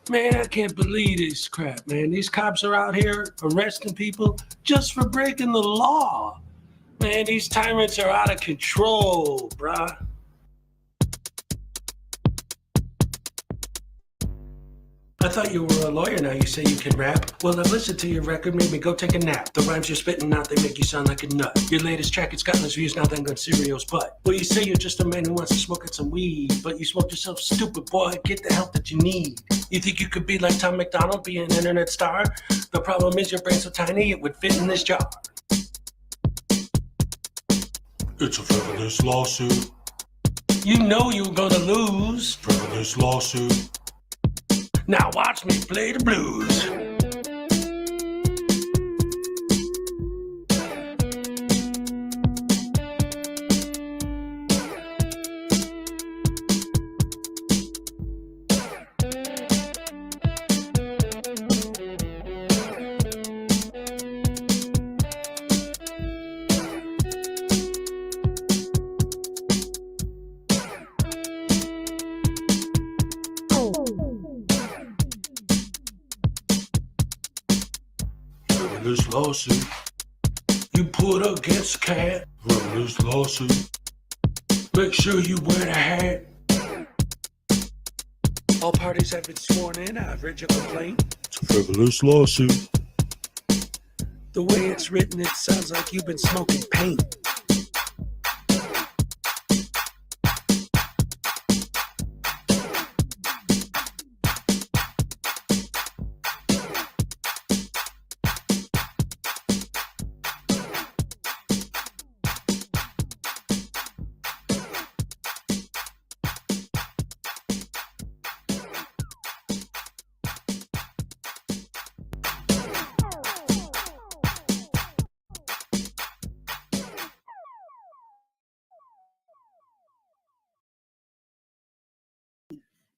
Man, I can't believe this crap, man. These cops are out here arresting people just for breaking the law. Man, these tyrants are out of control, bruh. I thought you were a lawyer, now you say you can rap. Well, I've listened to your record, made me go take a nap. The rhymes you're spitting out, they make you sound like a nut. Your latest track, it's got less views now than Cereal's butt. Well, you say you're just a man who wants to smoke at some weed, but you smoke yourself stupid, boy, get the help that you need. You think you could be like Tom McDonald, be an internet star? The problem is your brain's so tiny, it would fit in this jar. It's a frivolous lawsuit. You know you were gonna lose. Frivolous lawsuit. Now watch me play the blues. Frivolous lawsuit. You put against a cat. Frivolous lawsuit. Make sure you wear the hat. All parties have been sworn in. I've read your complaint. It's a frivolous lawsuit. The way it's written, it sounds like you've been smoking paint.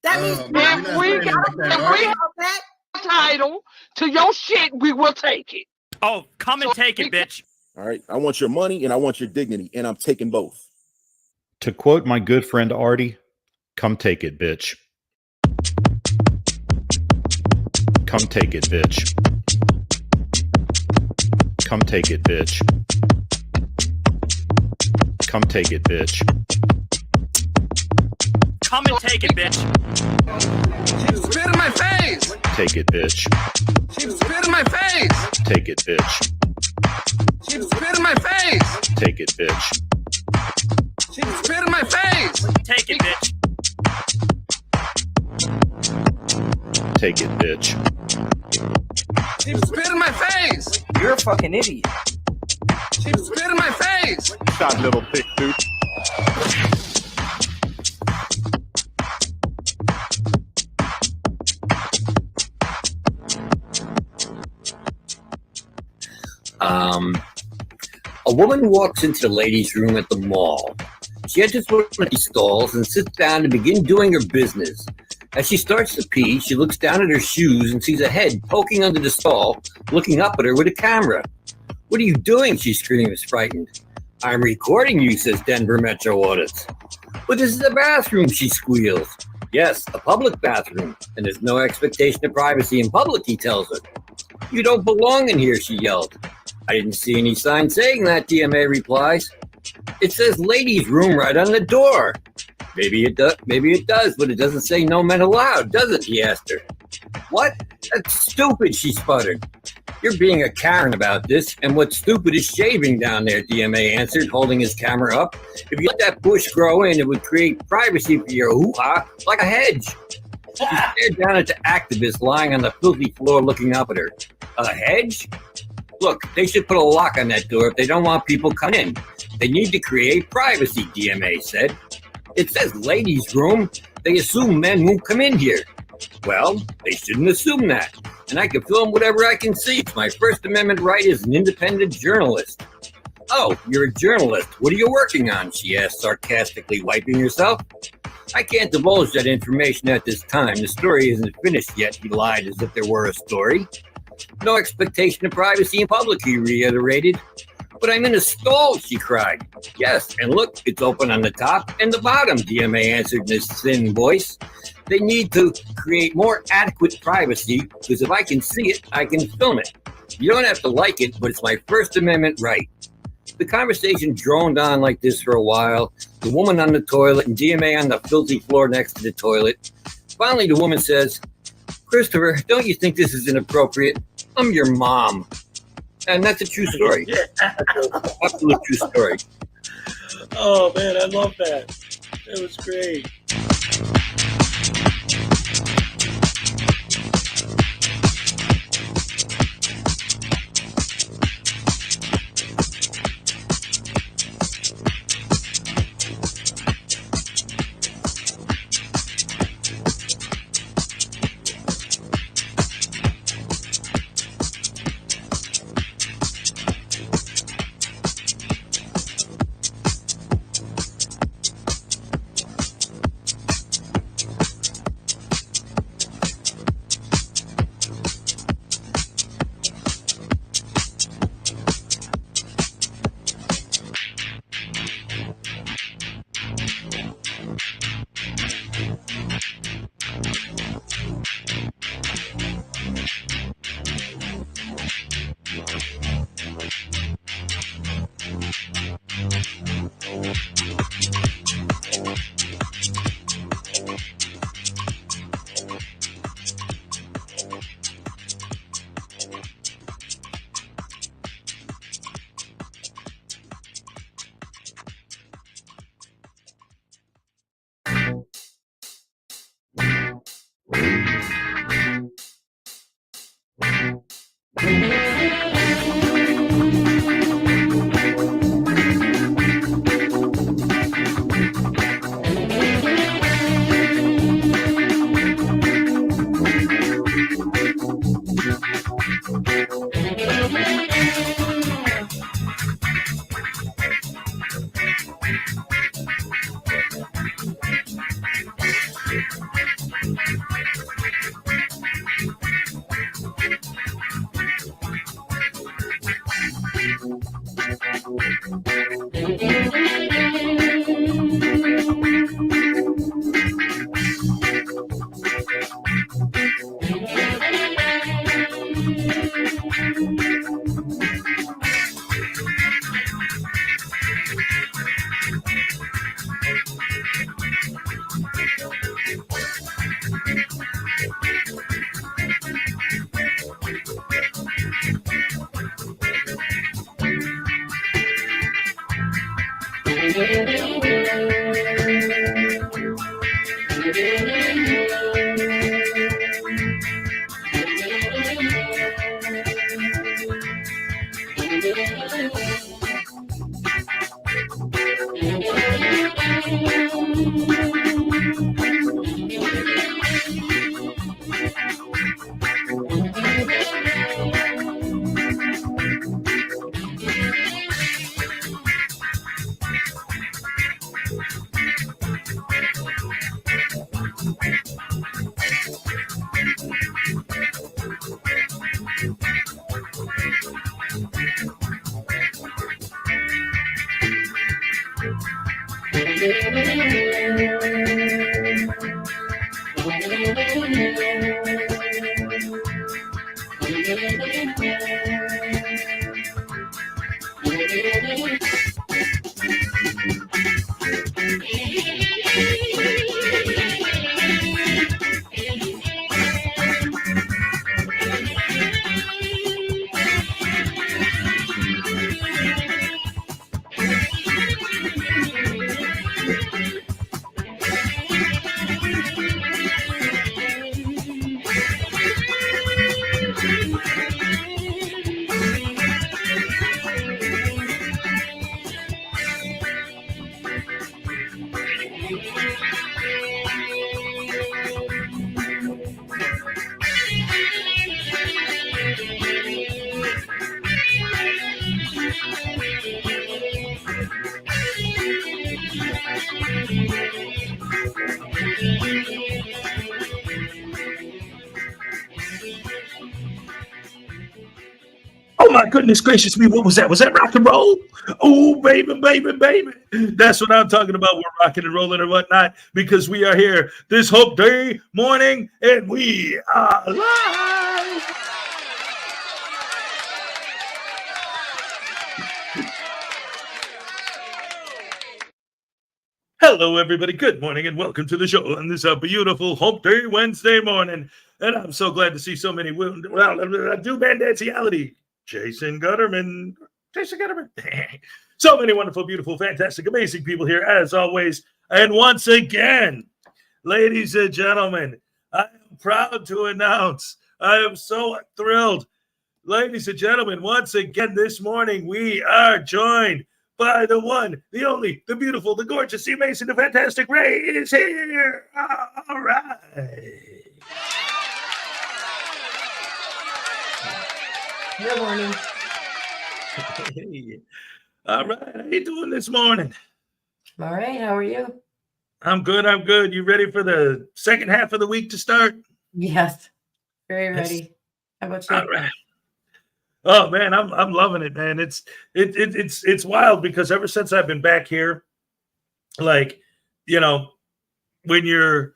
That means If we have that title to your shit, we will take it. Oh, come and take it, bitch. All right. I want your money and I want your dignity, and I'm taking both. To quote my good friend Artie, come take it, bitch. Come take it, bitch. Come take it, bitch. Come take it, bitch. Come and take it, bitch. She spit in my face. Take it, bitch. She spit in my face. Take it, bitch. She spit in my face. Take it, bitch. She spit in my face. Take it, bitch. Take it, bitch. She spit in my face. You're a fucking idiot. She spit in my face. Shot little thick dude. A woman walks into the ladies' room at the mall. She enters one of these stalls and sits down to begin doing her business. As she starts to pee, she looks down at her shoes and sees a head poking under the stall, looking up at her with a camera. "What are you doing?" she screams, frightened. "I'm recording you," says Denver Metro Audit. "But this is a bathroom," she squeals. "Yes, a public bathroom, and there's no expectation of privacy in public," he tells her. "You don't belong in here," she yelled. "I didn't see any sign saying that," DMA replies. "It says ladies' room right on the door." Maybe it does, but it doesn't say no men allowed, does it?" he asked her. "What? That's stupid," she sputtered. "You're being a Karen about this, and what's stupid is shaving down there," DMA answered, holding his camera up. "If you let that bush grow in, it would create privacy for your hoo-ha like a hedge." She stared down at the activist lying on the filthy floor looking up at her. "A hedge? Look, they should put a lock on that door if they don't want people coming in. They need to create privacy," DMA said. "It says ladies' room. They assume men won't come in here." "Well, they shouldn't assume that. And I can film whatever I can see. It's my First Amendment right as an independent journalist." "Oh, you're a journalist. What are you working on?" she asked, sarcastically, wiping herself. "I can't divulge that information at this time. The story isn't finished yet," he lied as if there were a story. "No expectation of privacy in public," he reiterated. But I'm in a stall, she cried. Yes, and look, it's open on the top and the bottom, DMA answered in his thin voice. They need to create more adequate privacy, because if I can see it, I can film it. You don't have to like it, but it's my First Amendment right. The conversation droned on like this for a while, the woman on the toilet and DMA on the filthy floor next to the toilet. Finally, the woman says, Christopher, don't you think this is inappropriate? I'm your mom. And that's a true story. Absolute true story. Oh, man, I love that. That was great. my goodness gracious me, what was that? Was that rock and roll? Oh, baby, baby, baby. That's what I'm talking about. We're rocking and rolling and whatnot because we are here this Hope Day morning and we are live. Hello, everybody. Good morning and welcome to the show on this beautiful Hope Day Wednesday morning. And I'm so glad to see so many do bandantiality. Jason Gutterman. So many wonderful, beautiful, fantastic, amazing people here as always. And once again, ladies and gentlemen, I am proud to announce, I am so thrilled. Ladies and gentlemen, once again this morning, we are joined by the one, the only, the beautiful, the gorgeous, the amazing, the fantastic Ray is here. All right. Good morning. Hey. All right. How you doing this morning? All right. How are you? I'm good. I'm good. You ready for the second half of the week to start? Yes. Very ready. How about you? All right. Oh man, I'm loving it, man. It's wild because ever since I've been back here, like, you know, when you're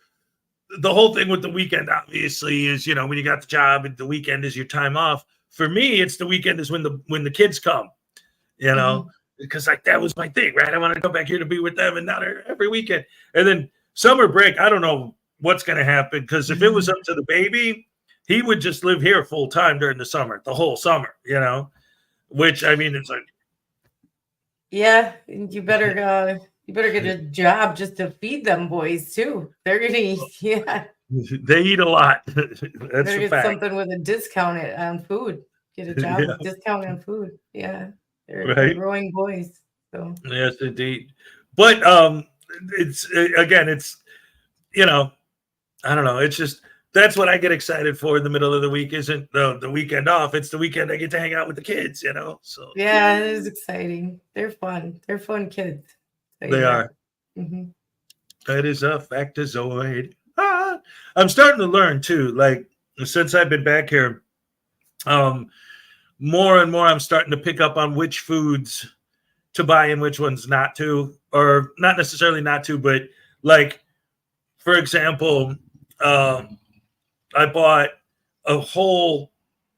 the whole thing with the weekend, obviously, is, you know, when you got the job and the weekend is your time off. For me, it's the weekend is when the kids come, you know, because like that was my thing, right? I want to go back here to be with them and not every weekend. And then summer break, I don't know what's going to happen because if it was up to the baby, he would just live here full time during the summer, the whole summer, you know, which I mean, it's like, yeah, you better get a job just to feed them boys too. They're gonna eat, yeah. They eat a lot. That's Better a get fact. something with a discount on food. Get a job with discount on food. Yeah, they're growing boys. So yes, indeed. But it's again, it's, you know, I don't know. It's just that's what I get excited for in the middle of the week. Isn't the weekend off? It's the weekend I get to hang out with the kids. You know, so yeah, it is exciting. They're fun. They're fun kids. They are. Mm-hmm. That is a factozoid. I'm starting to learn too. Like since I've been back here, more and more I'm starting to pick up on which foods to buy and which ones not to, or not necessarily not to, but like, for example, I bought a whole,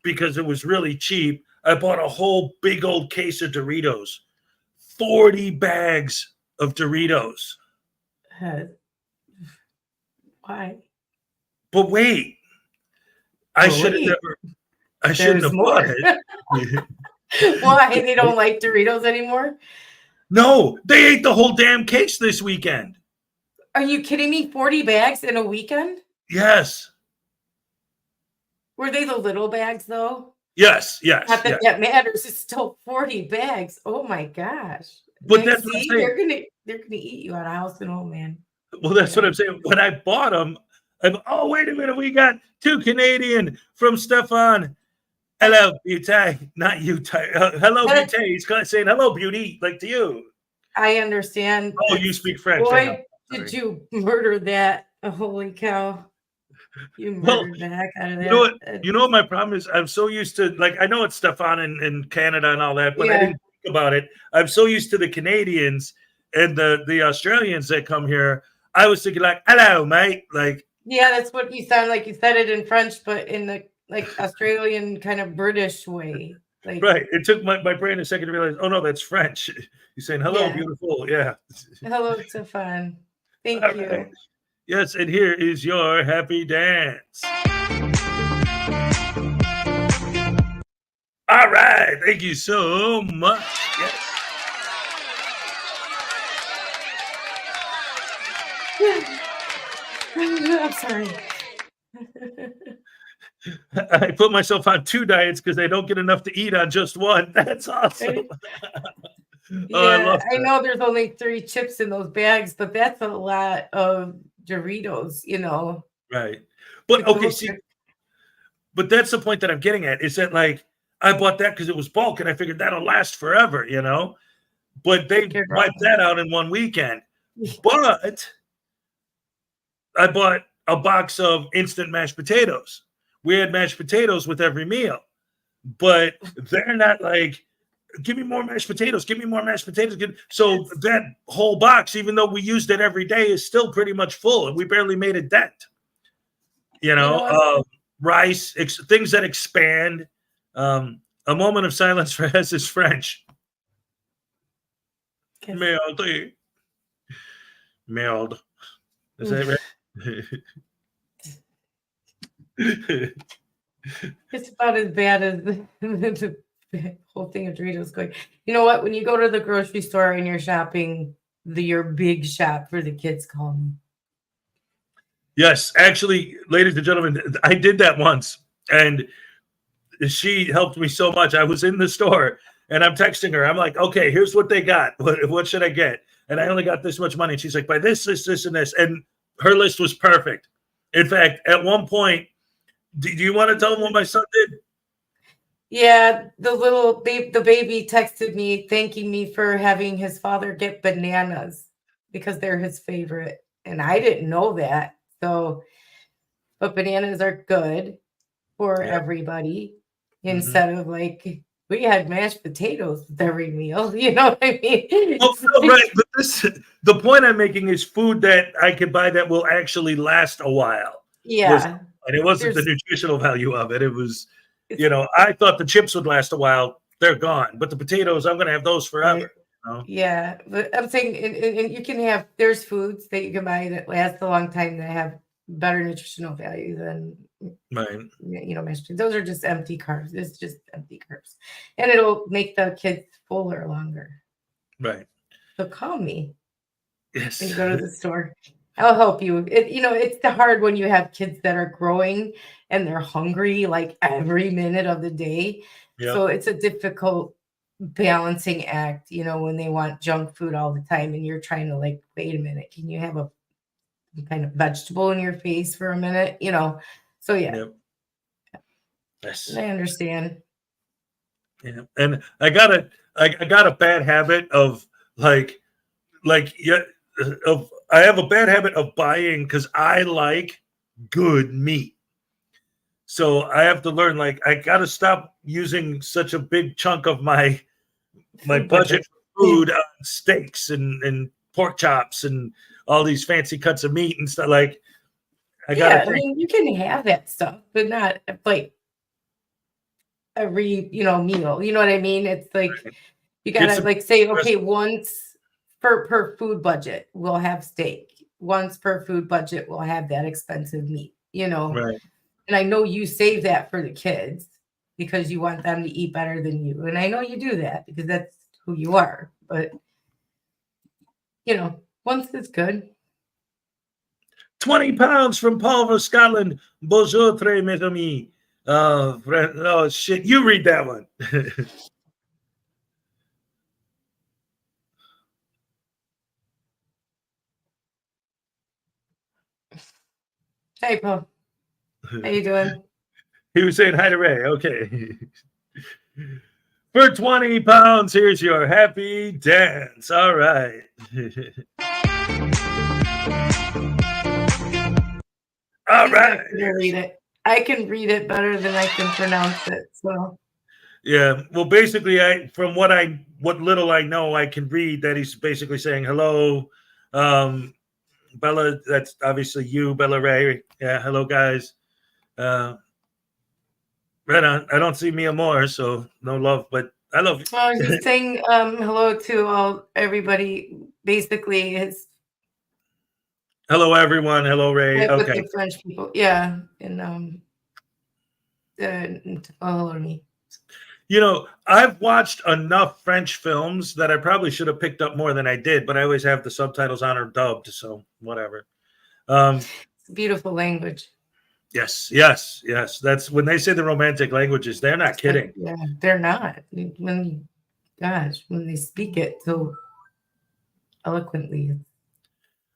because it was really cheap, I bought a whole big old case of Doritos, 40 bags of Doritos. Why? But wait, I should have never. I shouldn't have bought it. Why? They don't like Doritos anymore? No, they ate the whole damn case this weekend. Are you kidding me? 40 bags in a weekend? Yes. Were they the little bags though? Yes. Not that that matters. It's still 40 bags. Oh my gosh. But that's what I'm saying. They're gonna eat you out of house and home, man. Well, that's what I'm saying. When I bought them, oh, wait a minute. We got 2 Canadian from Stefan. Hello, Beauty. Not Beauty. Hello, Beauty. He's saying hello, Beauty, like to you. I understand. Oh, you speak French. Boy, did you murder that. Oh, holy cow. You murdered the heck out of that. You know what my problem is? I'm so used to, like, I know it's Stefan in Canada and all that, but I didn't think about it. I'm so used to the Canadians and the Australians that come here. I was thinking like, hello, mate. Like, yeah, that's what you sound like. You said it in French, but in the like Australian kind of British way. Like, right. It took my brain a second to realize, oh no, that's French. You're saying hello, beautiful. Yeah. Hello, Stefan. Thank you. Right. Yes, and here is your happy dance. All right. Thank you so much. Yes. I'm sorry. I put myself on 2 diets because I don't get enough to eat on just one. That's awesome. Yeah, I know there's only 3 chips in those bags, but that's a lot of Doritos, you know. Right. But okay, see, but that's the point that I'm getting at, is that like I bought that because it was bulk and I figured that'll last forever, you know. But they wiped that out in one weekend. But I bought a box of instant mashed potatoes. We had mashed potatoes with every meal. but they're not like, give me more mashed potatoes, give me more mashed potatoes. So that whole box, even though we used it every day, is still pretty much full, and we barely made a dent. Rice, things that expand. A moment of silence for Hez is French. Merde. Merde. Is that right? It's about as bad as the whole thing of Doritos going. You know what? When you go to the grocery store and you're shopping, your big shop for the kids, call me. Yes, actually, ladies and gentlemen, I did that once, and she helped me so much. I was in the store, and I'm texting her. I'm like, okay, here's what they got. What should I get? And I only got this much money. And she's like, buy this, and this. And her list was perfect. In fact, at one point, do you want to tell them what my son did? Yeah, the baby texted me thanking me for having his father get bananas because they're his favorite. And I didn't know that. So, but bananas are good for everybody instead of like, we had mashed potatoes with every meal. You know what I mean? Oh, no, right. But the point I'm making is food that I can buy that will actually last a while. Yeah. And it wasn't the nutritional value of it. It was, I thought the chips would last a while. They're gone. But the potatoes, I'm going to have those forever. Yeah. But I'm saying, and you can have, there's foods that you can buy that last a long time that have better nutritional value than, mashed potatoes. Those are just empty carbs. It's just empty carbs. And it'll make the kids fuller longer. Right. So call me. Yes. When you go to the store. I'll help you. It's hard when you have kids that are growing and they're hungry like every minute of the day. Yep. So it's a difficult balancing act, when they want junk food all the time and you're trying to like, wait a minute, can you have a kind of vegetable in your face for a minute? So yeah. Yep. Yes. I understand. Yeah. And I got a bad habit of I have a bad habit of buying because I like good meat. So I have to learn, I got to stop using such a big chunk of my budget for food on steaks and pork chops and all these fancy cuts of meat and stuff. You can have that stuff, but not like every, meal. You know what I mean? It's like, you got to say, okay, once per food budget, we'll have steak. Once per food budget, we'll have that expensive meat, Right. And I know you save that for the kids because you want them to eat better than you. And I know you do that because that's who you are. But, once it's good. 20 pounds from Palmer, Scotland. Bonjour, très mes amis. Oh, shit. You read that one. Hey, Paul. How you doing? He was saying hi to Ray. Okay. For 20 pounds, here's your happy dance. All right. All right. I can read it better than I can pronounce it. So. Yeah. Well, basically, from what little I know, I can read that he's basically saying hello. Bella, that's obviously you, Bella Ray. Yeah, hello, guys. Right on. I don't see Mia Moore, so no love, but I love you. Well, he's saying hello to everybody. Basically, his. Hello, everyone. Hello, Ray. Okay. With the French people, yeah, and hello to me. I've watched enough French films that I probably should have picked up more than I did, but I always have the subtitles on or dubbed, so whatever. It's a beautiful language. Yes. That's when they say the romantic languages, they're not kidding. Yeah, they're not. When they speak it so eloquently.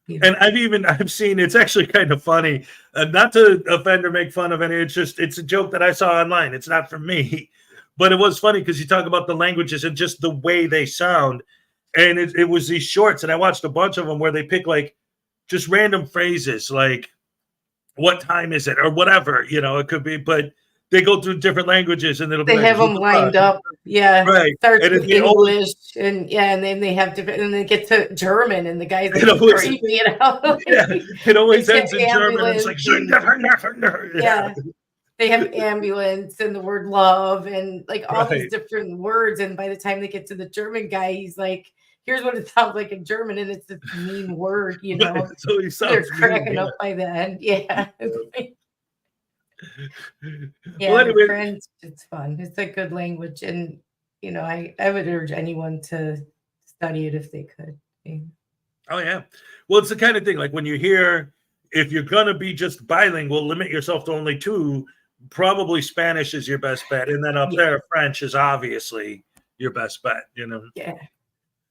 And I've seen, it's actually kind of funny, not to offend or make fun of any, it's a joke that I saw online. It's not from me. But it was funny because you talk about the languages and just the way they sound. And it was these shorts, and I watched a bunch of them where they pick just random phrases like, what time is it? Or whatever, it could be. But they go through different languages, and it'll be They like, have them lined up. Yeah. right? Starts And with they always, English and then they have different, and then they get to German, and the guy's like it always, screaming it out. yeah, it always They ends in have German. And it's like, yeah. They have ambulance and the word love and like all these right. different words. And by the time they get to the German guy, he's like, here's what it sounds like in German. And it's this mean word, you know. Right. So he They're sounds cracking mean, up by the end. Yeah. Yeah, well, anyway, French, it's fun. It's a good language. And, you know, I would urge anyone to study it if they could. Yeah. oh yeah. Well, it's the kind of thing like when you hear, if you're gonna be just bilingual, limit yourself to only two. Probably Spanish is your best bet, and then up there, French is obviously your best bet. You know. Yeah.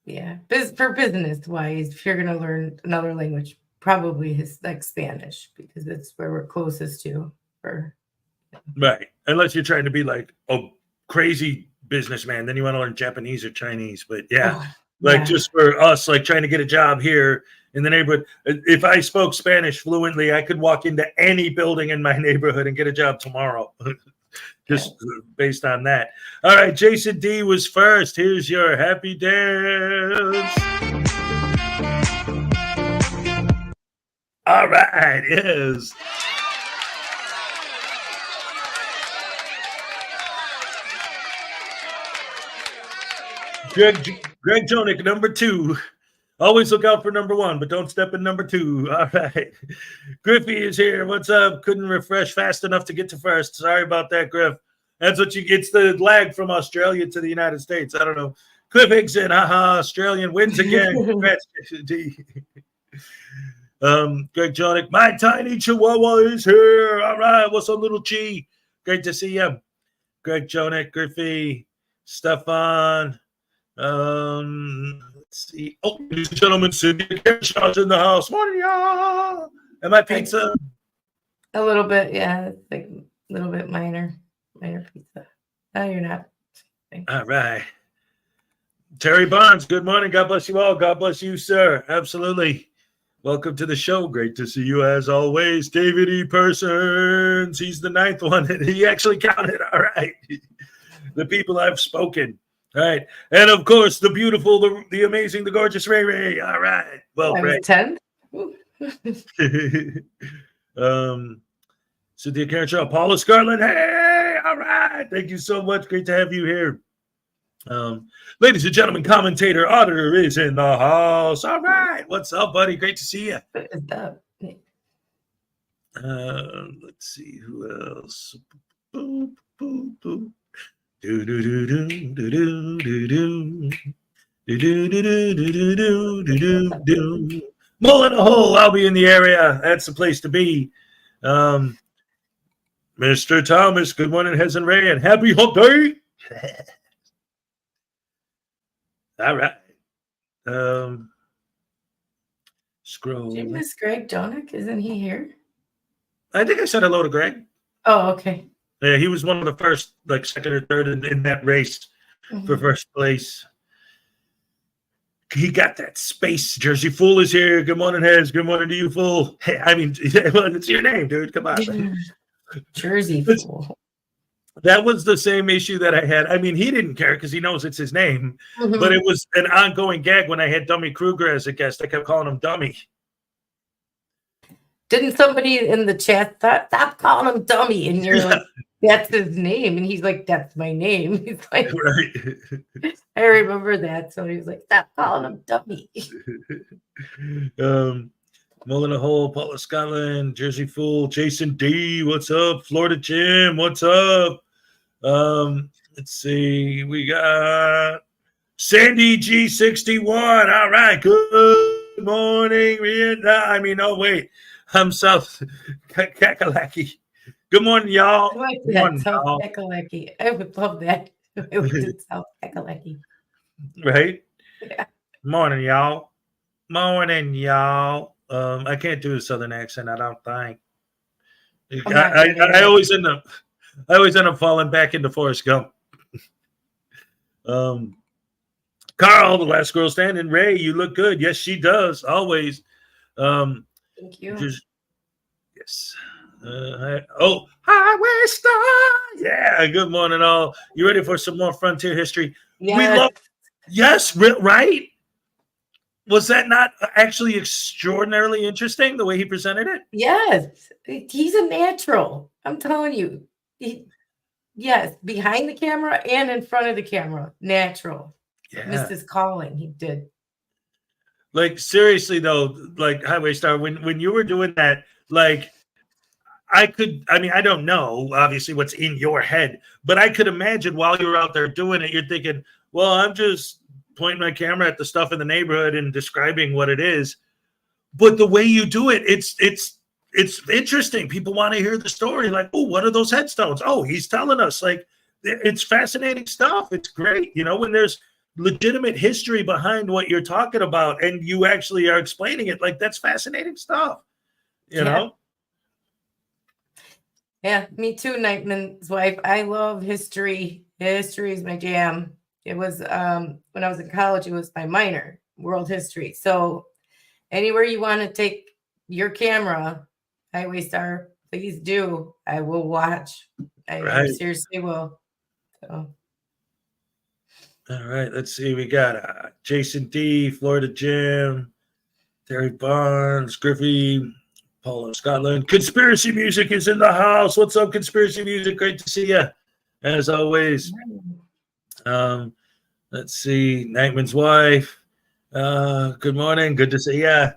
Yeah. For business wise, if you're gonna learn another language, probably his like Spanish, because that's where we're closest to. Right. Unless you're trying to be like a crazy businessman, then you want to learn Japanese or Chinese. But yeah, just for us, like trying to get a job here in the neighborhood. If I spoke Spanish fluently, I could walk into any building in my neighborhood and get a job tomorrow. Just based on that. All right, Jason D was first. Here's your happy dance. All right, yes. Greg Jonick, number 2. Always look out for number 1, but don't step in number 2. All right. Griffey is here. What's up? Couldn't refresh fast enough to get to first. Sorry about that, Griff. That's what it's the lag from Australia to the United States. I don't know. Cliff Hickson, Australian wins again. Congrats, D. Greg Jonick, my tiny chihuahua is here. All right. What's up, little G? Great to see you. Greg Jonick, Griffey, Stefan. Let's see. Oh, ladies and gentlemen, Cindy Kershaw's in the house. Morning, y'all. And my pizza. A little bit, yeah. It's like a little bit minor pizza. No, you're not. All right. Terry Barnes, good morning. God bless you all. God bless you, sir. Absolutely. Welcome to the show. Great to see you as always. David E. Persons. He's the 9th one. He actually counted. All right. The people I've spoken. All right. And of course, the beautiful, the amazing, the gorgeous Ray Ray. All right. Well, Ray. 10. Cynthia Carrinshaw, Paula Scarlett. Hey, all right. Thank you so much. Great to have you here. Ladies and gentlemen, commentator auditor is in the house. All right. What's up, buddy? Great to see you. Let's see who else. Boop, boop, boop. Do do do do do do do do do do do do do do. Mull in a hole. I'll be in the area. That's the place to be. Mr. Thomas, good morning, Hez and Ray, and happy hump day. All right. Scroll. Did you miss Greg Jonick? Isn't he here? I think I said hello to Greg. Oh, okay. Yeah, he was one of the first, like second or third in that race for first place. He got that space jersey. Fool is here. Good morning, Hez. Good morning to you, Fool. Hey, I mean, it's your name, dude. Come on. Jersey Fool. That was the same issue that I had. I mean, he didn't care because he knows it's his name, but it was an ongoing gag when I had Dummy Kruger as a guest. I kept calling him Dummy. Didn't somebody in the chat stop calling him Dummy? And you're like, that's his name. And he's like, that's my name. He's like, right. I remember that. So he was like, stop calling him Dummy. Mull in a hole, Paula Scotland, Jersey Fool, Jason D, what's up? Florida Jim, what's up? Let's see, we got Sandy G61. All right, good morning, I mean, oh wait, I'm South Kakalaki. Good morning, y'all. I like Good that, morning, South y'all. Kakalaki. I would love that. I lived in South Kakalaki. Right? Yeah. Morning, y'all. Morning, y'all. I can't do a southern accent, I don't think. I always end up falling back into Forrest Gump. Carl, the last girl standing. Ray, you look good. Yes, she does. Always. Thank you. Yes. Highway Star. Yeah. Good morning, all. You ready for some more frontier history? Yes. We love. Yes. Right. Was that not actually extraordinarily interesting the way he presented it? Yes. He's a natural. I'm telling you. Yes, behind the camera and in front of the camera. Natural. Yeah. Missed his calling. He did. Like, seriously though, like Highway Star, when you were doing that, like, I don't know obviously what's in your head, but I could imagine while you were out there doing it, you're thinking, well, I'm just pointing my camera at the stuff in the neighborhood and describing what it is. But the way you do it, it's interesting. People want to hear the story. Like, oh, what are those headstones? Oh, he's telling us. Like, it's fascinating stuff. It's great. You know, when there's legitimate history behind what you're talking about and you actually are explaining it, like, that's fascinating stuff. You know? Yeah, me too, Nightman's wife. I love history. History is my jam. It was when I was in college, it was my minor, world history. So anywhere you want to take your camera, Highway Star, please do. I will watch. I seriously will. So. All right, let's see. We got Jason D, Florida Jim, Terry Barnes, Griffey, Paul in Scotland. Conspiracy Music is in the house. What's up, Conspiracy Music? Great to see you, as always. Let's see. Nightman's wife. Good morning. Good to see you.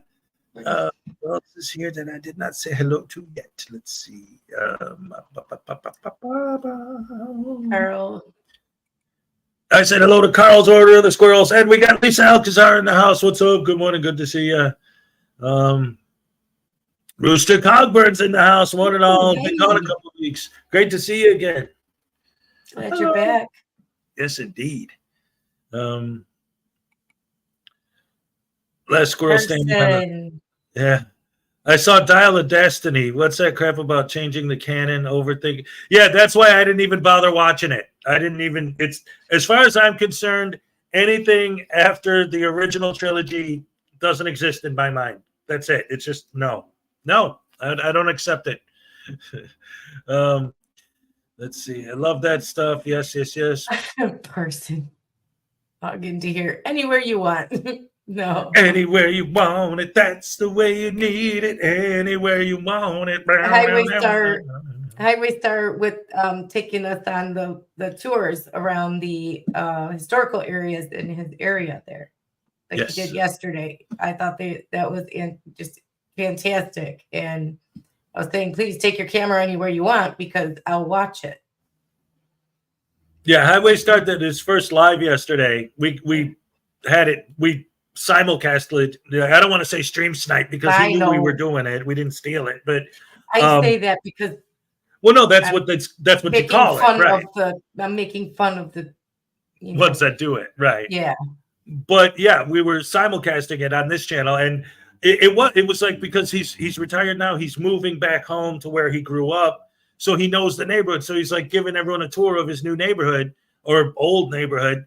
Who else is here that I did not say hello to yet? Let's see. Carl. I said hello to Carl's Order of the Squirrels, and we got Lisa Alcazar in the house. What's up? Good morning. Good to see you. Rooster Cogburn's in the house. Morning, all. Been gone a couple of weeks. Great to see you again. Glad you're back. Yes, indeed. Last squirrel standing. Yeah. I saw Dial of Destiny. What's that crap about changing the canon, overthinking? Yeah, that's why I didn't even bother watching it. It's as far as I'm concerned, anything after the original trilogy doesn't exist in my mind. That's it. It's just no, I don't accept it. Let's see. I love that stuff. Yes. Person. Log into here anywhere you want. No. Anywhere you want it, that's the way you need it. Anywhere you want it. Highway Star with taking us on the tours around the historical areas in his area there, like he did yesterday. I thought that was just fantastic, and I was saying, please take your camera anywhere you want because I'll watch it. Yeah, Highway Star did his first live yesterday. We had it. We simulcasted it. I don't want to say stream snipe because he knew we were doing it. We didn't steal it, but I say that because that's what you call it, right? I'm making fun of the ones that do it, right? Yeah. But yeah, we were simulcasting it on this channel, and it was like because he's retired now, he's moving back home to where he grew up, so he knows the neighborhood. So he's like giving everyone a tour of his new neighborhood or old neighborhood,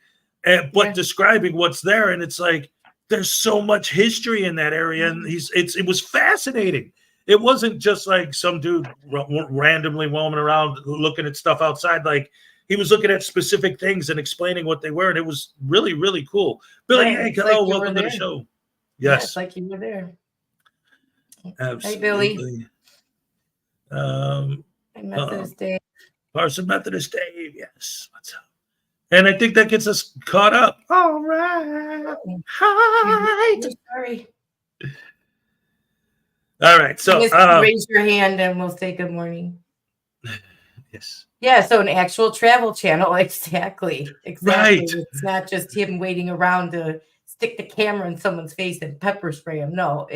but describing what's there, and it's like. There's so much history in that area, and it was fascinating. It wasn't just like some dude randomly roaming around looking at stuff outside. Like he was looking at specific things and explaining what they were, and it was really, really cool. Billy, hey, hello, welcome to the show. Yes, it's like you were there. Absolutely. Hey, Billy. Methodist Dave. Parson Methodist Dave. Yes. What's up? And I think that gets us caught up. All right. Hi. Sorry. All right. So raise your hand and we'll say good morning. Yes. Yeah. So an actual travel channel. Exactly. Right. It's not just him waiting around to stick the camera in someone's face and pepper spray him. No,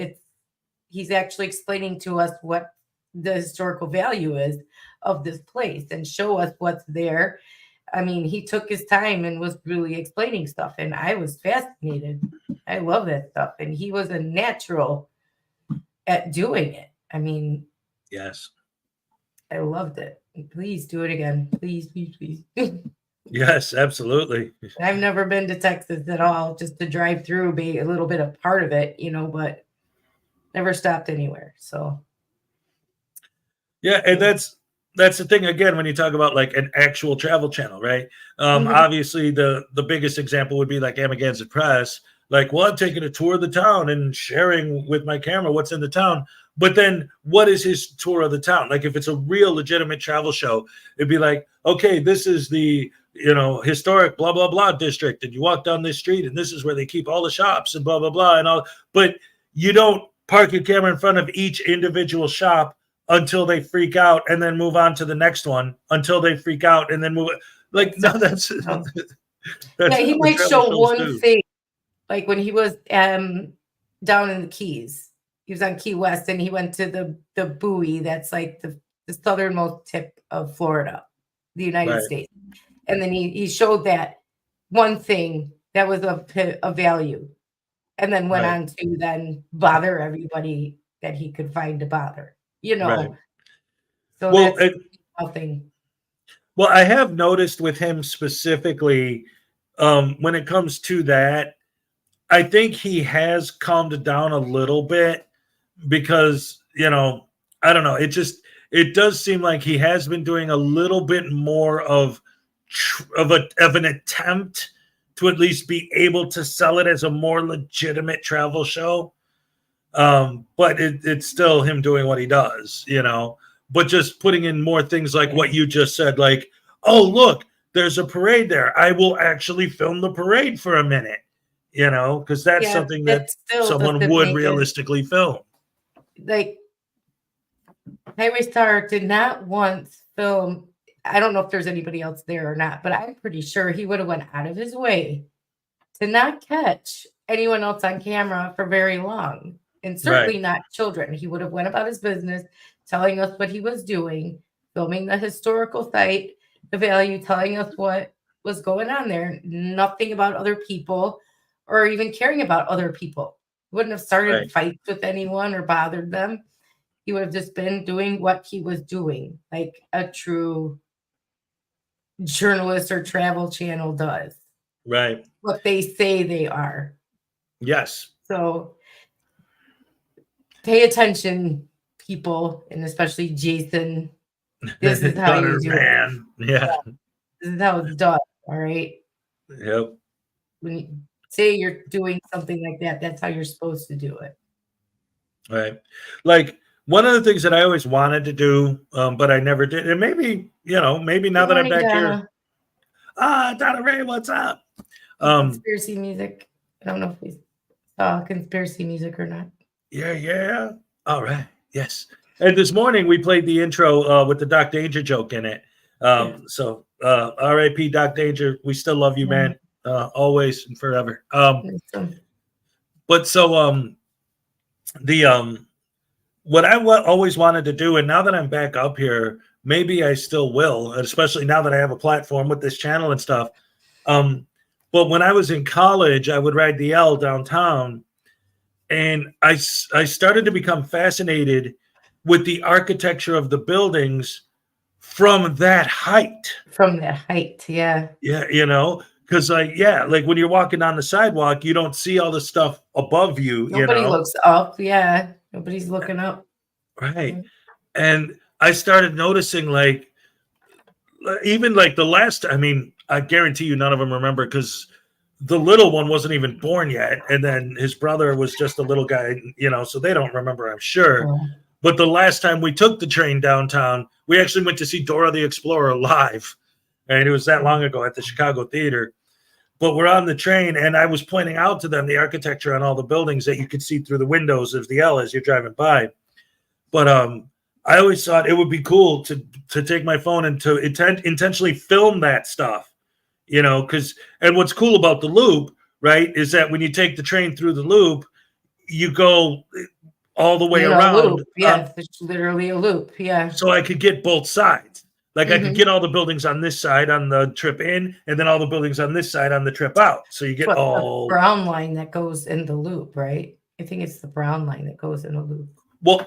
he's actually explaining to us what the historical value is of this place and show us what's there. I mean, he took his time and was really explaining stuff, and I was fascinated. I love that stuff, and he was a natural at doing it. I mean, yes, I loved it. Please do it again. Please. Yes, absolutely. I've never been to Texas at all, just to drive through, be a little bit of part of it, but never stopped anywhere. So. Yeah, and that's the thing again when you talk about like an actual travel channel, right? Obviously, the biggest example would be like Amagansett Press. Like, well, I'm taking a tour of the town and sharing with my camera what's in the town. But then, what is his tour of the town? Like, if it's a real legitimate travel show, it'd be like, okay, this is the historic blah blah blah district, and you walk down this street, and this is where they keep all the shops and blah blah blah and all. But you don't park your camera in front of each individual shop until they freak out, and then move on to the next one until they freak out, and then move. Like, no, that's yeah. He might show one thing, like when he was down in the Keys. He was on Key West, and he went to the buoy that's like the southernmost tip of Florida, the United States. And then he showed that one thing that was of value, and then went on to then bother everybody that he could find to bother, So that's nothing. Well, I have noticed with him specifically, when it comes to that, I think he has calmed down a little bit because, I don't know. It does seem like he has been doing a little bit more of an attempt to at least be able to sell it as a more legitimate travel show. But it's still him doing what he does, but just putting in more things like what you just said, like, oh, look, there's a parade there. I will actually film the parade for a minute, because that's something that someone would realistically film. Like, Highway Star did not once film. I don't know if there's anybody else there or not, but I'm pretty sure he would have went out of his way to not catch anyone else on camera for very long, and certainly not children. He would have went about his business, telling us what he was doing, filming the historical site, the value, telling us what was going on there. Nothing about other people or even caring about other people. He wouldn't have started fights with anyone or bothered them. He would have just been doing what he was doing, like a true journalist or travel channel does. Right. What they say they are. Yes. So pay attention, people, and especially Jason. This is how you do it. Yeah. This is how it's done. All right. Yep. When you say you're doing something like that, that's how you're supposed to do it. Right. Like, one of the things that I always wanted to do, but I never did, and maybe now that I'm back here. Donna Ray, what's up? Conspiracy music. I don't know if we saw conspiracy music or not. Yeah. All right. Yes. And this morning we played the intro with the Doc Danger joke in it. So R.I.P. Doc Danger. We still love you, man. Always and forever. But so what I always wanted to do, and now that I'm back up here, maybe I still will, especially now that I have a platform with this channel and stuff. But when I was in college, I would ride the L downtown, and I started to become fascinated with the architecture of the buildings from that height. From that height, yeah. Yeah, because like when you're walking down the sidewalk, you don't see all the stuff above you. Nobody looks up. Yeah. Nobody's looking up. Right. And I started noticing, like, even like the last, I guarantee you none of them remember because the little one wasn't even born yet. And then his brother was just a little guy, so they don't remember, I'm sure. Oh. But the last time we took the train downtown, we actually went to see Dora the Explorer live. And it was that long ago at the Chicago Theater. But we're on the train, and I was pointing out to them the architecture on all the buildings that you could see through the windows of the L as you're driving by. But I always thought it would be cool to take my phone and to intentionally film that stuff, and what's cool about the loop, right, is that when you take the train through the loop, you go all the way around. Yeah, it's literally a loop. Yeah. So I could get both sides. Like I could get all the buildings on this side on the trip in, and then all the buildings on this side on the trip out. So you get all the brown line that goes in the loop, right? I think it's the brown line that goes in the loop. Well,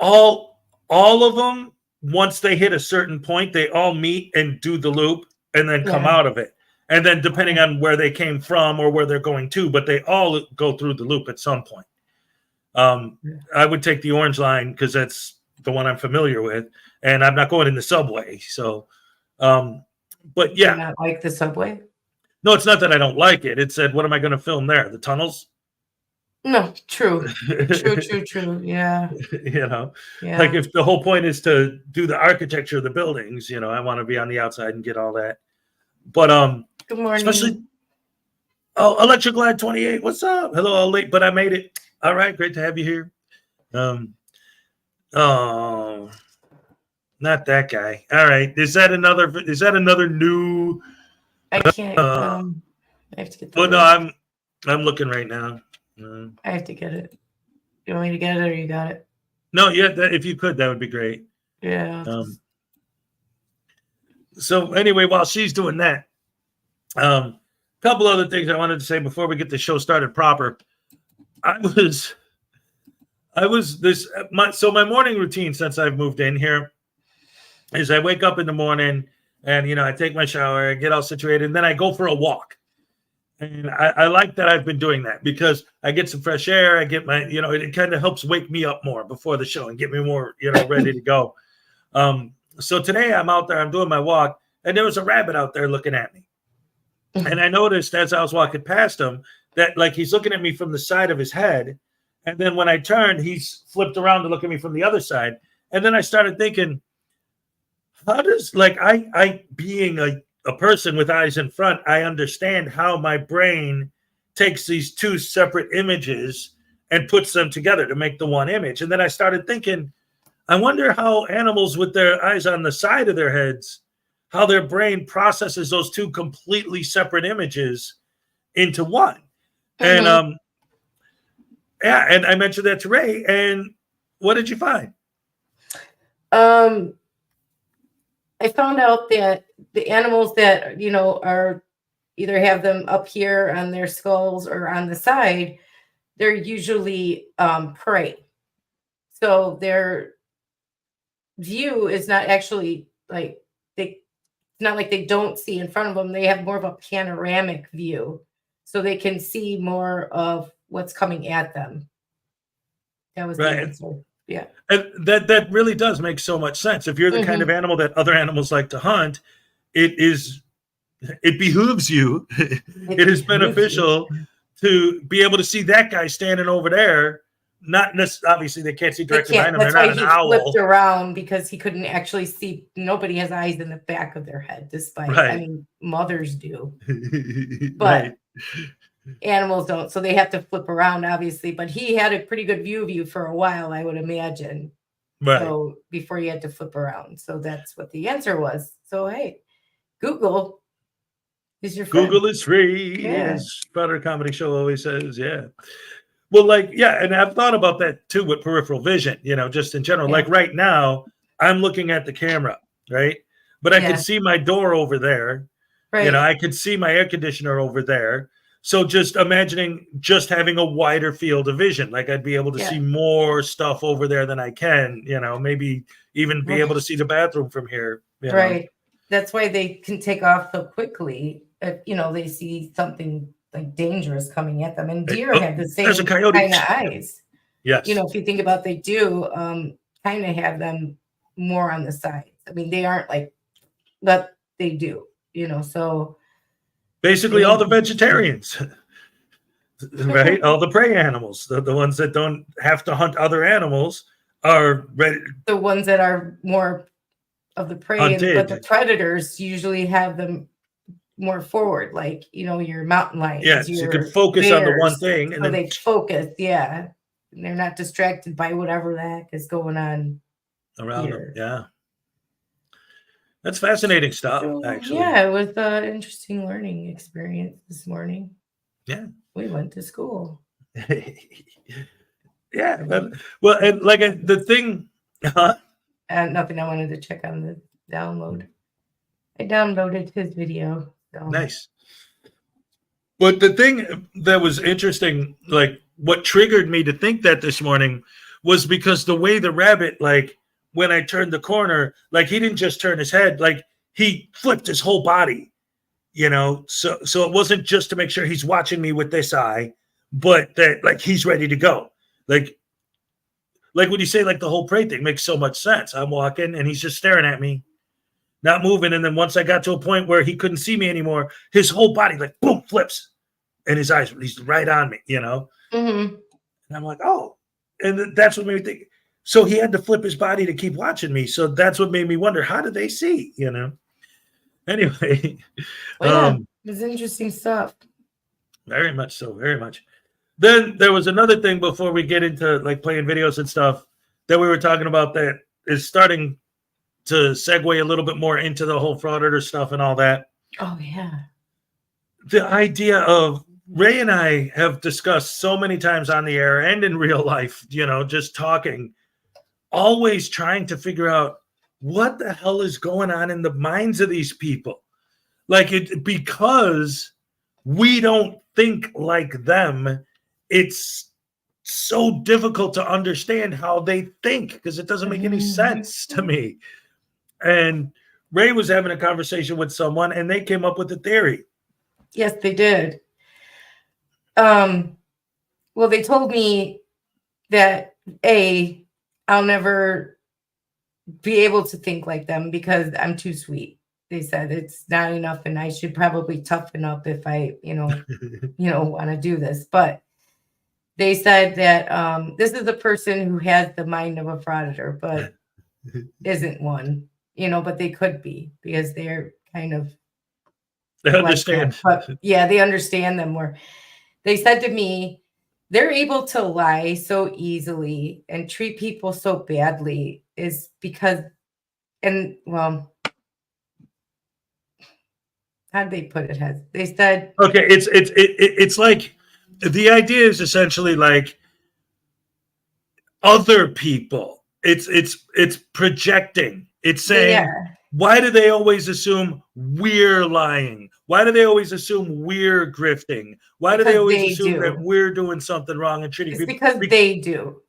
all of them, once they hit a certain point, they all meet and do the loop and then come out of it. And then depending on where they came from or where they're going to, but they all go through the loop at some point. I would take the orange line because that's the one I'm familiar with, and I'm not going in the subway. So, but yeah, not like the subway. no, it's not that I don't like it. It said, what am I going to film there? The tunnels? No, true. Yeah. You know, Yeah. like if the whole point is to do the architecture of the buildings, you know, I want to be on the outside and get all that. But Good morning. especially Electric Glad 28. What's up? Hello, all late, but I made it. All right, great to have you here. Oh, not that guy. All right. Is that another new I can't I have to get the well, no, I'm looking right now. I have to get it. You want me to get it or you got it? No, yeah, if you could, that would be great. Yeah. So anyway, while she's doing that, couple other things I wanted to say before we get the show started proper. My morning routine since I've moved in here is I wake up in the morning and, you know, I take my shower, I get all situated, and then I go for a walk. And I like that I've been doing that because I get some fresh air. I get my, you know, it kind of helps wake me up more before the show and get me more, you know, ready to go. So today I'm out there, I'm doing my walk, and there was a rabbit out there looking at me. And I noticed as I was walking past him that like he's looking at me from the side of his head. And then when I turned, he's flipped around to look at me from the other side. And then I started thinking, how does like I being a person with eyes in front, I understand how my brain takes these two separate images and puts them together to make the one image. And then I started thinking, I wonder how animals with their eyes on the side of their heads, how their brain processes those two completely separate images into one. Mm-hmm. And yeah, and I mentioned that to Ray. And what did you find? I found out that the animals that, you know, are either have them up here on their skulls or on the side, they're usually prey. So their view is not actually like it's not like they don't see in front of them. They have more of a panoramic view, so they can see more of what's coming at them. That was right. The answer. Yeah. And that really does make so much sense. If you're the kind of animal that other animals like to hunt, it behooves you. It is beneficial to be able to see that guy standing over there. Not necessarily, obviously they can't see directly behind them. They're not an owl. Flipped around because he couldn't actually see. Nobody has eyes in the back of their head, despite I mean, mothers do, but animals don't. So they have to flip around, obviously. But he had a pretty good view of you for a while, I would imagine. Right. So before you had to flip around. So that's what the answer was. So hey, Google is your friend. Google is free, as Frauditor Comedy Show always says. Yeah. Well, like, yeah, and I've thought about that too with peripheral vision, you know, just in general. Like right now, I'm looking at the camera, right? But I can see my door over there. Right. You know, I could see my air conditioner over there. So just imagining just having a wider field of vision, like I'd be able to see more stuff over there than I can, you know, maybe even be able to see the bathroom from here. You know? That's why they can take off so quickly. If, you know, they see something like dangerous coming at them, and deer have the same kind of eyes. Yes. You know, if you think about, they do kind of have them more on the sides. I mean, they aren't like, but they do, you know, so. Basically all the vegetarians, right? All the prey animals, the ones that don't have to hunt other animals are ready. The ones that are more of the prey, but the predators usually have them more forward, like, you know, your mountain lions. Yes, you can focus on the one thing. And so they focus, and they're not distracted by whatever the heck is going on around them. Yeah. That's fascinating stuff, actually. Yeah, it was an interesting learning experience this morning. Yeah. We went to school. Yeah. Well, and like the thing. Nothing, I wanted to check on the download. I downloaded his video. So. Nice. But the thing that was interesting, like what triggered me to think that this morning was because the way the rabbit, like, when I turned the corner, like he didn't just turn his head, like he flipped his whole body, you know? So it wasn't just to make sure he's watching me with this eye, but that like he's ready to go. Like like when you say like the whole pray thing makes so much sense. I'm walking and he's just staring at me, not moving. And then once I got to a point where he couldn't see me anymore, his whole body like boom flips, and his eyes, he's right on me, you know. Mm-hmm. And I'm like, oh, and that's what made me think. So he had to flip his body to keep watching me. So that's what made me wonder, how did they see, you know? Anyway, Well, yeah, it's interesting stuff. very much so, very much. Then there was another thing before we get into like playing videos and stuff that we were talking about that is starting to segue a little bit more into the whole Frauditor stuff and all that. Oh, yeah. The idea of Ray and I have discussed so many times on the air and in real life, you know, just talking, always trying to figure out what the hell is going on in the minds of these people. Like it, because we don't think like them, it's so difficult to understand how they think because it doesn't make any sense to me. And Ray was having a conversation with someone and they came up with a theory. Yes, they did. Well, they told me that I'll never be able to think like them because I'm too sweet. They said it's not enough and I should probably toughen up if I, want to do this. But they said that this is a person who has the mind of a frauditor, but isn't one, but they could be because they're kind of. They understand. Like but yeah, they understand them more. They said to me, they're able to lie so easily and treat people so badly is because, how did they put it? They said, okay, it's like the idea is essentially like other people. It's projecting. It's saying, why do they always assume we're lying? Why do they always assume we're grifting? Why do they always assume that we're doing something wrong and treating people? Because they do.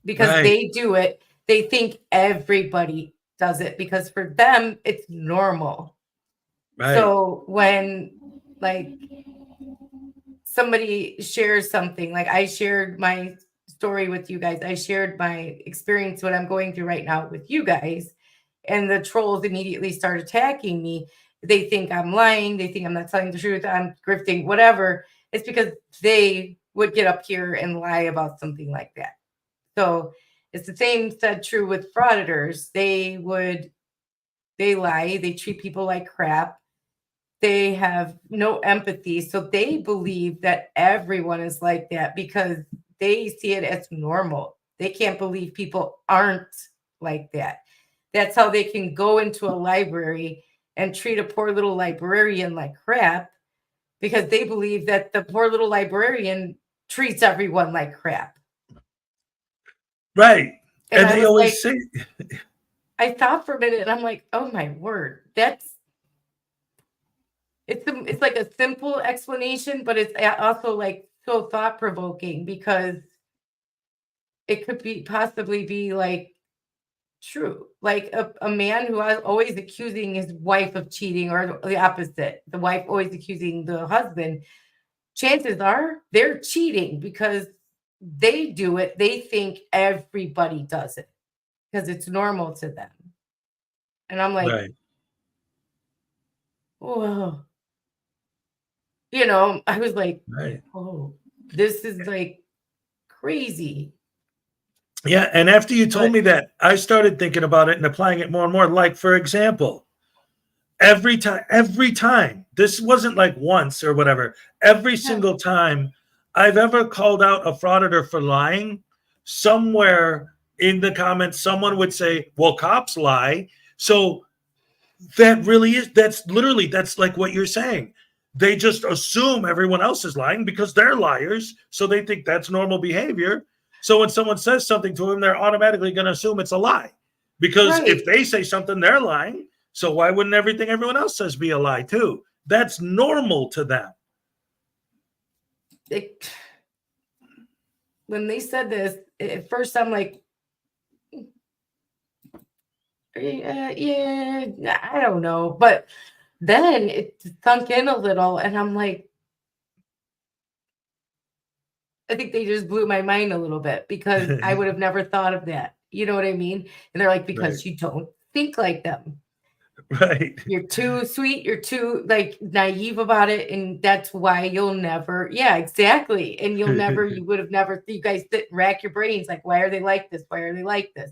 Because they do it. They think everybody does it because for them, it's normal. Right. So when like somebody shares something, like I shared my story with you guys, I shared my experience, what I'm going through right now with you guys, and the trolls immediately start attacking me. They think I'm lying. They think I'm not telling the truth. I'm grifting, whatever. It's because they would get up here and lie about something like that. So it's the same said true with frauditors. They lie. They treat people like crap. They have no empathy. So they believe that everyone is like that because they see it as normal. They can't believe people aren't like that. That's how they can go into a library and treat a poor little librarian like crap because they believe that the poor little librarian treats everyone like crap. Right. And they always say. I thought for a minute and I'm like, oh my word, it's like a simple explanation, but it's also like so thought provoking because it could possibly be like true. Like a man who is always accusing his wife of cheating or the opposite, the wife always accusing the husband, chances are they're cheating because they do it. They think everybody does it because it's normal to them. And I'm like, whoa. I was like, oh, this is like crazy. Yeah, and after you told me that, I started thinking about it and applying it more and more. Like, for example, every time, this wasn't like once or whatever, every single time I've ever called out a frauditor for lying, somewhere in the comments, someone would say, well, cops lie. So that's like what you're saying. They just assume everyone else is lying because they're liars. So they think that's normal behavior. So when someone says something to them, they're automatically going to assume it's a lie because if they say something, they're lying. So why wouldn't everything everyone else says be a lie too? That's normal to them. When they said this, at first I'm like, yeah, I don't know. But then it sunk in a little and I'm like, I think they just blew my mind a little bit because I would have never thought of that. You know what I mean? And they're like, because you don't think like them. Right. You're too sweet. You're too like naive about it. And that's why you'll never. Yeah, exactly. And you would have never, you guys sit and rack your brains. Like, why are they like this? Why are they like this?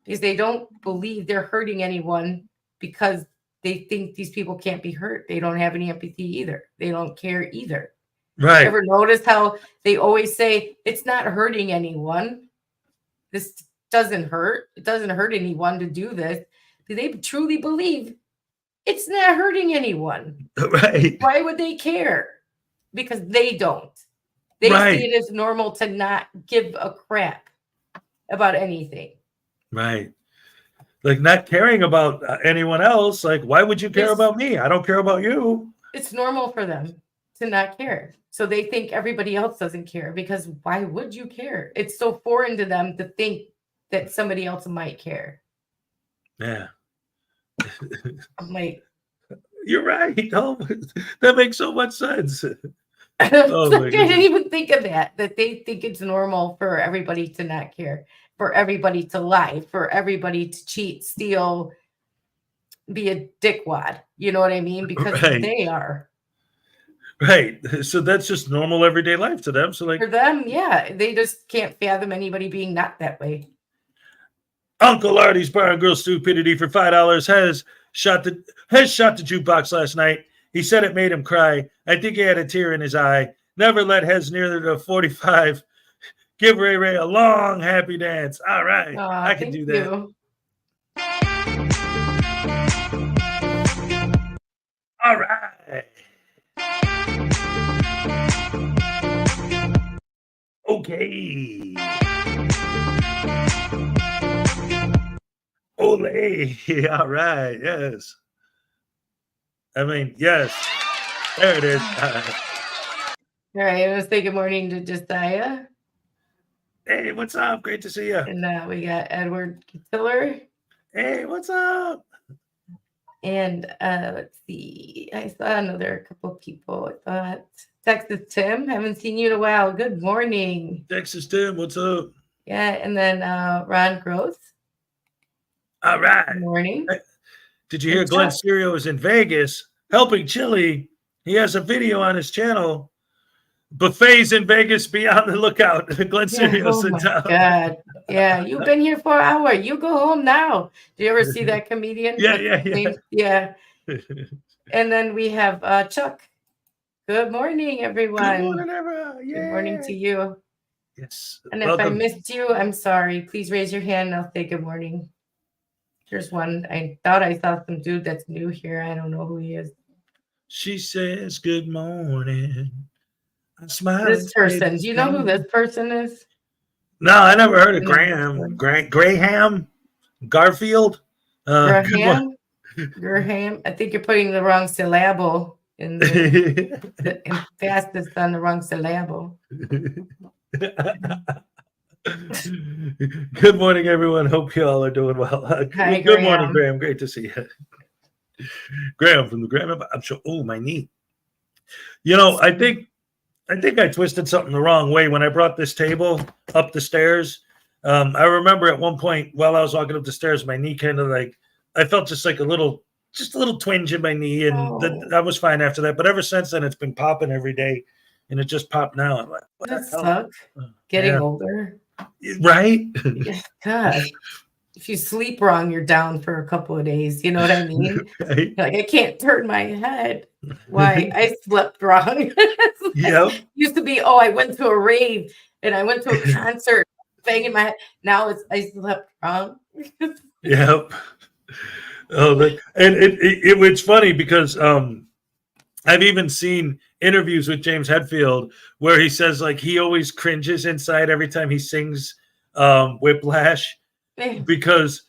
Because they don't believe they're hurting anyone because they think these people can't be hurt. They don't have any empathy either. They don't care either. Right. Ever notice how they always say it's not hurting anyone? This doesn't hurt. It doesn't hurt anyone to do this. Do they truly believe it's not hurting anyone? Right. Why would they care? Because they don't. They see it as normal to not give a crap about anything. Right. Like not caring about anyone else. Like, why would you care about me? I don't care about you. It's normal for them to not care. So they think everybody else doesn't care because why would you care? It's so foreign to them to think that somebody else might care. Yeah. I'm like, you're right. Oh, that makes so much sense. I didn't even think of that they think it's normal for everybody to not care, for everybody to lie, for everybody to cheat, steal, be a dickwad. You know what I mean? Because they are. Right. So that's just normal everyday life to them. So like for them, yeah, they just can't fathom anybody being not that way. Uncle Artie's Bar and Grill Stupidity for $5 has shot the jukebox last night. He said it made him cry. I think he had a tear in his eye. Never let Hez near the 45. Give Ray Ray a long, happy dance. All right. I can do that. All right. Okay. Ole. All right. Yes. I mean, yes. There it is. All right. I was saying good morning to Josiah. Hey, what's up? Great to see you. And we got Edward Tiller. Hey, what's up? And let's see. I saw another couple of people. I thought Texas Tim. Haven't seen you in a while. Good morning. Texas Tim, what's up? Yeah, and then Ron Gross. All right. Good morning. Did you hear Glenn Serio is in Vegas helping Chili? He has a video on his channel. Buffets in Vegas, be on the lookout. Glenn Serio's in town. God. Yeah, you've been here for an hour. You go home now. Do you ever see that comedian? Yeah. And then we have Chuck. Good morning, everyone. Good morning, everyone. Good morning to you. Yes. And if I missed you, I'm sorry. Please raise your hand and I'll say good morning. There's one. I thought I saw some dude that's new here. I don't know who he is. She says good morning. I smile. This person. Do you know who this person is? No, I never heard of Graham. Graham? Garfield? Graham? Graham? I think you're putting the wrong syllable in the fastest on the wrong syllable. Good morning, everyone. Hope you all are doing well. Hi, good morning, Graham. Great to see you. Graham from the Graham. I'm sure. Oh, my knee. You know, I think I twisted something the wrong way when I brought this table up the stairs. I remember at one point while I was walking up the stairs, my knee kind of like, I felt just a little twinge in my knee, and I was fine after that. But ever since then, it's been popping every day, and it just popped now. I'm like, what that sucks. Getting older. Right? God. If you sleep wrong, you're down for a couple of days. You know what I mean? Right. Like, I can't turn my head. Why? I slept wrong. Yep. Used to be, I went to a rave and I went to a concert, banging my head. Now I slept wrong. Yep. It's funny because I've even seen interviews with James Hetfield where he says like he always cringes inside every time he sings Whiplash. Because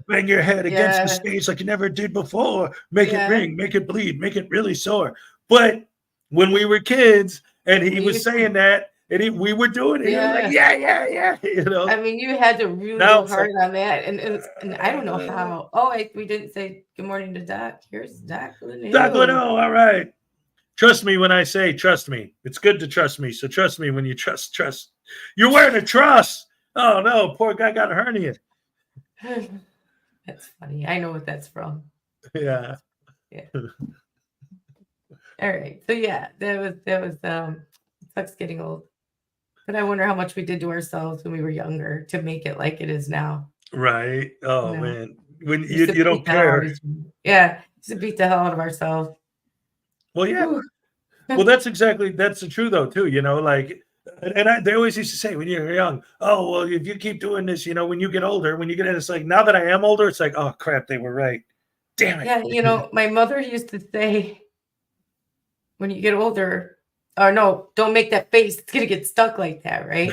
bang your head against the stage like you never did before. Make it ring, make it bleed, make it really sore. But when we were kids and he was saying that and we were doing it, like, yeah. You know, I mean, you had to really go hard on that. And I don't know how. We didn't say good morning to Doc. Here's Doc Linnell. Doc Linnell, all right. Trust me when I say trust me. It's good to trust me. So trust me when you trust. You're wearing a truss. Oh no, poor guy got a hernia. That's funny. I know what that's from. Yeah. Yeah. All right. So yeah, that was it sucks getting old. But I wonder how much we did to ourselves when we were younger to make it like it is now. Right. Oh No. man. When Used to you don't beat the hell out care. of yeah, used to beat the hell out of ourselves. Well, yeah. Whew. Well, that's the truth though, too. You know, like, and they always used to say when you're young, oh, well, if you keep doing this, you know, when you get older, when you get in, it's like, now that I am older, it's like, oh crap, they were right. Damn it. Yeah, you know, my mother used to say, when you get older, or no, don't make that face. It's gonna get stuck like that, right?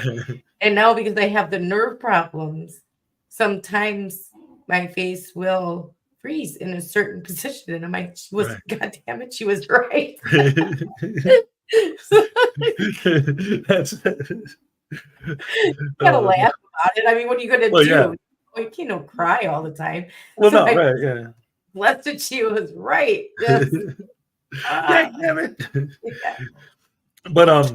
And now because I have the nerve problems, sometimes my face will freeze in a certain position, and I'm like, Right. God damn it, she was right. That's You gotta laugh about it. I mean, what are you gonna do? Yeah. Like, you know, cry all the time. Well, So no, right, yeah. blessed that she was right. Yes. Damn it. Yeah. But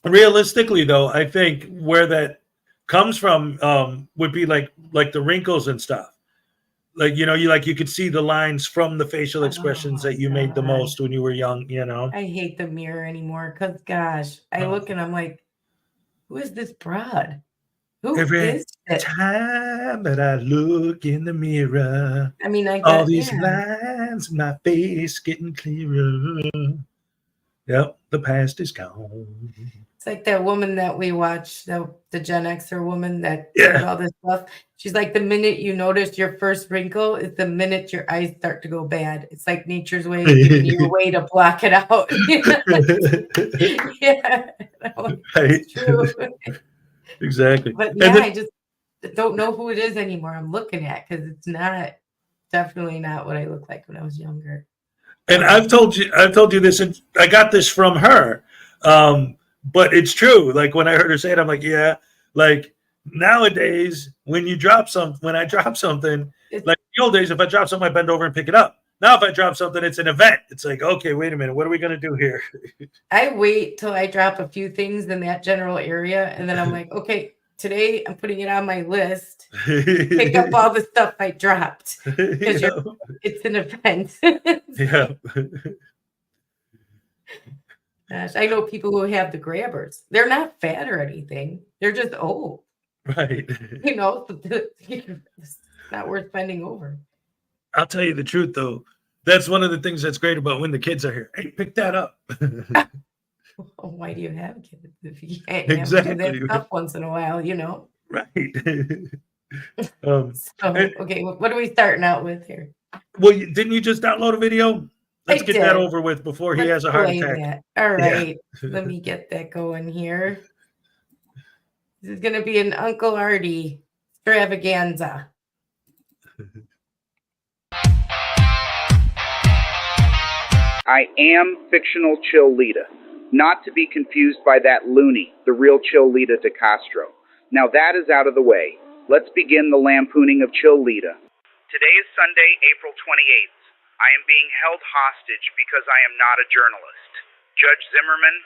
realistically though, I think where that comes from would be like the wrinkles and stuff. Like, you know, you could see the lines from the facial expressions that you made the most when you were young, you know. I hate the mirror anymore because gosh, I look and I'm like, who is this broad? Who Every is it? time that I look in the mirror, I mean, I all got these lines, my face getting clearer. Yep, the past is gone. It's like that woman that we watched, the Gen Xer woman that Yeah. did all this stuff. She's like, the minute you notice your first wrinkle is the minute your eyes start to go bad. It's like nature's way of giving you a way to block it out. Yeah, Right. it's true. Exactly. But yeah, I just don't know who it is anymore. I'm looking at because it's definitely not what I looked like when I was younger. And I've told you this, and I got this from her. But it's true. Like when I heard her say it, I'm like, yeah. Like nowadays, when I drop something, like in the old days, if I drop something, I bend over and pick it up. Now, if I drop something, it's an event. It's like, okay, wait a minute, what are we gonna do here? I wait till I drop a few things in that general area, and then I'm like, okay, today I'm putting it on my list. Pick up all the stuff I dropped because it's an event. Yeah. Gosh, I know people who have the grabbers. They're not fat or anything. They're just old. Right. You know, it's not worth bending over. I'll tell you the truth, though. That's one of the things that's great about when the kids are here. Hey, pick that up. Well, why do you have kids if you can't Exactly. do that stuff once in a while, you know? Right. Okay, what are we starting out with here? Well, didn't you just download a video? Let's get that did. over with before he has a heart play attack. that. All right, let me get that going here. This is going to be an Uncle Artie extravaganza. I am fictional Chill Lita, not to be confused by that loony, the real Chill Lita de Castro. Now that is out of the way. Let's begin the lampooning of Chill Lita. Today is Sunday, April 28th. I am being held hostage because I am not a journalist. Judge Zimmerman,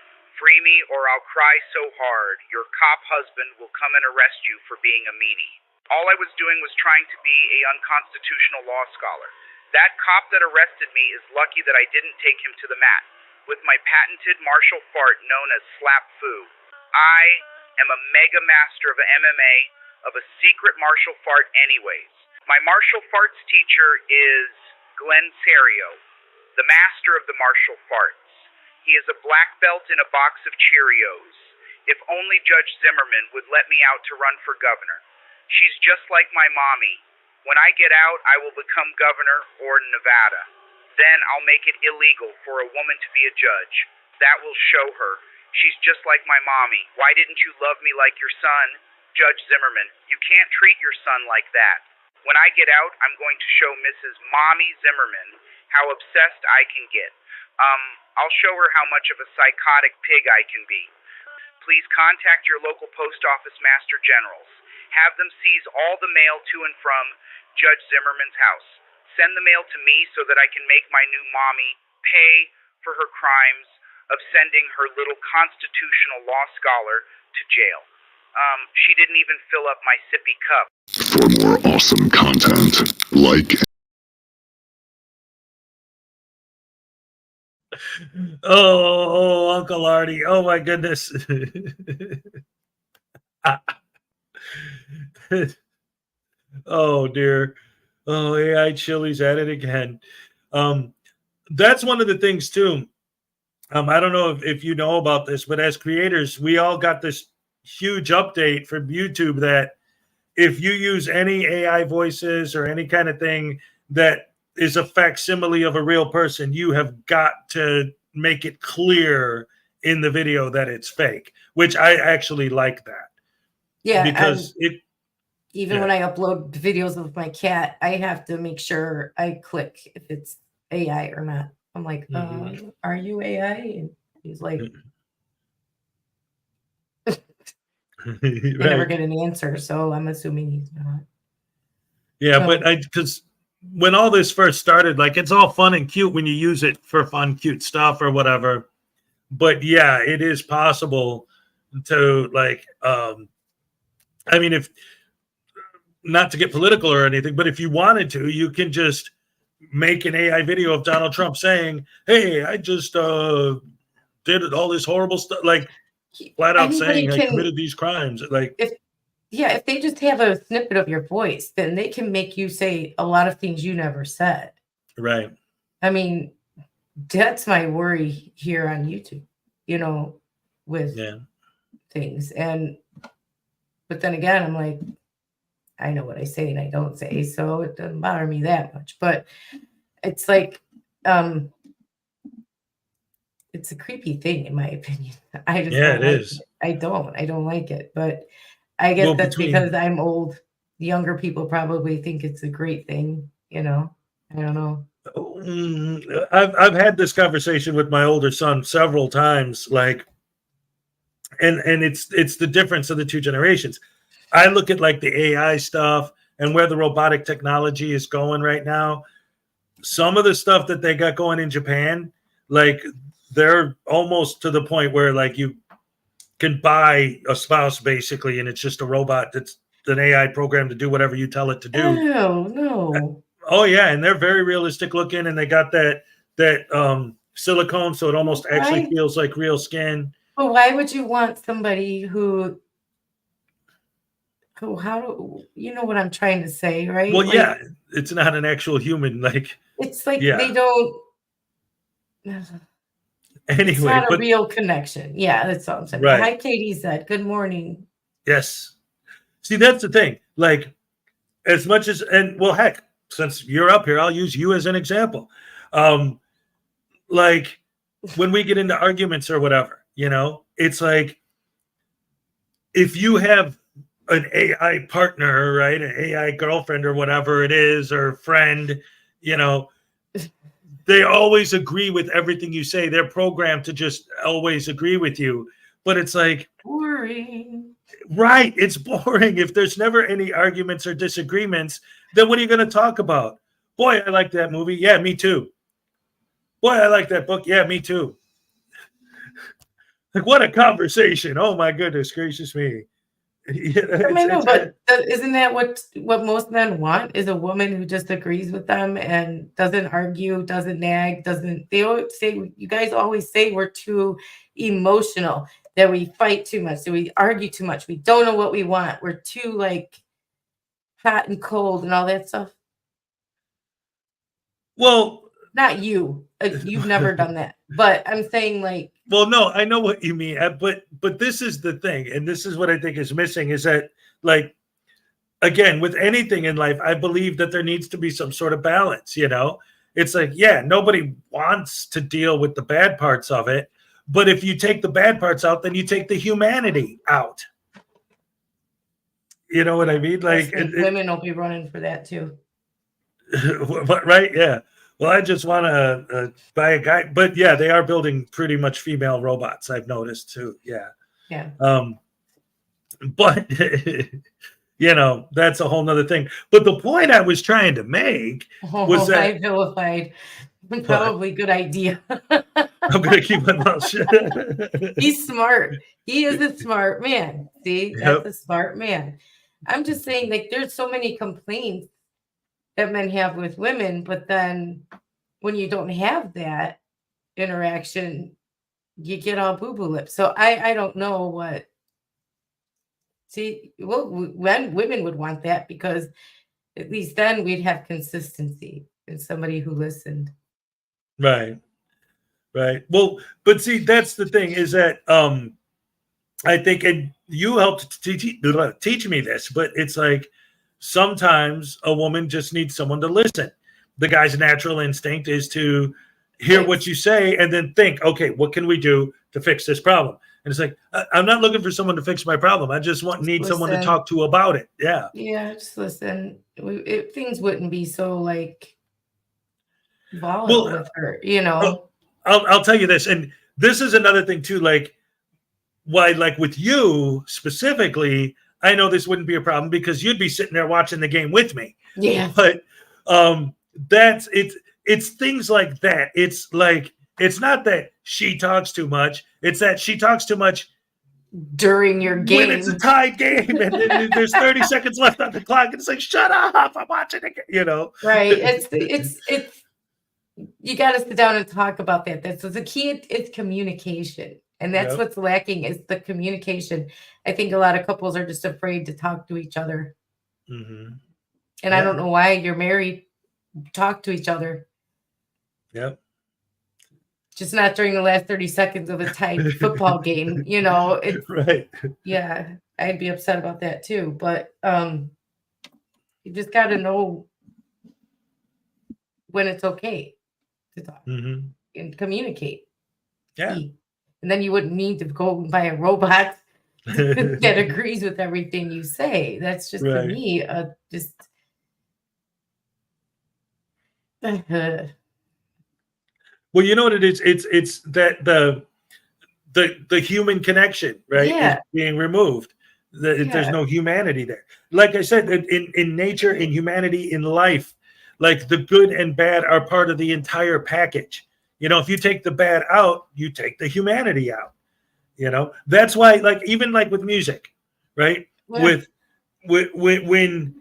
free me or I'll cry so hard your cop husband will come and arrest you for being a meanie. All I was doing was trying to be an unconstitutional law scholar. That cop that arrested me is lucky that I didn't take him to the mat with my patented martial fart known as Slap Foo. I am a mega master of MMA, of a secret martial fart anyways. My martial farts teacher is Glenn Serio, the master of the martial farts. He is a black belt in a box of Cheerios. If only Judge Zimmerman would let me out to run for governor. She's just like my mommy. When I get out, I will become governor or Nevada. Then I'll make it illegal for a woman to be a judge. That will show her. She's just like my mommy. Why didn't you love me like your son? Judge Zimmerman, you can't treat your son like that. When I get out, I'm going to show Mrs. Mommy Zimmerman how obsessed I can get. I'll show her how much of a psychotic pig I can be. Please contact your local post office master generals. Have them seize all the mail to and from Judge Zimmerman's house. Send the mail to me so that I can make my new mommy pay for her crimes of sending her little constitutional law scholar to jail. She didn't even fill up my sippy cup. For more awesome content, like. Oh, Uncle Artie. Oh my goodness. Oh dear. Oh, AI Chili's at it again. That's one of the things too. I don't know if you know about this, but as creators, we all got this huge update from YouTube that if you use any AI voices or any kind of thing that is a facsimile of a real person, you have got to make it clear in the video that it's fake, which I actually like that. Yeah, because even when I upload videos of my cat, I have to make sure I click if it's AI or not. I'm like, are you AI? And he's like, I never get an answer, so I'm assuming he's not. Yeah, but because when all this first started, like, it's all fun and cute when you use it for fun, cute stuff or whatever. But yeah, it is possible to, like, I mean, if not to get political or anything, but if you wanted to, you can just make an AI video of Donald Trump saying, "Hey, I just did all this horrible stuff," like flat out saying I committed these crimes. Like, if they just have a snippet of your voice, then they can make you say a lot of things you never said. Right. I mean, that's my worry here on YouTube, with things. But then again, I'm like, I know what I say and I don't say, so it doesn't bother me that much. But it's like, it's a creepy thing, in my opinion. I just it is. I don't like it. But I guess that's because I'm old. Younger people probably think it's a great thing, I don't know. I've had this conversation with my older son several times, like, and it's the difference of the two generations. I look at like the AI stuff and where the robotic technology is going right now. Some of the stuff that they got going in Japan, like, they're almost to the point where, like, you can buy a spouse basically, and it's just a robot that's an AI program to do whatever you tell it to do. No. Oh yeah, and they're very realistic looking, and they got that silicone, so it almost actually feels like real skin. But why would you want somebody who you know what I'm trying to say, right? Well, yeah, it's not an actual human. Like, it's like they don't. Anyway, it's not a real connection. Yeah, that's all I'm saying. Right. Hi, Katie said. Good morning. Yes. See, that's the thing. Like, as much as, and well, heck, since you're up here, I'll use you as an example. Like, when we get into arguments or whatever, it's like, if you have an AI partner, right, an AI girlfriend or whatever it is, or friend, they always agree with everything you say. They're programmed to just always agree with you. But it's like, boring. Right. It's boring. If there's never any arguments or disagreements, then what are you going to talk about? Boy, I like that movie. Yeah, me too. Boy, I like that book. Yeah, me too. Like, what a conversation. Oh my goodness gracious me. But isn't that what most men want, is a woman who just agrees with them and doesn't argue, doesn't nag, they always say, you guys always say we're too emotional, that we fight too much, that we argue too much, we don't know what we want, we're too like hot and cold and all that stuff. Well, not you. You've never done that. But I'm saying, like, well, no, I know what you mean. But this is the thing, and this is what I think is missing, is that, like, again, with anything in life, I believe that there needs to be some sort of balance, It's like, yeah, nobody wants to deal with the bad parts of it. But if you take the bad parts out, then you take the humanity out. You know what I mean? Like, women will be running for that too. Right? Yeah. Well, I just want to buy a guy, but yeah, they are building pretty much female robots. I've noticed too. Yeah. Yeah. But that's a whole nother thing. But the point I was trying to make was that I vilified Probably good idea. I'm gonna keep my mouth shut. He's smart. He is a smart man. See, that's a smart man. I'm just saying, like, there's so many complaints that men have with women, but then when you don't have that interaction, you get all boo-boo lips. So I don't know what. See, well, when women would want that, because at least then we'd have consistency and somebody who listened. Right. Well, but see, that's the thing, is that I think, and you helped teach me this, but it's like sometimes a woman just needs someone to listen. The guy's natural instinct is to hear what you say and then think, okay, what can we do to fix this problem? And it's like, I'm not looking for someone to fix my problem. I just need someone to talk to about it. Yeah. Yeah, just listen. Things wouldn't be so like volatile with her, you know. I'll tell you this, and this is another thing too, like why, like with you specifically, I know this wouldn't be a problem because you'd be sitting there watching the game with me. Yeah. But it's things like that. It's like, it's not that she talks too much, it's that she talks too much during your game when it's a tied game and then there's 30 seconds left on the clock and it's like, shut up, I'm watching it, you know. Right. It's you got to sit down and talk about that. That's the key. It's communication, and that's what's lacking, is the communication. I think a lot of couples are just afraid to talk to each other. And I don't know why. You're married, talk to each other. Yep. Just not during the last 30 seconds of a tied football game, you know. It's right. Yeah, I'd be upset about that too. But you just got to know when it's okay to talk and communicate. Yeah. And then you wouldn't need to go and buy a robot that agrees with everything you say. That's just for me, just well, you know what it is? It's that the human connection, right? Yeah. Is being removed. There's no humanity there. Like I said, in nature, in humanity, in life, like the good and bad are part of the entire package. You know, if you take the bad out, you take the humanity out. You know, that's why, like, even like with music, right? Yeah. When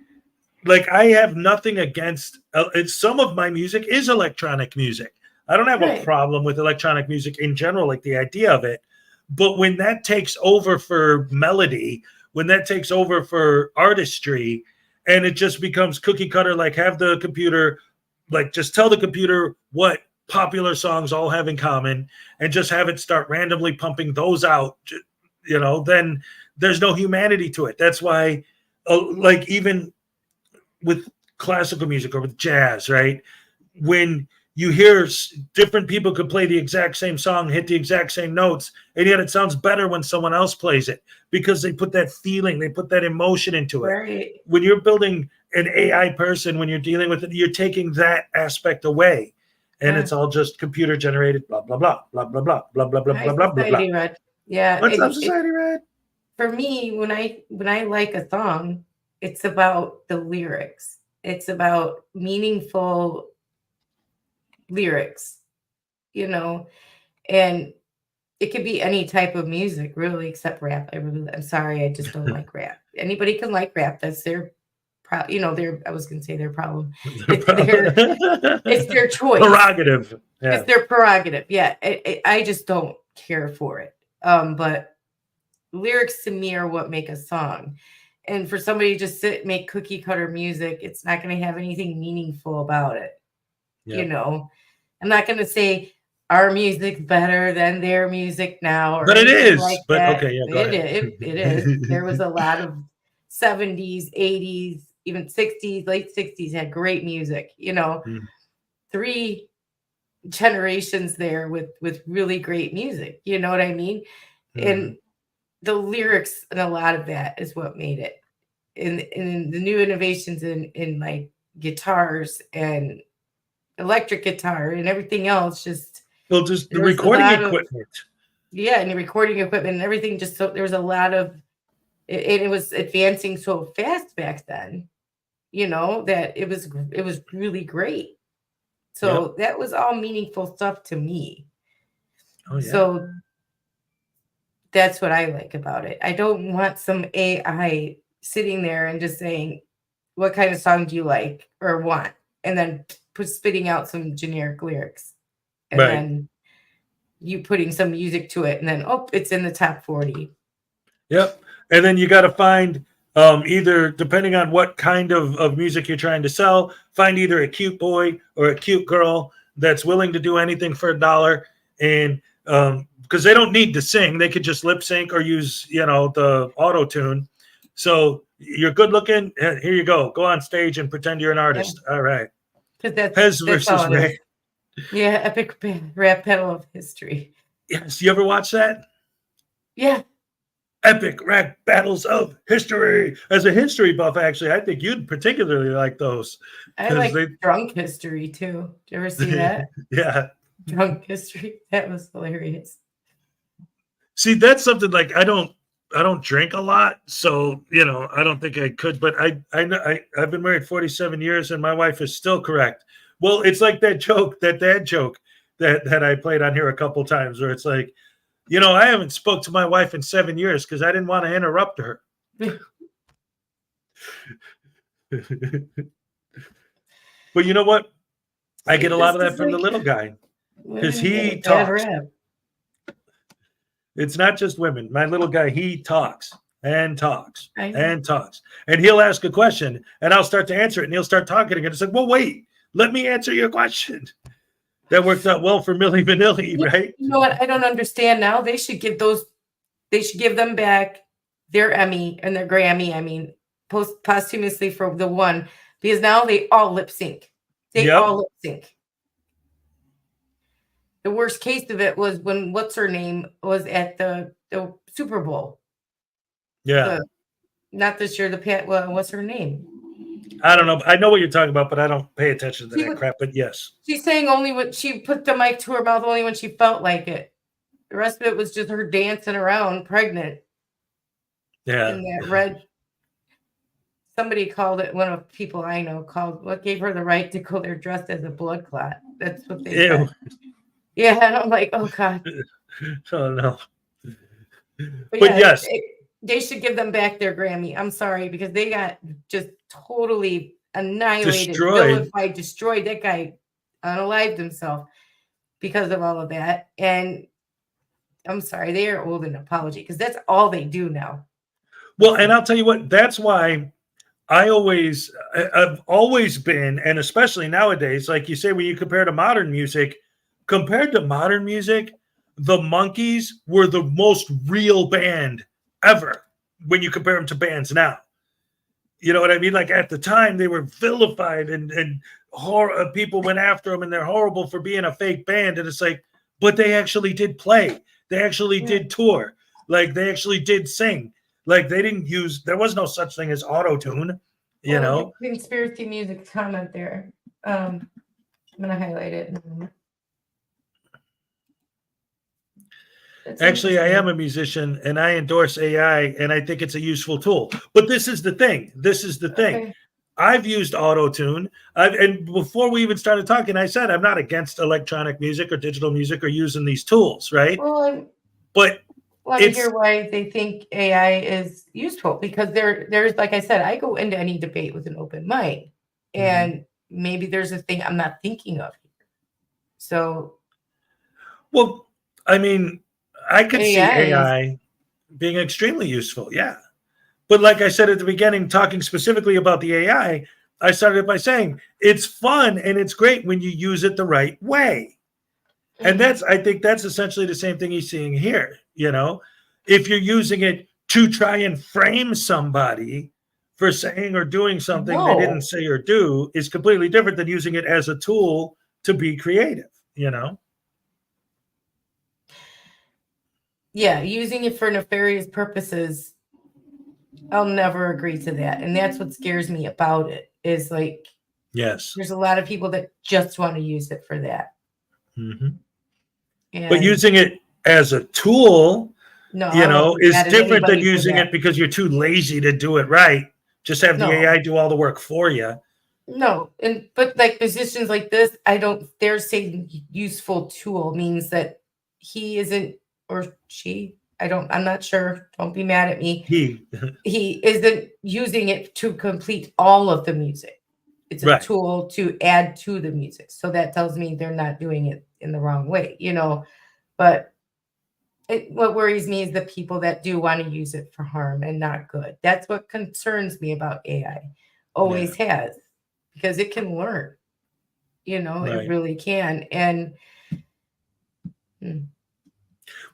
like, I have nothing against some of my music is electronic music. I don't have a problem with electronic music in general, like the idea of it. But when that takes over for melody, when that takes over for artistry, and it just becomes cookie cutter, like have the computer, like just tell the computer what popular songs all have in common and just have it start randomly pumping those out, you know, then there's no humanity to it. That's why, like, even with classical music or with jazz, right? When you hear different people could play the exact same song, hit the exact same notes, and yet it sounds better when someone else plays it because they put that feeling, they put that emotion into it. Right. When you're building an AI person, when you're dealing with it, you're taking that aspect away. And it's all just computer generated, blah, blah, blah, blah, blah, blah, blah, blah, blah, blah, blah, blah. Red. Yeah. What's up, Society Red? For me, when I like a song, it's about the lyrics. It's about meaningful lyrics, you know, and it could be any type of music, really, except rap. I'm sorry, I just don't like rap. Anybody can like rap. That's their I was going to say their problem. It's their choice. Prerogative. Yeah. It's their prerogative. Yeah. I just don't care for it. But lyrics to me are what make a song. And for somebody to just sit and make cookie cutter music, it's not going to have anything meaningful about it. Yeah. You know, I'm not going to say our music's better than their music now. But it is. Like but that. Okay. Yeah, it is. There was a lot of 70s, 80s, even 60s, late 60s had great music, you know, 3 generations there with really great music. You know what I mean? And the lyrics and a lot of that is what made it. And the new innovations in like guitars and electric guitar and everything else, just the recording equipment. And the recording equipment and everything, just so there was a lot of it was advancing so fast back then, you know, that it was really great. So that was all meaningful stuff to me. Oh, yeah. So that's what I like about it. I don't want some AI sitting there and just saying, what kind of song do you like or want? And then spitting out some generic lyrics. And then you putting some music to it. And then, it's in the top 40. Yep. And then you got to find either, depending on what kind of music you're trying to sell, find either a cute boy or a cute girl that's willing to do anything for $1. And because they don't need to sing, they could just lip sync or use, the auto tune. So you're good looking. Here you go. Go on stage and pretend you're an artist. Yeah. All right. Hez versus Ray. Yeah, epic rap battle of history. Yes. You ever watch that? Yeah. Epic rap battles of history. As a history buff, actually, I think you'd particularly like those. I like drunk history too. Did you ever see that? Yeah. Drunk history. That was hilarious. See, that's something like I don't drink a lot, so I don't think I could. But I've been married 47 years, and my wife is still correct. Well, it's like that dad joke that I played on here a couple times, where it's like, I haven't spoke to my wife in 7 years because I didn't want to interrupt her. But you know what? I get a lot of that from the little guy because he talks. It's not just women. My little guy, he talks and talks and talks. And he'll ask a question and I'll start to answer it and he'll start talking again. It's like, well, wait, let me answer your question. That worked out well for Milli Vanilli, right? You know what? I don't understand now. They should give them back their Emmy and their Grammy, posthumously for the one, because now they all lip sync. They all lip sync. The worst case of it was when what's her name was at the Super Bowl. Yeah. Not this year. What's her name? I don't know. I know what you're talking about, but I don't pay attention to that crap. But yes, she's saying only when she put the mic to her mouth, only when she felt like it. The rest of it was just her dancing around, pregnant. Yeah. And that red. Somebody called it. One of the people I know called what gave her the right to go there dressed as a blood clot. That's what they said. Yeah, and I'm like, oh God. Oh no. But yes, they should give them back their Grammy. I'm sorry, because they got just totally annihilated, vilified, destroyed. That guy unalived himself because of all of that. And I'm sorry, they are owed an apology because that's all they do now. Well, and I'll tell you what, that's why I've always been, and especially nowadays, like you say, when you compare to modern music, the Monkees were the most real band ever when you compare them to bands now. You know what I mean? Like at the time they were vilified and people went after them and they're horrible for being a fake band. And it's like, but they actually did play. They actually did tour. Like they actually did sing. Like they didn't there was no such thing as auto-tune, you know? Conspiracy music comment there. I'm going to highlight it. Actually, I am a musician and I endorse AI and I think it's a useful tool. But this is the thing. Okay. I've used auto-tune. And before we even started talking, I said I'm not against electronic music or digital music or using these tools, right? Well, but want to hear why they think AI is useful, because there's like I said, I go into any debate with an open mind, and maybe there's a thing I'm not thinking of here. So, well, I mean, I could see AI being extremely useful, yeah. But like I said at the beginning, talking specifically about the AI, I started by saying it's fun and it's great when you use it the right way. And I think that's essentially the same thing he's seeing here. You know, if you're using it to try and frame somebody for saying or doing something they didn't say or do is completely different than using it as a tool to be creative, you know? Yeah, using it for nefarious purposes, I'll never agree to that. And that's what scares me about it, is like, yes, there's a lot of people that just want to use it for that. But using it as a tool, is different than using it because you're too lazy to do it right. Just have the AI do all the work for you. No, but like positions like this, they're saying useful tool means that he isn't, or she, I'm not sure. Don't be mad at me. He isn't using it to complete all of the music. It's a tool to add to the music. So that tells me they're not doing it in the wrong way, but what worries me is the people that do want to use it for harm and not good. That's what concerns me about AI. Always has, because it can learn, it really can. And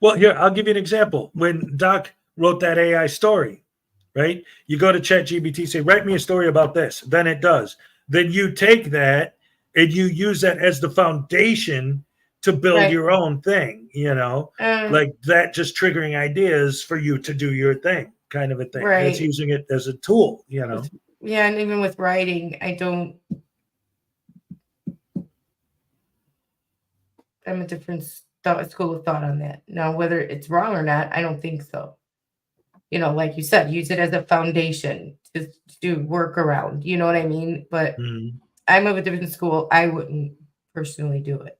well, here, I'll give you an example. When Doc wrote that AI story, right? You go to ChatGPT, say, write me a story about this. Then it does. Then you take that and you use that as the foundation to build your own thing, like that, just triggering ideas for you to do your thing, kind of a thing. Right. It's using it as a tool, Yeah, and even with writing, I'm a different school of thought on that. Now, whether it's wrong or not, I don't think so. Like you said, use it as a foundation to do work around. You know what I mean? But I'm of a different school. I wouldn't personally do it.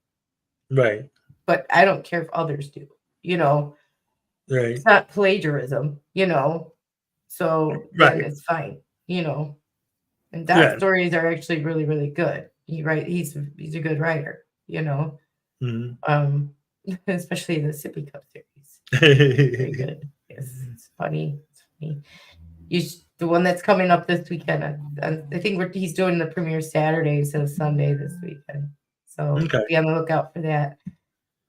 Right. But I don't care if others do. Right. It's not plagiarism. So then it's fine. And Doc's stories are actually really, really good. He's a good writer. Especially the Sippy Cup series. Very good. Yes, it's funny. The one that's coming up this weekend. I think he's doing the premiere Saturday instead of Sunday this weekend. So be on the lookout for that.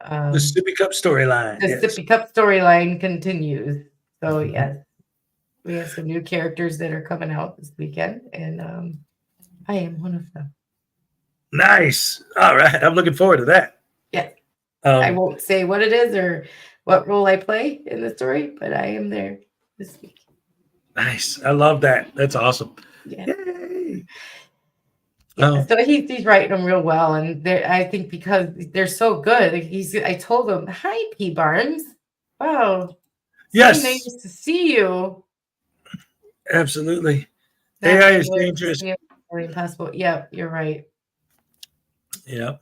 The Sippy Cup storyline. The Sippy Cup storyline continues. So yes, we have some new characters that are coming out this weekend, and I am one of them. Nice. All right, I'm looking forward to that. Yeah. I won't say what it is or what role I play in the story, but I am there this week. Nice. I love that. That's awesome. Yeah. Yay. Yeah. So he's writing them real well, and I think because they're so good. I told him, "Hi, P. Barnes. Wow. Yes. So nice to see you." Absolutely. AI is dangerous. Impossible. Yeah, you're right. Yeah.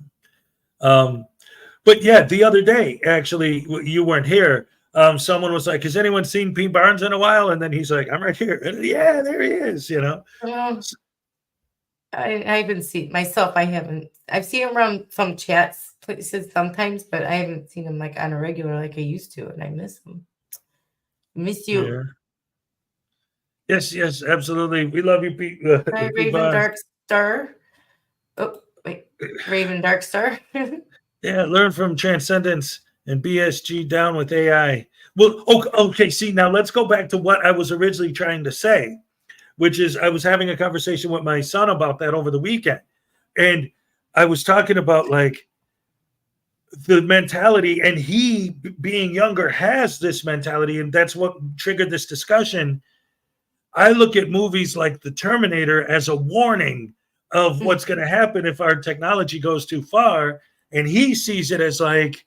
But yeah, the other day, actually, you weren't here. Someone was like, "Has anyone seen P. Barnes in a while?" And then he's like, "I'm right here." And yeah, there he is. I haven't seen myself. I've seen him around some chats places sometimes, but I haven't seen him like on a regular like I used to, and I miss him. Miss you. Yeah. Yes, absolutely. We love you, Pete. Hi, Raven Dark Star. Oh, wait, Raven Dark Star. Yeah, learn from Transcendence and BSG down with AI. Well, okay. See, now let's go back to what I was originally trying to say, which is I was having a conversation with my son about that over the weekend. And I was talking about like the mentality, and he being younger has this mentality, and that's what triggered this discussion. I look at movies like The Terminator as a warning of what's going to happen if our technology goes too far. And he sees it as like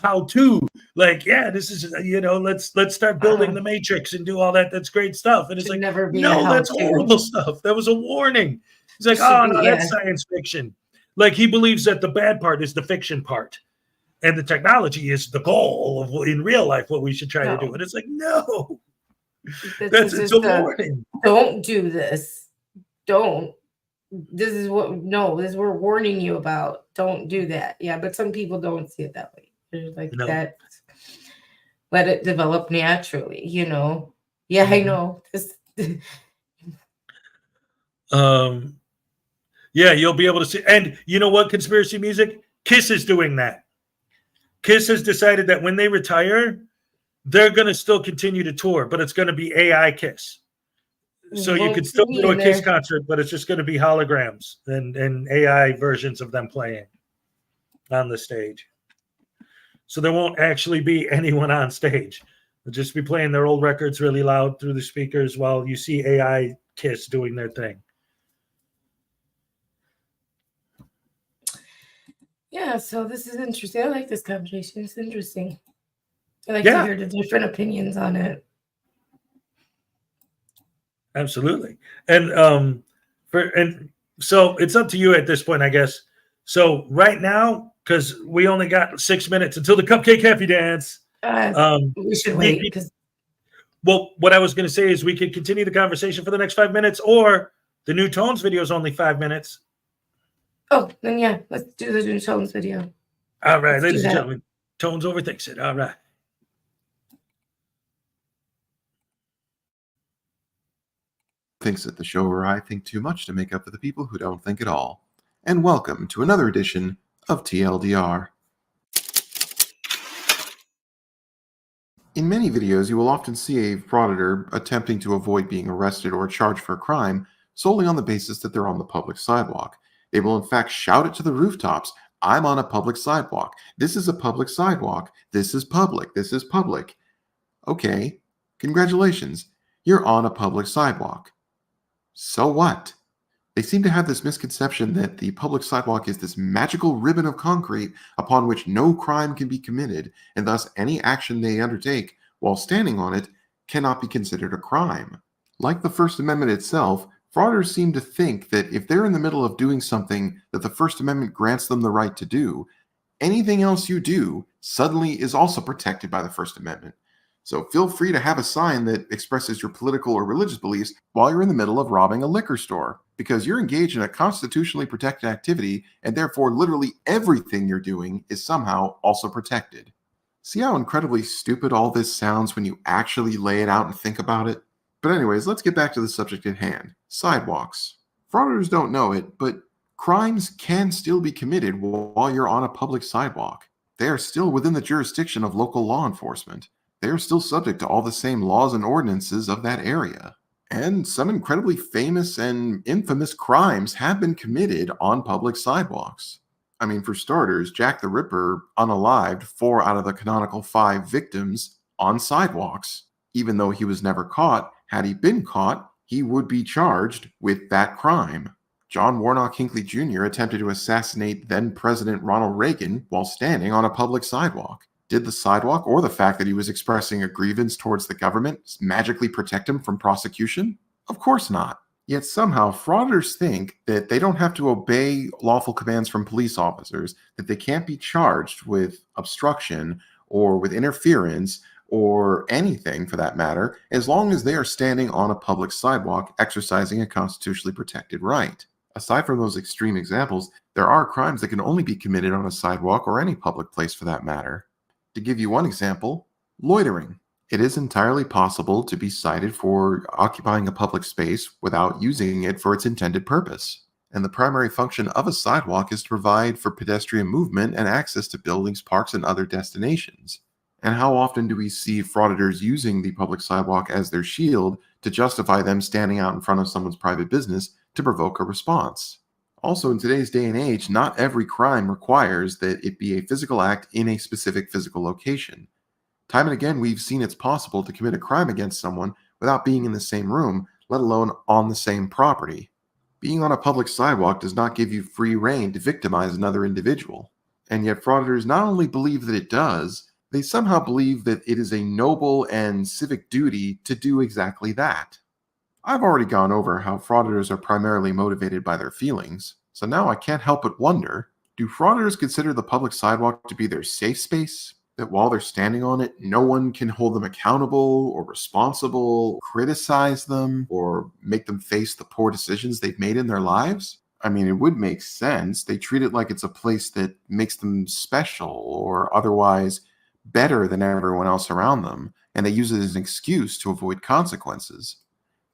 how to, like, yeah, this is, let's start building the Matrix and do all that. That's great stuff. And it's like, no, that's horrible stuff. That was a warning. He's like, oh, no, that's science fiction. Like, he believes that the bad part is the fiction part. And the technology is the goal of, in real life, what we should try to do. And it's like, no. It's a warning. Don't do this. Don't. This is what we're warning you about. Don't do that. Yeah, but some people don't see it that way. They're like that. Let it develop naturally, Yeah, I know. Yeah, you'll be able to see. And you know what, conspiracy music? Kiss is doing that. Kiss has decided that when they retire, they're going to still continue to tour, but it's going to be AI Kiss. So you could still go to a Kiss concert, but it's just going to be holograms and AI versions of them playing on the stage. So there won't actually be anyone on stage. They'll just be playing their old records really loud through the speakers while you see AI Kiss doing their thing. Yeah, so this is interesting. I like this conversation. It's interesting. I like to hear the different opinions on it. Absolutely. And And so it's up to you at this point, I guess. So right now, because we only got 6 minutes until the cupcake happy dance. We should wait because. Well, what I was going to say is we could continue the conversation for the next 5 minutes, or the New Tones video is only 5 minutes. Oh, then yeah, let's do the New Tones video. All right, ladies and gentlemen, Tones overthinks it. All right. Thinks at the show where I think too much to make up for the people who don't think at all. And welcome to another edition of TLDR. In many videos, you will often see a frauditor attempting to avoid being arrested or charged for a crime solely on the basis that they're on the public sidewalk. They will in fact shout it to the rooftops, "I'm on a public sidewalk. This is a public sidewalk. This is public. This is public." Okay, congratulations. You're on a public sidewalk. So what? They seem to have this misconception that the public sidewalk is this magical ribbon of concrete upon which no crime can be committed, and thus any action they undertake while standing on it cannot be considered a crime. Like the First Amendment itself, frauditors seem to think that if they're in the middle of doing something that the First Amendment grants them the right to do, anything else you do suddenly is also protected by the First Amendment. So feel free to have a sign that expresses your political or religious beliefs while you're in the middle of robbing a liquor store, because you're engaged in a constitutionally protected activity, and therefore literally everything you're doing is somehow also protected. See how incredibly stupid all this sounds when you actually lay it out and think about it? But anyways, let's get back to the subject at hand. Sidewalks. Frauditors don't know it, but crimes can still be committed while you're on a public sidewalk. They are still within the jurisdiction of local law enforcement. They are still subject to all the same laws and ordinances of that area. And some incredibly famous and infamous crimes have been committed on public sidewalks. I mean, for starters, Jack the Ripper unalived 4 out of the canonical 5 victims on sidewalks. Even though he was never caught, had he been caught, he would be charged with that crime. John Warnock Hinckley Jr. attempted to assassinate then-President Ronald Reagan while standing on a public sidewalk. Did the sidewalk or the fact that he was expressing a grievance towards the government magically protect him from prosecution? Of course not. Yet somehow frauditors think that they don't have to obey lawful commands from police officers, that they can't be charged with obstruction or with interference or anything for that matter, as long as they are standing on a public sidewalk exercising a constitutionally protected right. Aside from those extreme examples, there are crimes that can only be committed on a sidewalk or any public place for that matter. To give you one example, loitering. It is entirely possible to be cited for occupying a public space without using it for its intended purpose. And the primary function of a sidewalk is to provide for pedestrian movement and access to buildings, parks, and other destinations. And how often do we see frauditors using the public sidewalk as their shield to justify them standing out in front of someone's private business to provoke a response? Also, in today's day and age, not every crime requires that it be a physical act in a specific physical location. Time and again, we've seen it's possible to commit a crime against someone without being in the same room, let alone on the same property. Being on a public sidewalk does not give you free rein to victimize another individual. And yet frauditors not only believe that it does, they somehow believe that it is a noble and civic duty to do exactly that. I've already gone over how frauditors are primarily motivated by their feelings, so now I can't help but wonder, do frauditors consider the public sidewalk to be their safe space? That while they're standing on it, no one can hold them accountable or responsible, criticize them, or make them face the poor decisions they've made in their lives? I mean, it would make sense. They treat it like it's a place that makes them special or otherwise better than everyone else around them, and they use it as an excuse to avoid consequences.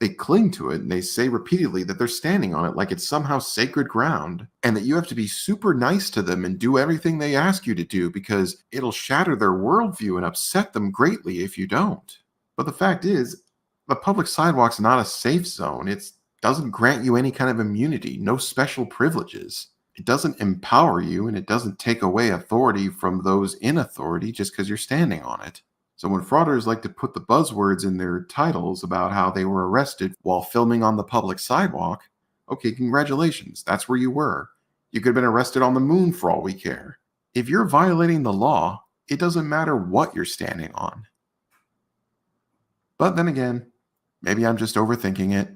They cling to it and they say repeatedly that they're standing on it like it's somehow sacred ground, and that you have to be super nice to them and do everything they ask you to do because it'll shatter their worldview and upset them greatly if you don't. But the fact is, the public sidewalk's not a safe zone. It doesn't grant you any kind of immunity, no special privileges. It doesn't empower you, and it doesn't take away authority from those in authority just because you're standing on it. So when frauditors like to put the buzzwords in their titles about how they were arrested while filming on the public sidewalk, okay, congratulations, that's where you were. You could have been arrested on the moon for all we care. If you're violating the law, it doesn't matter what you're standing on. But then again, maybe I'm just overthinking it.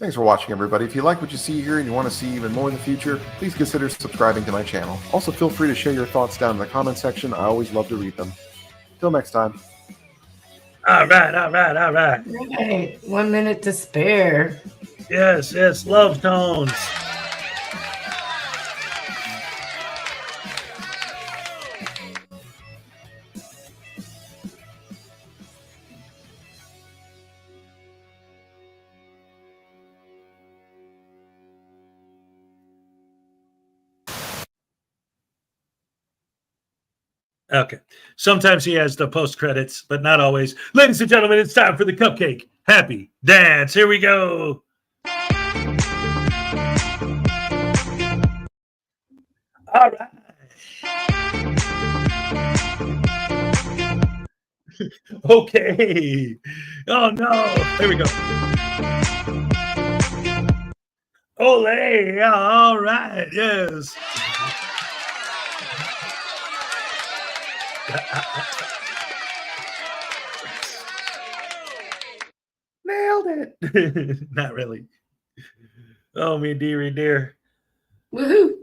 Thanks for watching, everybody. If you like what you see here and you want to see even more in the future, please consider subscribing to my channel. Also, feel free to share your thoughts down in the comment section. I always love to read them. Till next time. All right. Right. 1 minute to spare. Yes, love tones. Okay. Sometimes he has the post credits, but not always. Ladies and gentlemen, it's time for the cupcake happy dance. Here we go. All right. Okay. Oh no. There we go. Ole. All right. Yes. Nailed it. Not really. Oh, me dearie dear. Woohoo.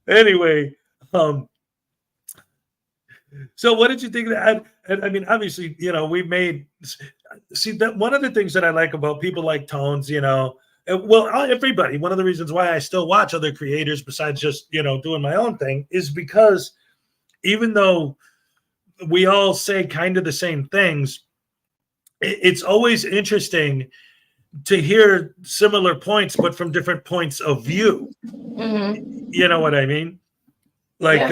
Anyway, so what did you think of that? I mean, obviously, we made, see, that one of the things that I like about people like Tones, well, everybody, one of the reasons why I still watch other creators besides just, doing my own thing is because even though we all say kind of the same things, it's always interesting to hear similar points, but from different points of view. Mm-hmm. You know what I mean? Like,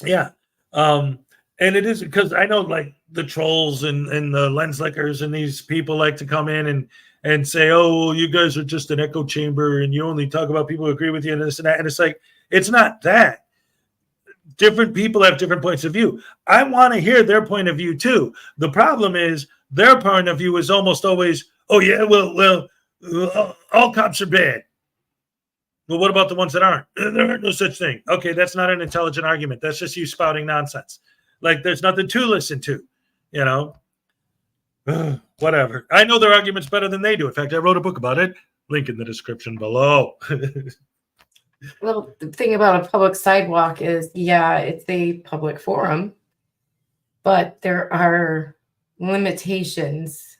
yeah. And it is because I know like the trolls and the lens lickers and these people like to come in and say, oh, you guys are just an echo chamber and you only talk about people who agree with you and this and that. And it's like, it's not that. Different people have different points of view. I want to hear their point of view too. The problem is their point of view is almost always, oh yeah, well, all cops are bad. Well, what about the ones that aren't? There aren't no such thing. Okay, that's not an intelligent argument. That's just you spouting nonsense. Like there's nothing to listen to, whatever. I know their argument's better than they do. In fact, I wrote a book about it. Link in the description below. Well, the thing about a public sidewalk is, yeah, it's a public forum, but there are limitations,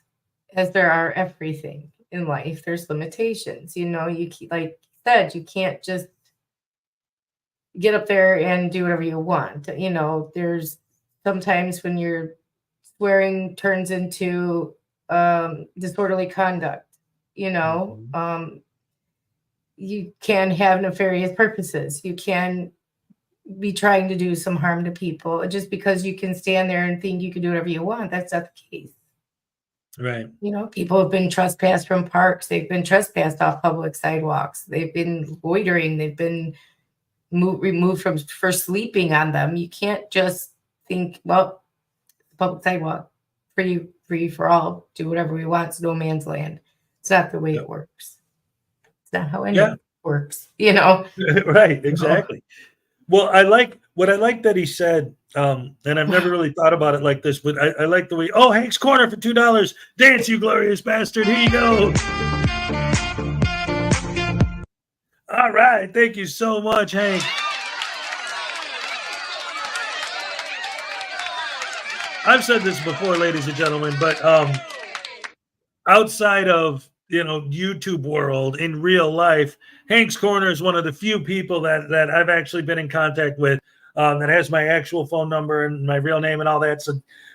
as there are everything in life. There's limitations. You keep, like you said, you can't just get up there and do whatever you want. There's sometimes when your swearing turns into disorderly conduct. You can have nefarious purposes. You can be trying to do some harm to people. Just because you can stand there and think you can do whatever you want, that's not the case. Right. People have been trespassed from parks. They've been trespassed off public sidewalks. They've been loitering. They've been removed for sleeping on them. You can't just think, well, public sidewalk, free for all, do whatever we want. It's no man's land. It's not the way it works. It's not how anything works, Right, exactly. Well, I like that he said, and I've never really thought about it like this, but I like the way, oh, Hank's Corner for $2. Dance, you glorious bastard. Here you go. All right. Thank you so much, Hank. I've said this before, ladies and gentlemen, but outside of YouTube world, in real life, Hank's Corner is one of the few people that I've actually been in contact with that has my actual phone number and my real name and all that. So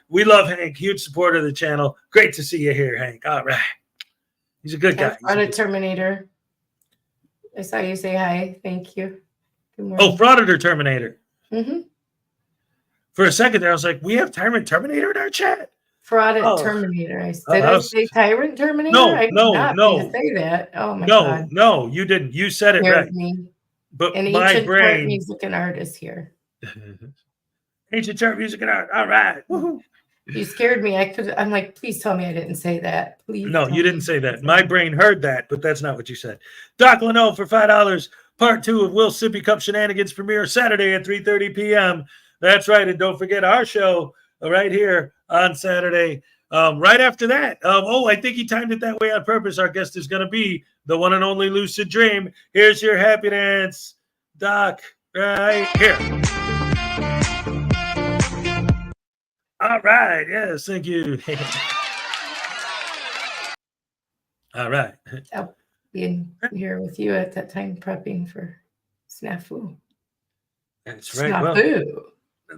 we love Hank, huge supporter of the channel. Great to see you here, Hank. All right. He's a good guy. Fraudit Terminator. I saw you say hi. Thank you. Oh, Frauditor Terminator. Mm-hmm. For a second there, I was like, we have Tyrant Terminator in our chat? Fraudit Terminator. Did I say Tyrant Terminator? No. Say that. Oh my God. No, you didn't. You said it right. But an my ancient brain. chart music and artist here. Ancient chart music and art. All right. Woo-hoo. You scared me. I'm like, please tell me I didn't say that. Please. No, you didn't say that. My brain heard that, but that's not what you said. Doc Leno for $5. Part 2 of Will Sippy Cup Shenanigans premiere Saturday at 3:30 p.m. That's right. And don't forget our show right here on Saturday Right after that, I think he timed it that way on purpose. Our guest is going to be the one and only Lucid Dream. Here's your happy dance, Doc, right here. All right. Yes, thank you. All right. I'll be here with you at that time prepping for Snafu. That's right. Snafu. Well,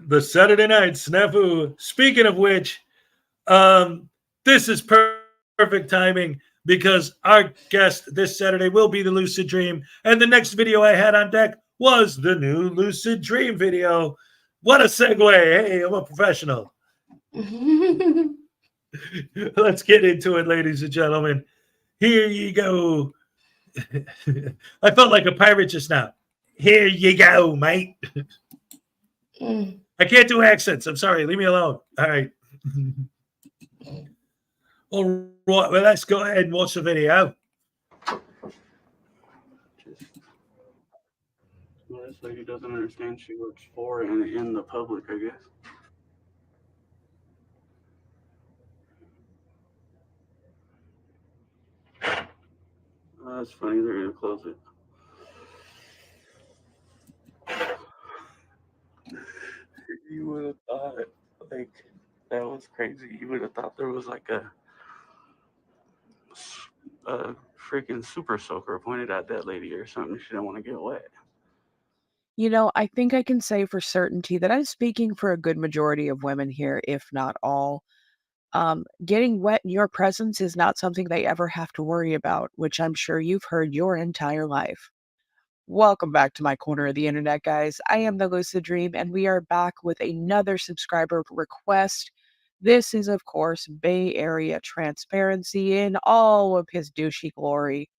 the Saturday night Snafu. Speaking of which, this is perfect timing because our guest this Saturday will be the Lucid Dream. And the next video I had on deck was the new Lucid Dream video. What a segue. Hey, I'm a professional. Let's get into it, ladies and gentlemen. Here you go. I felt like a pirate just now. Here you go, mate. I can't do accents. I'm sorry. Leave me alone. All right. All right. Well, let's go ahead and watch the video. This lady doesn't understand she works for and in the public, I guess. That's funny. They're going to close it. You would have thought, like, that was crazy. You would have thought there was, like, a freaking super soaker pointed at that lady or something. She didn't want to get wet. You know, I think I can say for certainty that I'm speaking for a good majority of women here, if not all. Getting wet in your presence is not something they ever have to worry about, which I'm sure you've heard your entire life. Welcome back to my corner of the internet, guys. I am the Lucid Dream, and we are back with another subscriber request. This is, of course, Bay Area transparency in all of his douchey glory.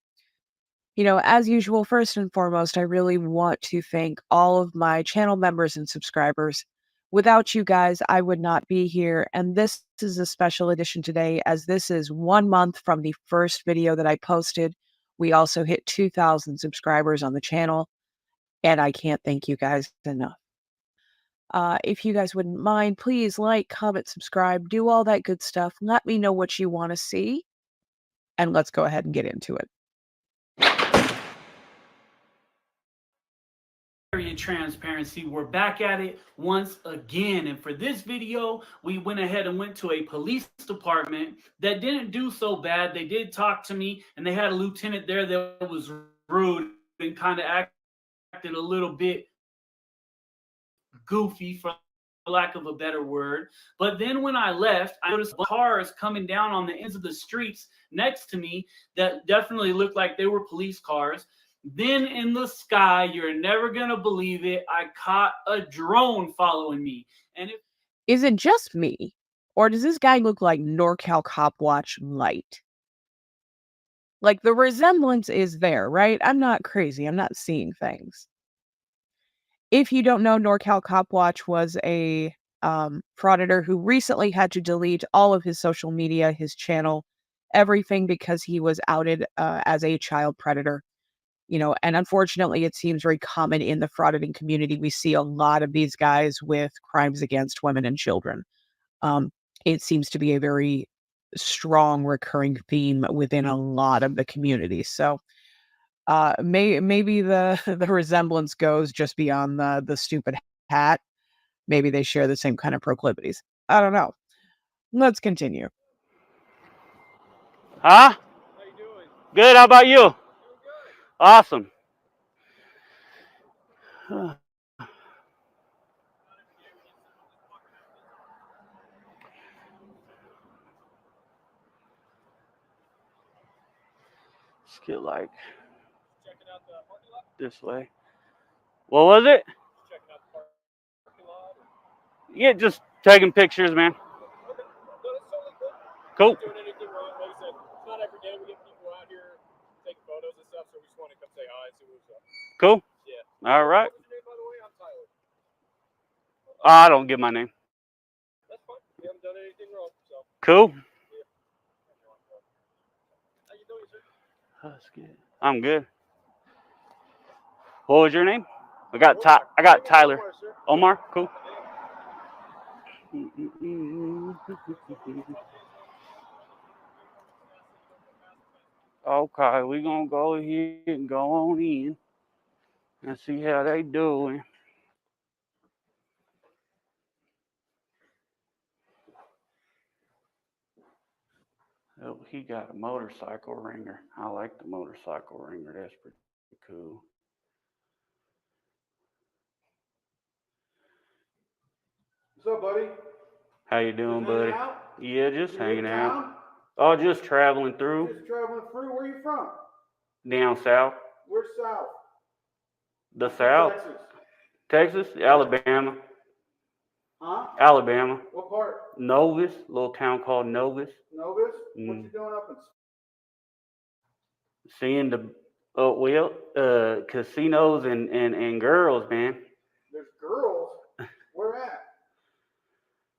You know, as usual, first and foremost, I really want to thank all of my channel members and subscribers. Without you guys, I would not be here. And this is a special edition today, as this is 1 month from the first video that I posted. We also hit 2,000 subscribers on the channel, and I can't thank you guys enough. If you guys wouldn't mind, please like, comment, subscribe, do all that good stuff. Let me know what you want to see, and let's go ahead and get into it. Transparency, we're back at it once again, and for this video we went ahead and went to a police department that didn't do so bad. They did talk to me, and they had a lieutenant there that was rude and kind of acted a little bit goofy, for lack of a better word. But then when I left, I noticed cars coming down on the ends of the streets next to me that definitely looked like they were police cars. Then in the sky, you're never going to believe it, I caught a drone following me. And Is it just me, or does this guy look like NorCal Cop Watch Light? Like, the resemblance is there, right? I'm not crazy. I'm not seeing things. If you don't know, NorCal Cop Watch was a frauditor who recently had to delete all of his social media, his channel, everything, because he was outed as a child predator. You know, and unfortunately, it seems very common in the frauditing community. We see a lot of these guys with crimes against women and children. It seems to be a very strong recurring theme within a lot of the community. So maybe the resemblance goes just beyond the stupid hat. Maybe they share the same kind of proclivities. I don't know. Let's continue. Huh? How you doing? Good. How about you? Awesome. Let's get like this way. What was it? Yeah, just taking pictures, man. Cool. Cool. Yeah. All right. I don't give my name. That's fine. You haven't done anything wrong, so. Cool. Yeah. How you doing, sir? That's good. I'm good. What was your name? I got Tyler. Omar. Cool. Okay, we're gonna go ahead and go on in and see how they doing. Oh, he got a motorcycle ringer. I like the motorcycle ringer. That's pretty cool. What's up, buddy? How you doing, Just hanging buddy? out? Yeah, just You in hanging out. town? Oh, just traveling through Just traveling through. Where you from? down south. Where's south? The I'm from south? Texas. Texas? Alabama. Huh? Alabama. What part? Novus, little town called Novus. Novus? What you doing up in? Seeing the casinos and girls, man. There's girls. Where at?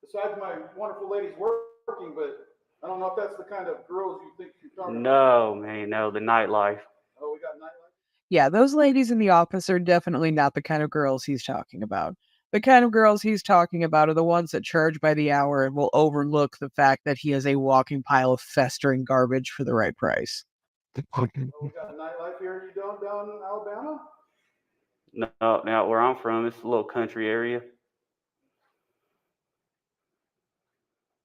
Besides my wonderful ladies working, but I don't know if that's the kind of girls you think you're talking about. No, man, no, the nightlife. Oh, we got nightlife. Yeah, those ladies in the office are definitely not the kind of girls he's talking about. The kind of girls he's talking about are the ones that charge by the hour and will overlook the fact that he is a walking pile of festering garbage for the right price. Oh, we got nightlife here. You down in Alabama? No, now where I'm from, it's a little country area.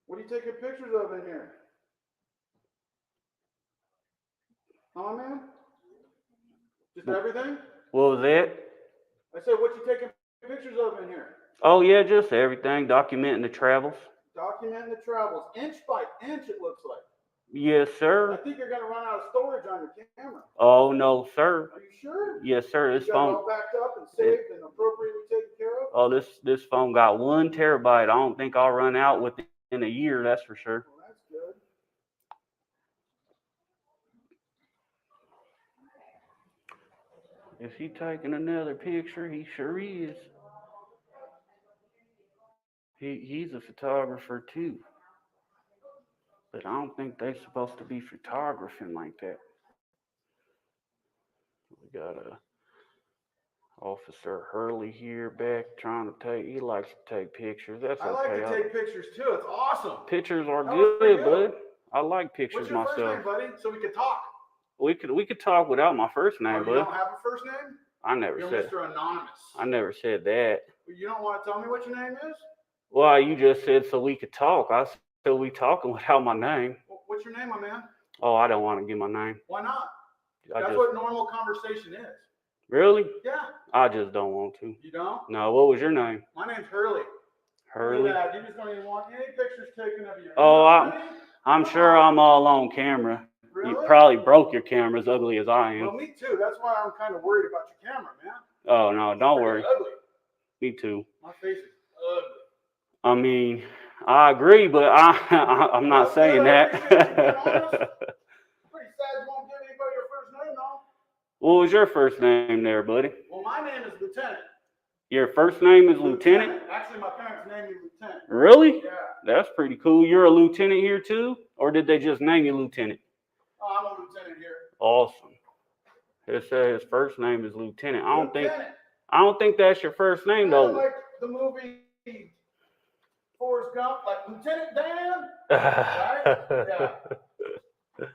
What are you taking pictures of in here? Huh, man? Just everything? What was that? I said, what you taking pictures of in here? Oh yeah, just everything, documenting the travels. Documenting the travels, inch by inch. It looks like. Yes, I sir. think you're gonna run out of storage on your camera. Oh no, sir. Are you sure? Yes, sir. This You got it phone. all backed up and saved and appropriately taken care of? Oh, this phone got 1 terabyte. I don't think I'll run out within a year. That's for sure. Well, that's good. Is he taking another picture? He sure is. He's a photographer too. But I don't think they're supposed to be photographing like that. We got Officer Hurley here back trying to he likes to take pictures. That's I okay. like to take pictures too. It's awesome. Pictures are How about good, you? bud. I like pictures What's your myself. first name, buddy? So we can talk. We could talk without my first Oh, name, you bud. don't have a first name? I never You're said. Mr. Anonymous. I never said that. You don't want to tell me what your name is? Well, you just said so we could talk. I said we talking without my name. What's your name, my man? Oh, I don't want to give my name. Why not? I That's just what normal conversation is. really. Yeah. I just don't want to. You don't? No. What was your name? My name's Hurley. Hurley. Look at that. You just don't even want any pictures taken of you. Oh, I'm sure I'm all on camera. Really? You probably broke your camera as ugly as I Well, am. me too. That's why I'm kind of worried about your camera, man. Oh no, don't worry. Pretty ugly. Me too. My face is ugly. I mean, I agree, but I'm not saying that. Pretty sad you won't give anybody your first name, though. What was your first name there, buddy? Well, my name is Lieutenant. Your first name is Lieutenant? Actually, my parents named me Lieutenant. Really? Yeah. That's pretty cool. You're a lieutenant here too? Or did they just name you Lieutenant? Oh, I'm a lieutenant here. Awesome. It says his first name is Lieutenant. I don't think that's your first name though. Like the movie Forrest Gump, like Lieutenant Dan. Right? Yeah.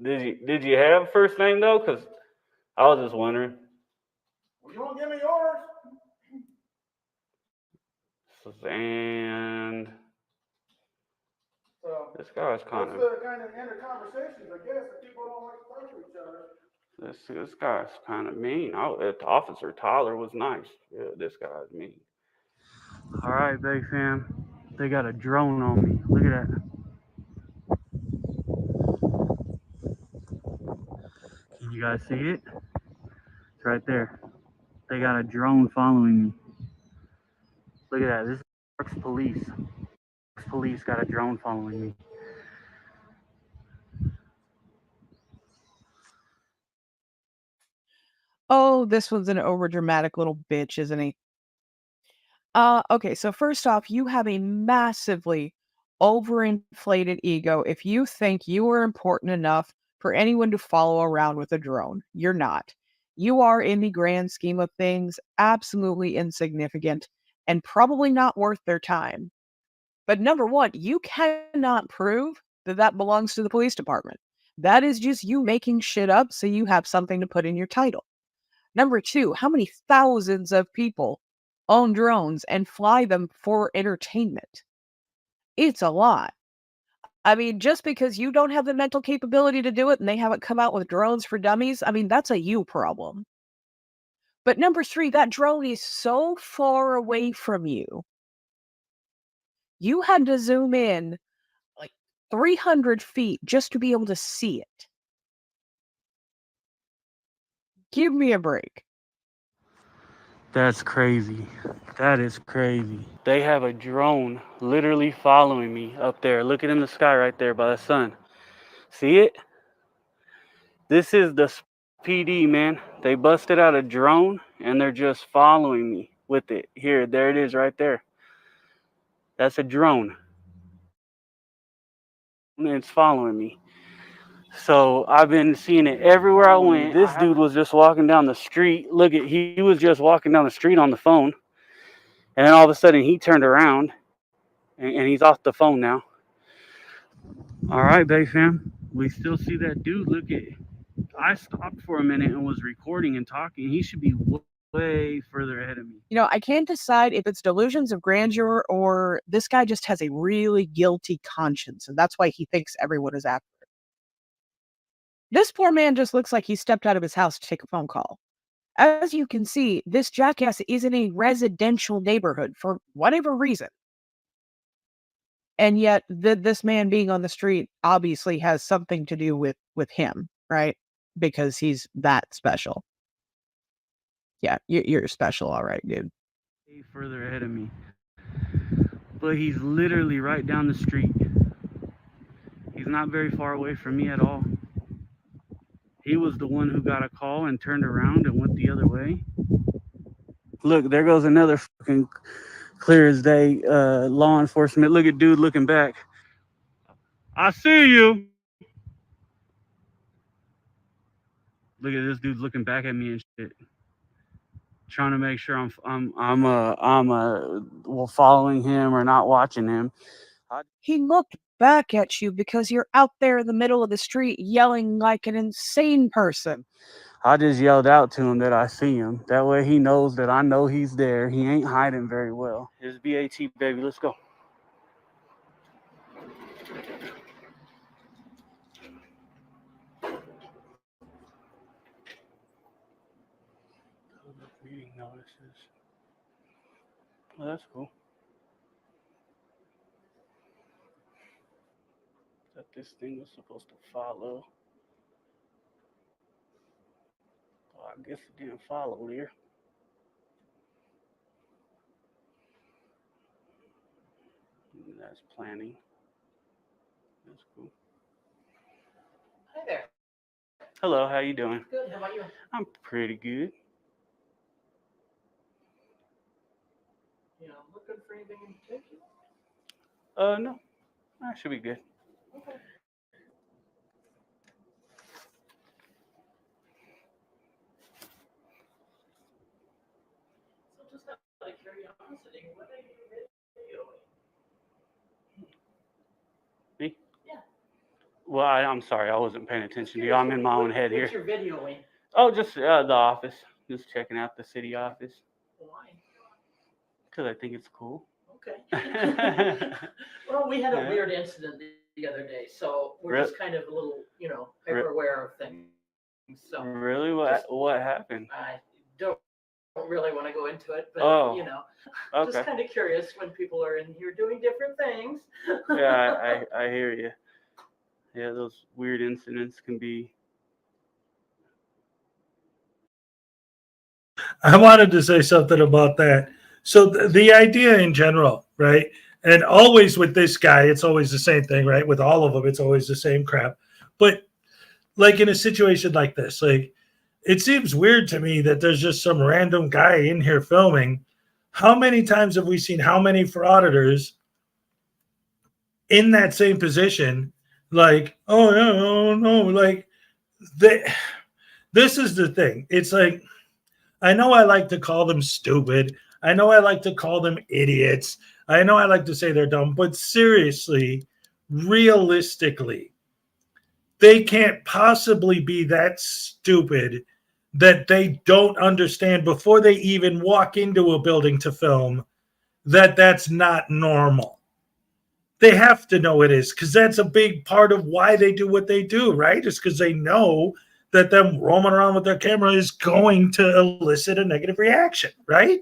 Did you have a first name though? Because I was just wondering. Well, you want to give me yours? And So, this guy's kind that's of the kind of end of conversations, I guess, that people don't like to talk to each other. this guy's kind of mean. Officer Tyler was nice. Yeah, this guy's mean. All right, Bay fam. They got a drone on me. Look at that. Can you guys see it? It's right there. They got a drone following me. Look at that. This is police. Police got a drone following me. Oh, this one's an overdramatic little bitch, isn't he? Okay, so first off, you have a massively overinflated ego if you think you are important enough for anyone to follow around with a drone. You're not. You are, in the grand scheme of things, absolutely insignificant and probably not worth their time. But number one, you cannot prove that that belongs to the police department. That is just you making shit up so you have something to put in your title. Number 2, how many thousands of people own drones and fly them for entertainment? It's a lot. I mean, just because you don't have the mental capability to do it and they haven't come out with drones for dummies, I mean, that's a you problem. But number 3, that drone is so far away from you. You had to zoom in like 300 feet just to be able to see it. Give me a break. That's crazy. That is crazy. They have a drone literally following me up there. Looking in the sky right there by the sun. See it? This is the PD, man. They busted out a drone and they're just following me with it. Here, there it is right there. That's a drone. And it's following me. So I've been seeing it everywhere I went. This dude was just walking down the street. Look at, he was just walking down the street on the phone. And then all of a sudden he turned around and he's off the phone now. All right, Bay fam. We still see that dude. Look at, I stopped for a minute and was recording and talking. He should be way further ahead of me. You know, I can't decide if it's delusions of grandeur or this guy just has a really guilty conscience, and that's why he thinks everyone is after him. This poor man just looks like he stepped out of his house to take a phone call. As you can see, this jackass is in a residential neighborhood for whatever reason. And yet, this man being on the street obviously has something to do with him, right? Because he's that special. Yeah, you're special, all right, dude. Way further ahead of me. But he's literally right down the street. He's not very far away from me at all. He was the one who got a call and turned around and went the other way. Look, there goes another fucking clear as day law enforcement. Look at dude looking back. I see you. Look at this dude looking back at me and shit. Trying to make sure I'm following him or not watching him. He looked back at you because you're out there in the middle of the street yelling like an insane person. I just yelled out to him that I see him. That way he knows that I know he's there. He ain't hiding very well. Here's BAT, baby. Let's go. Meeting notices. Well, that's cool. That this thing was supposed to follow. Oh, I guess it didn't follow here. That's planning. That's cool. Hi there. Hello, how you doing? Good. How about you? I'm pretty good. You know, looking for anything in particular? No. I should be good. Okay. So just out of curiosity, what are you videoing? Me? Yeah. Well, I'm sorry, I wasn't paying attention to you. I'm in my own head here. What you're videoing? Oh, just the office. Just checking out the city office. Why? Because I think it's cool. Okay. Well, we had a weird incident the other day, so we're just kind of a little, hyper aware of things. So really, what happened? I don't really want to go into it, but okay. Just kind of curious when people are in here doing different things. Yeah, I hear you. Yeah, those weird incidents can be. I wanted to say something about that. So the idea in general, right? And always with this guy, it's always the same thing, right? With all of them, it's always the same crap. But like in a situation like this, like it seems weird to me that there's just some random guy in here filming. How many times have we seen how many frauditors in that same position? Like, oh yeah, oh no, like this is the thing. It's like, I know I like to call them stupid. I know I like to call them idiots. I know I like to say they're dumb, but seriously, realistically, they can't possibly be that stupid that they don't understand before they even walk into a building to film that that's not normal. They have to know it is, because that's a big part of why they do what they do, right? It's because they know that them roaming around with their camera is going to elicit a negative reaction, right?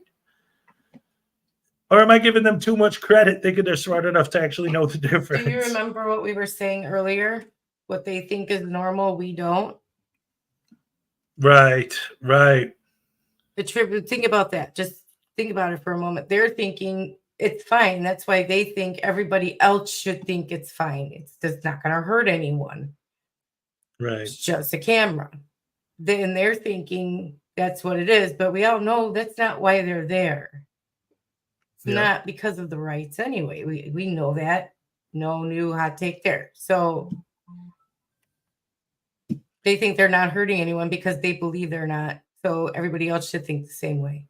Or am I giving them too much credit thinking they're smart enough to actually know the difference? Do you remember what we were saying earlier? What they think is normal, we don't. Right. Think about that. Just think about it for a moment. They're thinking it's fine. That's why they think everybody else should think it's fine. It's just not going to hurt anyone. Right. It's just a camera. Then they're thinking that's what it is. But we all know that's not why they're there. It's not because of the rights anyway. We know that. No new hot take there. So they think they're not hurting anyone because they believe they're not. So everybody else should think the same way.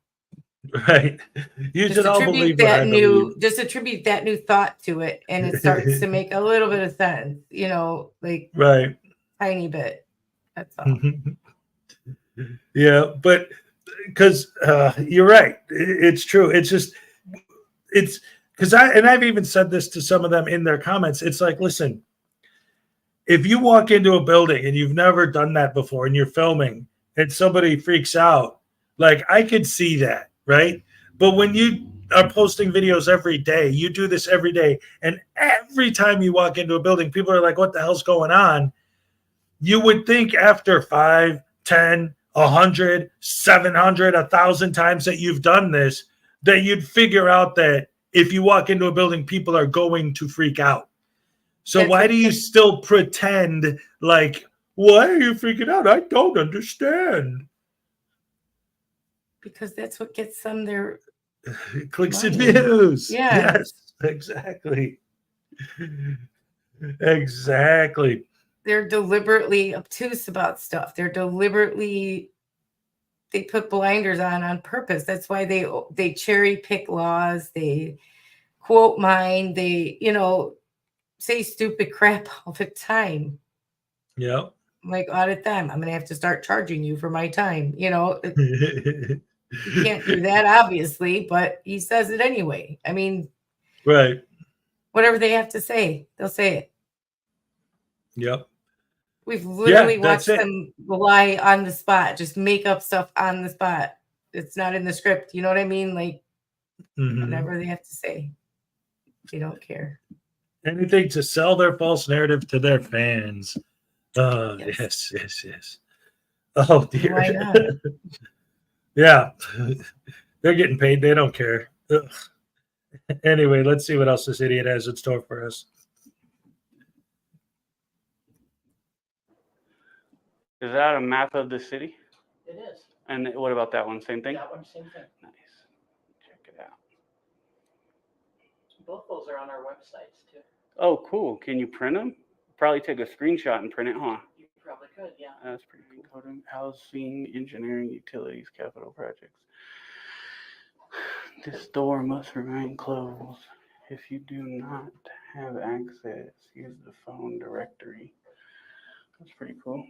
Right. You should all believe that new. Just attribute that new thought to it, and it starts to make a little bit of sense. Like right, tiny bit. That's all. Yeah, but because you're right, it's true. It's just because I've even said this to some of them in their comments. It's like, listen, if you walk into a building and you've never done that before and you're filming and somebody freaks out, like I could see that, right? But when you are posting videos every day, you do this every day, and every time you walk into a building, people are like, what the hell's going on? You would think after 5, 10, 100, 700, 1,000 times that you've done this, that you'd figure out that if you walk into a building, people are going to freak out. So why do you still pretend like, why are you freaking out? I don't understand. Because that's what gets them their clicks and views. Yes, exactly. Exactly. They're deliberately obtuse about stuff. They put blinders on purpose. That's why they cherry pick laws. They quote mine. They, say stupid crap all the time. Yep. Like, audit them. I'm going to have to start charging you for my time. You can't do that, obviously, but he says it anyway. I mean, right. Whatever they have to say, they'll say it. Yep. We've literally watched them lie on the spot, just make up stuff on the spot. It's not in the script. You know what I mean? Like, whatever they have to say, they don't care. Anything to sell their false narrative to their fans. Yes. Oh, dear. Why not? Yeah. They're getting paid. They don't care. Ugh. Anyway, let's see what else this idiot has in store for us. Is that a map of the city? It is. And what about that one? Same thing? That one, same thing. Nice. Check it out. Both those are on our websites too. Oh, cool. Can you print them? Probably take a screenshot and print it, huh? You probably could, yeah. That's pretty cool. Housing, engineering, utilities, capital projects. This door must remain closed. If you do not have access, use the phone directory. That's pretty cool.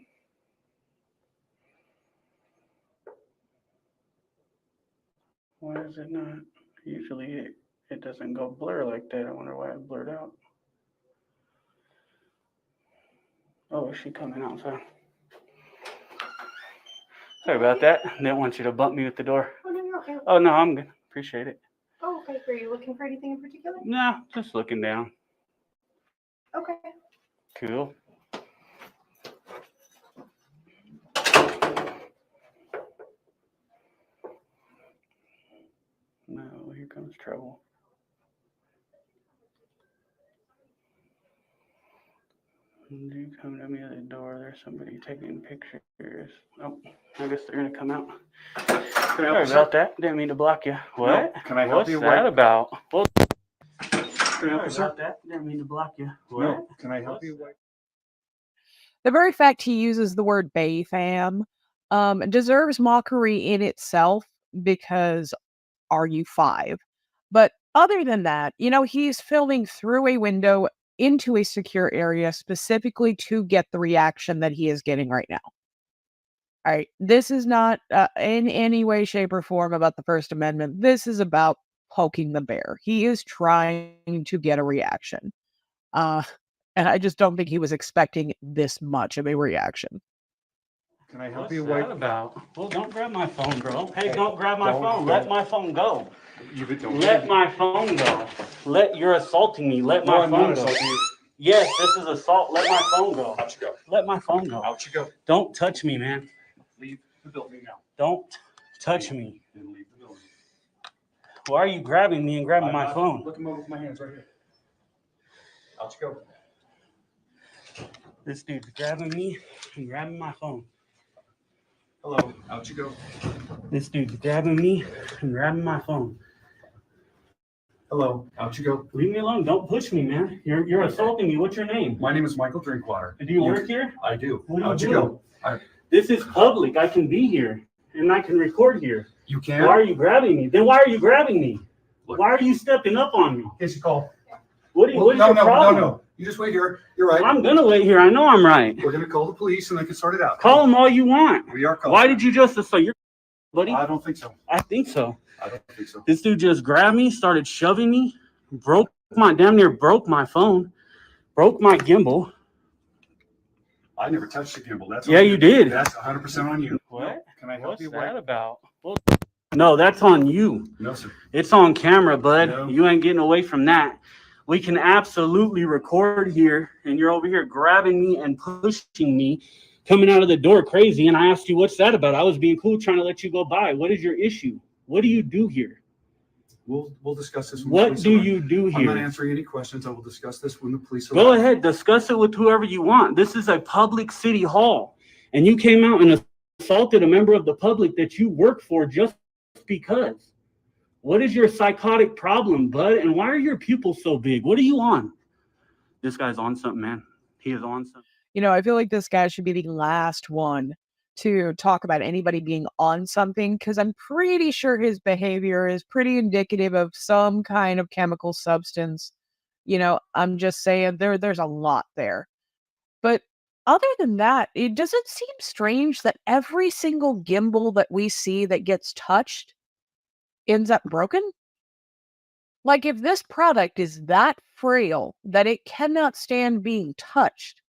Why is it not? Usually it doesn't go blur like that. I wonder why it blurred out. Oh, is she coming outside? Sorry about that. Didn't want you to bump me with the door. Oh, no, you're okay. Oh, no, I'm good. Appreciate it. Oh, okay. Are you looking for anything in particular? No, just looking down. Okay. Cool. No, here comes trouble. When you come to me at the door, there's somebody taking pictures. Oh, I guess they're gonna come out. Sorry about that. Didn't mean to block you. What? No, can I help What's you? What's that about? Well, can I help you, sorry about that. Didn't mean to block you. What? No, can I help you? The very fact he uses the word BAFAM deserves mockery in itself, because are you 5? But other than that, he's filming through a window into a secure area specifically to get the reaction that he is getting right now. All right, this is not in any way, shape, or form about the First Amendment. This is about poking the bear. He is trying to get a reaction. And I just don't think he was expecting this much of a reaction. Can I help What's you? that about? Well, don't grab my phone, bro. Hey, don't grab my phone. Let my phone go. Let my phone go. You're assaulting me. Let my phone go. Yes, this is assault. Let my phone go. Out you go. Let my phone go. Out you go. Don't touch me, man. Leave the building now. Don't touch me. And leave the building. Why are you grabbing me and grabbing my phone? Look him over with my hands right here. Out you go. This dude's grabbing me and grabbing my phone. Hello. Out you go. This dude's grabbing me and grabbing my phone. Hello. Out you go. Leave me alone. Don't push me, man. You're assaulting me. What's your name? My name is Michael Drinkwater. Do you work here? I do. What do Out you you do? go. This is public. I can be here and I can record here. You can? Why are you grabbing me? Then why are you grabbing me? Why are you stepping up on me? Here's your call. What is your problem? No. You just wait here. You're right. I'm gonna wait here. I know I'm right. We're gonna call the police and they can sort it out. Call them all you want. We are calling. Why did you just assault? You're buddy? I don't think so. I think so. I don't think so. This dude just grabbed me, started shoving me, damn near broke my phone, broke my gimbal. I never touched the gimbal. That's Yeah, on you did. That's 100% on you. What? Can I help What's you? that about? No, that's on you. No, sir. It's on camera, bud. No. You ain't getting away from that. We can absolutely record here, and you're over here grabbing me and pushing me, coming out of the door crazy. And I asked you, what's that about? I was being cool, trying to let you go by. What is your issue? What do you do here? We'll discuss this. What do you do I'm not here? answering any questions. I will discuss this when the police Go arrive. ahead, discuss it with whoever you want. This is a public city hall, and you came out and assaulted a member of the public that you work for just because. What is your psychotic problem, bud? And why are your pupils so big? What are you on? This guy's on something, man. He is on something. You know, I feel like this guy should be the last one to talk about anybody being on something, because I'm pretty sure his behavior is pretty indicative of some kind of chemical substance. You know, I'm just saying there's a lot there. But other than that, it doesn't seem strange that every single gimbal that we see that gets touched ends up broken. Like, if this product is that frail that it cannot stand being touched,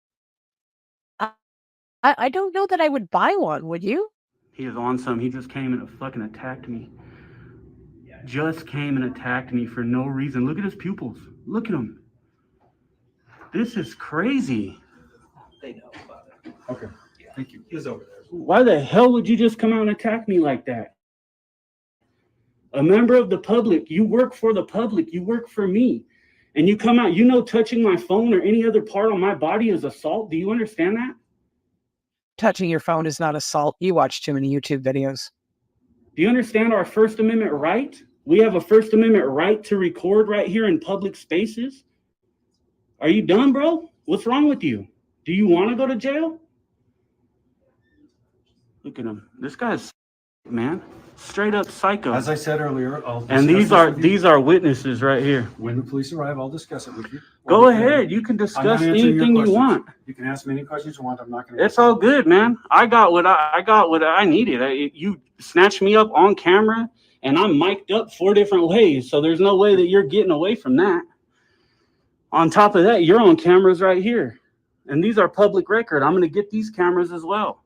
I don't know that I would buy one, would you? He is on some. He just came and fucking attacked me. Just came and attacked me for no reason. Look at his pupils. Look at him. This is crazy. They know about it. Okay. Thank you. He's over there. Why the hell would you just come out and attack me like that? A member of the public. You work for the public. You work for me. And you come out, you know, touching my phone or any other part on my body is assault. Do you understand that? Touching your phone is not assault. You watch too many YouTube videos. Do you understand our First Amendment right? We have a First Amendment right to record right here in public spaces. Are you done, bro? What's wrong with you? Do you want to go to jail? Look at him. This guy's, man, straight up psycho. As I said earlier, and these are witnesses right here. When the police arrive, I'll discuss it with you. Go ahead. You can discuss anything you want. You can ask me any questions you want. I'm not going to. It's all good, man. I got what I needed. You snatched me up on camera, and I'm mic'd up 4 different ways. So there's no way that you're getting away from that. On top of that, you're on cameras right here, and these are public record. I'm going to get these cameras as well.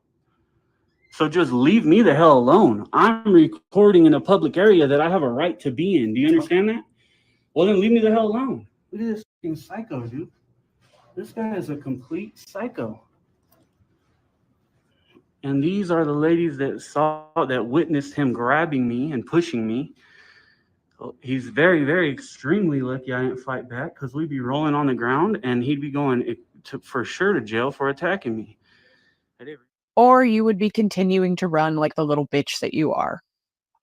So just leave me the hell alone. I'm recording in a public area that I have a right to be in. Do you understand that? Well, then leave me the hell alone. Look at this fucking psycho, dude. This guy is a complete psycho. And these are the ladies that witnessed him grabbing me and pushing me. He's very, very extremely lucky I didn't fight back, because we'd be rolling on the ground and he'd be going for sure to jail for attacking me. Or you would be continuing to run like the little bitch that you are.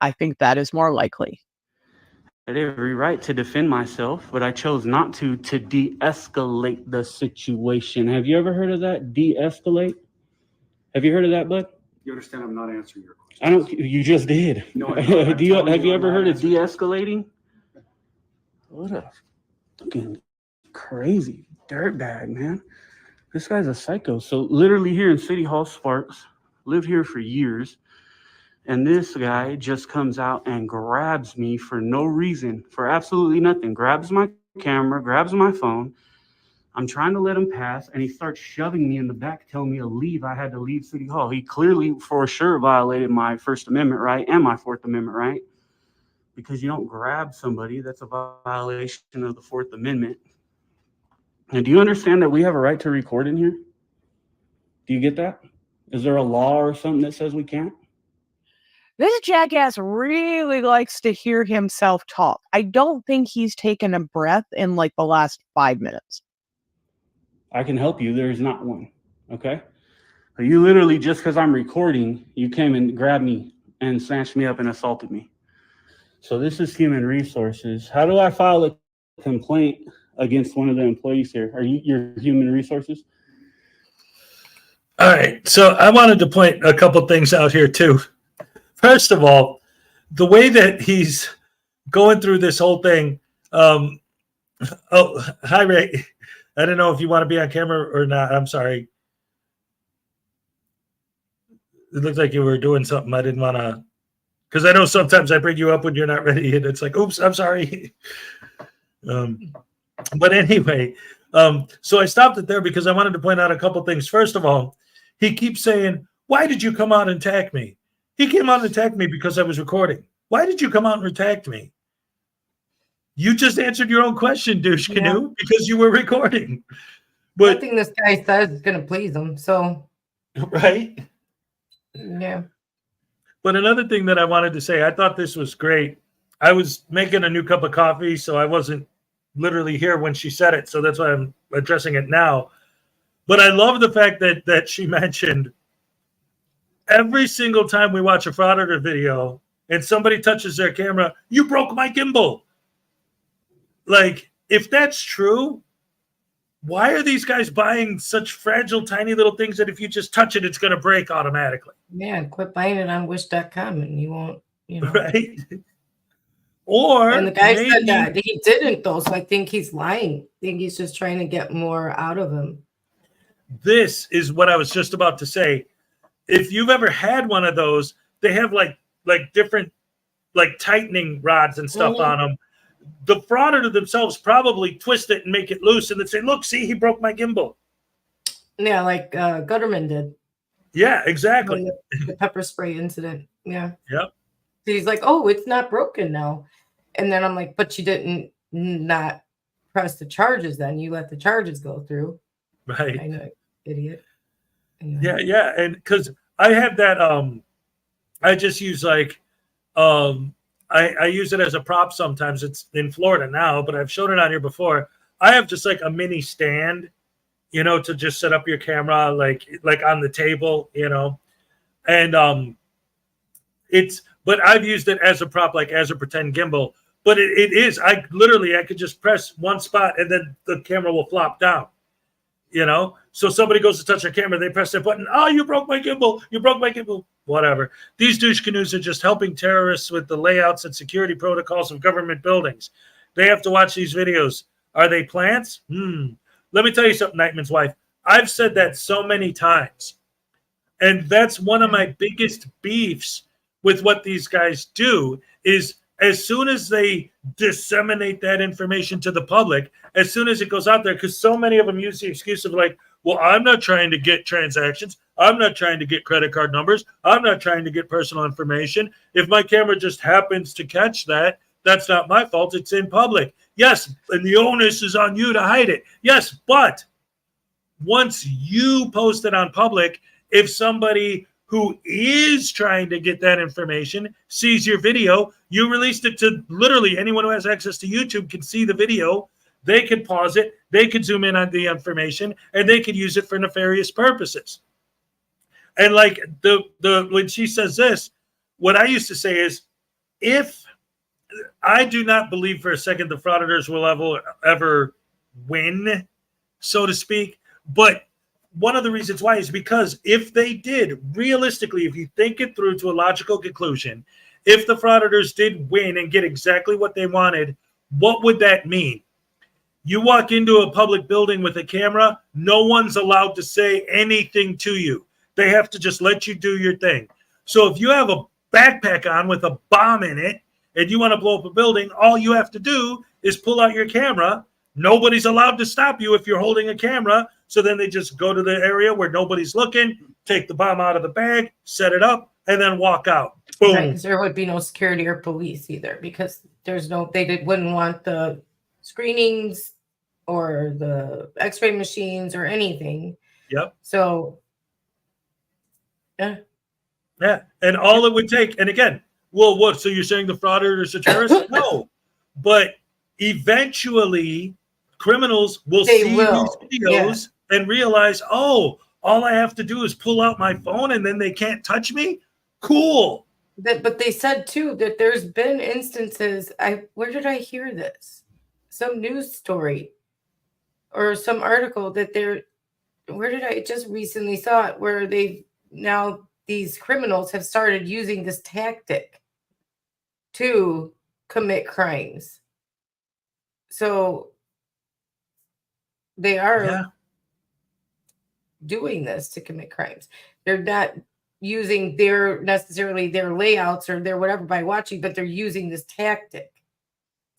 I think that is more likely. I had every right to defend myself, but I chose not to de-escalate the situation. Have you ever heard of that? De-escalate? Have you heard of that, bud? You understand I'm not answering your question. You just did. No, have you ever heard of de-escalating? What a fucking crazy dirtbag, man. This guy's a psycho. So literally here in City Hall, Sparks, lived here for years. And this guy just comes out and grabs me for no reason, for absolutely nothing. Grabs my camera, grabs my phone. I'm trying to let him pass, and he starts shoving me in the back, telling me to leave. I had to leave City Hall. He clearly, for sure, violated my First Amendment right and my Fourth Amendment right, because you don't grab somebody. That's a violation of the Fourth Amendment. And do you understand that we have a right to record in here? Do you get that? Is there a law or something that says we can't? This jackass really likes to hear himself talk. I don't think he's taken a breath in like the last 5 minutes. I can help you. There's not one. Okay. But you literally, just because I'm recording, you came and grabbed me and snatched me up and assaulted me. So this is human resources. How do I file a complaint against one of the employees here? Are you your human resources? All right. So I wanted to point a couple things out here too. First of all, the way that he's going through this whole thing. Oh, hi, Ray. I don't know if you want to be on camera or not. I'm sorry. It looked like you were doing something. I didn't want to, because I know sometimes I bring you up when you're not ready, and it's like, oops, I'm sorry. But anyway, so I stopped it there because I wanted to point out a couple things. First of all, he keeps saying, why did you come out and attack me? He came out and attacked me because I was recording. Why did you come out and attack me? You just answered your own question, douche canoe, because you were recording. But nothing this guy says is going to please him. So, right? Yeah. But another thing that I wanted to say, I thought this was great. I was making a new cup of coffee, so I wasn't literally here when she said it. So that's why I'm addressing it now. But I love the fact that she mentioned every single time we watch a Frauditor video and somebody touches their camera, you broke my gimbal. Like, if that's true, why are these guys buying such fragile, tiny little things that if you just touch it, it's going to break automatically? Yeah, quit buying it on wish.com and you won't, Right? Or and the guy maybe, said that he didn't, though, so I think he's lying. I think he's just trying to get more out of him. This is what I was just about to say. If you've ever had one of those, they have like different like tightening rods and stuff on them. The frauditor themselves probably twist it and make it loose and then say, look, see, he broke my gimbal. Yeah, like Gutterman did. Yeah, exactly. The pepper spray incident. Yeah. Yep. So he's like, oh, it's not broken now. And then I'm like, but you didn't not press the charges then. You let the charges go through. Right. I know, idiot. Anyway. Yeah. And because I have that, I just use like, I use it as a prop sometimes. It's in Florida now, but I've shown it on here before. I have just like a mini stand, to just set up your camera like on the table, and but I've used it as a prop, like as a pretend gimbal. But it is, I could just press one spot and then the camera will flop down, So somebody goes to touch their camera, they press their button. Oh, you broke my gimbal. You broke my gimbal. Whatever. These douche canoes are just helping terrorists with the layouts and security protocols of government buildings. They have to watch these videos. Are they plants? Let me tell you something, Nightman's wife. I've said that so many times. And that's one of my biggest beefs with what these guys do is as soon as they disseminate that information to the public, as soon as it goes out there, because so many of them use the excuse of like, well, I'm not trying to get transactions. I'm not trying to get credit card numbers. I'm not trying to get personal information. If my camera just happens to catch that, that's not my fault. It's in public. Yes, and the onus is on you to hide it. Yes, but once you post it on public, if somebody who is trying to get that information sees your video, you released it to literally anyone who has access to YouTube can see the video. They could pause it. They could zoom in on the information, and they could use it for nefarious purposes. And like when she says this, what I used to say is, if I do not believe for a second the frauditors will ever win, so to speak, but one of the reasons why is because if they did, realistically, if you think it through to a logical conclusion, if the frauditors did win and get exactly what they wanted, what would that mean? You walk into a public building with a camera, no one's allowed to say anything to you. They have to just let you do your thing. So if you have a backpack on with a bomb in it and you want to blow up a building, all you have to do is pull out your camera. Nobody's allowed to stop you if you're holding a camera. So then they just go to the area where nobody's looking, take the bomb out of the bag, set it up, and then walk out. Boom. Right, 'cause there would be no security or police either, because wouldn't want the screenings or the x-ray machines or anything. Yep. So Yeah. And all it would take, and again, well, what? So you're saying the frauditors are terrorists? No. But eventually criminals will They see will, these videos and realize, oh, all I have to do is pull out my phone and then they can't touch me? Cool. But they said too that there's been instances. Where did I hear this? Some news story or some article that where did I just recently saw it, where these criminals have started using this tactic to commit crimes. So they are doing this to commit crimes. They're not using necessarily their layouts or their whatever by watching, but they're using this tactic,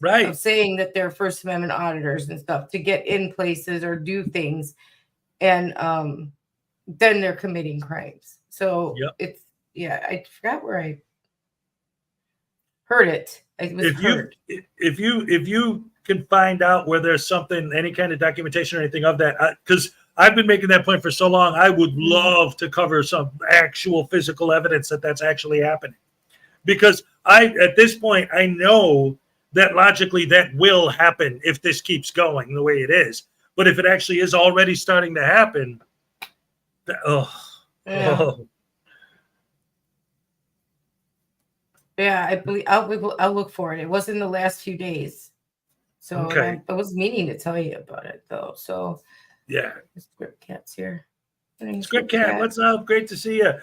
right, of saying that they're First Amendment auditors and stuff to get in places or do things, and then they're committing crimes. So I forgot where I heard it. It was heard. If you can find out where there's something, any kind of documentation or anything of that, because I've been making that point for so long, I would love to cover some actual physical evidence that that's actually happening. Because at this point, I know that logically that will happen if this keeps going the way it is. But if it actually is already starting to happen, Yeah, I believe I'll look for it. It was in the last few days, so Okay. I was meaning to tell you about it though. So yeah, Script Cat's here. Script Cat, what's up? Great to see you.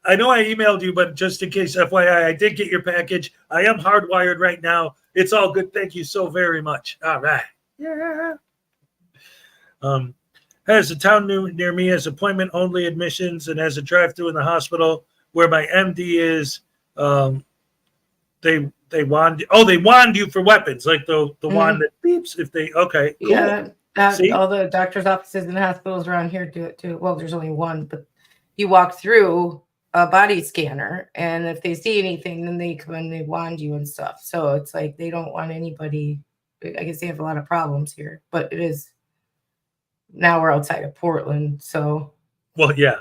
I know I emailed you, but just in case, FYI, I did get your package. I am hardwired right now. It's all good. Thank you so very much. All right. Yeah. Has a town near me has appointment only admissions and has a drive-through in the hospital where my MD is. They wand you for weapons, like the wand that beeps if they. Okay, cool. Yeah, all the doctors' offices and hospitals around here do it too. Well, there's only one, but you walk through a body scanner, and if they see anything, then they come and they wand you and stuff. So it's like they don't want anybody. I guess they have a lot of problems here, but it is. Now we're outside of Portland, so. Well, yeah.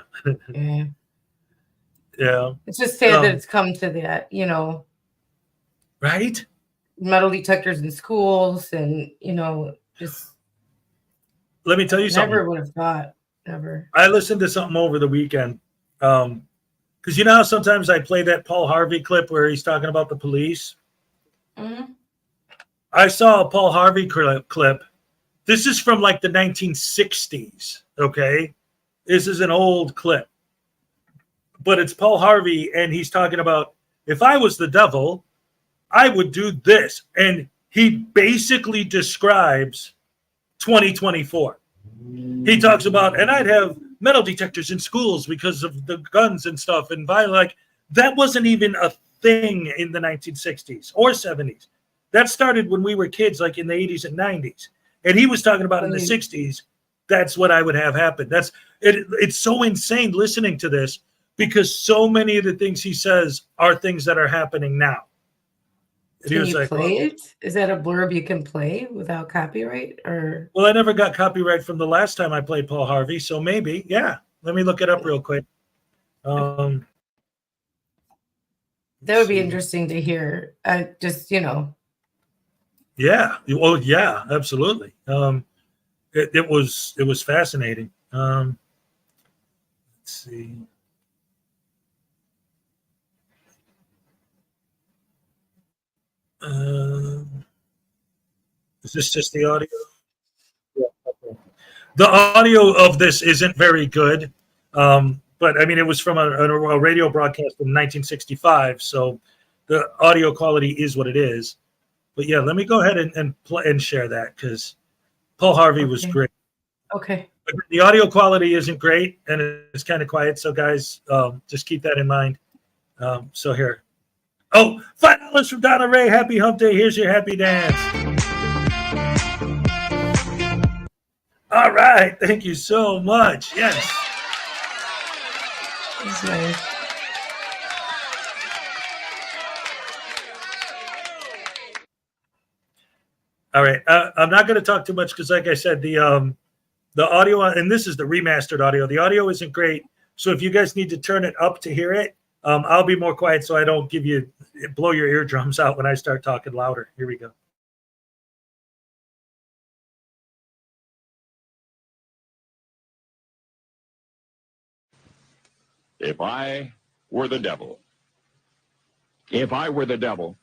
Yeah. Yeah. It's just sad that it's come to that, Right? Metal detectors in schools and, just. Let me tell you something. Never would have thought. Never. I listened to something over the weekend. Because you know how sometimes I play that Paul Harvey clip where he's talking about the police? Mm-hmm. I saw a Paul Harvey clip. This is from like the 1960s, okay? This is an old clip. But it's Paul Harvey, and he's talking about, if I was the devil, I would do this. And he basically describes 2024. He talks about, and I'd have metal detectors in schools because of the guns and stuff. And like, that wasn't even a thing in the 1960s or 70s. That started when we were kids, like in the 80s and 90s. And he was talking about in the 60s, that's what I would have happen. It's so insane listening to this because so many of the things he says are things that are happening now. Can you play it? Is that a blurb you can play without copyright? Or well, I never got copyright from the last time I played Paul Harvey, so maybe, yeah. Let me look it up real quick. That would be interesting to hear. Just Yeah. Oh, yeah. Absolutely. It was fascinating. Let's see. Is this just the audio? Yeah. Okay. The audio of this isn't very good, but I mean, it was from a radio broadcast from 1965, so the audio quality is what it is. But yeah, let me go ahead and share that because Paul Harvey was great. Okay. The audio quality isn't great and it's kind of quiet. So guys, just keep that in mind. So here. Oh, $5 from Donna Ray. Happy hump day. Here's your happy dance. All right. Thank you so much. Yes. That's nice. All right. I'm not going to talk too much because, like I said, the audio, and this is the remastered audio. The audio isn't great. So if you guys need to turn it up to hear it, I'll be more quiet so I don't blow your eardrums out when I start talking louder. Here we go. If I were the devil, if I were the devil,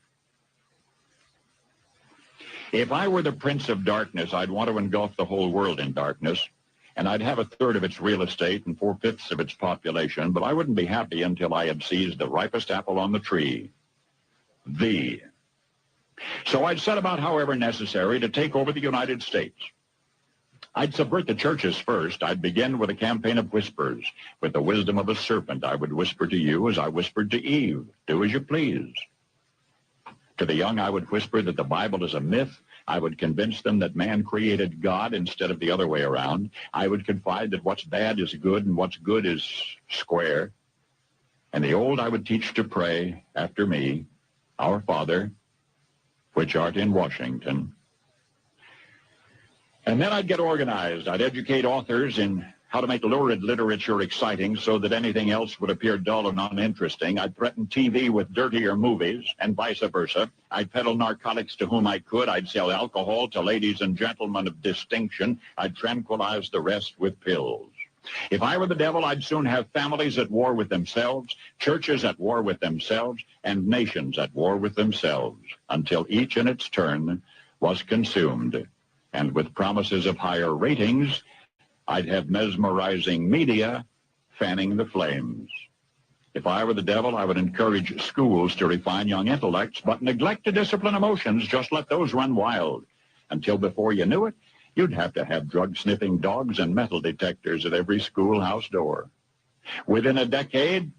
if I were the prince of darkness, I'd want to engulf the whole world in darkness, and I'd have 1/3 of its real estate and 4/5 of its population, but I wouldn't be happy until I had seized the ripest apple on the tree. So I'd set about, however necessary, to take over the United States. I'd subvert the churches first. I'd begin with a campaign of whispers. With the wisdom of a serpent, I would whisper to you as I whispered to Eve, do as you please. To the young, I would whisper that the Bible is a myth. I would convince them that man created God instead of the other way around. I would confide that what's bad is good and what's good is square. And the old I would teach to pray after me, Our Father, which art in Washington. And then I'd get organized. I'd educate authors in how to make lurid literature exciting so that anything else would appear dull and uninteresting. I'd threaten TV with dirtier movies and vice versa. I'd peddle narcotics to whom I could. I'd sell alcohol to ladies and gentlemen of distinction. I'd tranquilize the rest with pills. If I were the devil, I'd soon have families at war with themselves, churches at war with themselves, and nations at war with themselves, until each in its turn was consumed. And with promises of higher ratings, I'd have mesmerizing media fanning the flames. If I were the devil, I would encourage schools to refine young intellects, but neglect to discipline emotions, just let those run wild. Until before you knew it, you'd have to have drug-sniffing dogs and metal detectors at every schoolhouse door. Within a decade,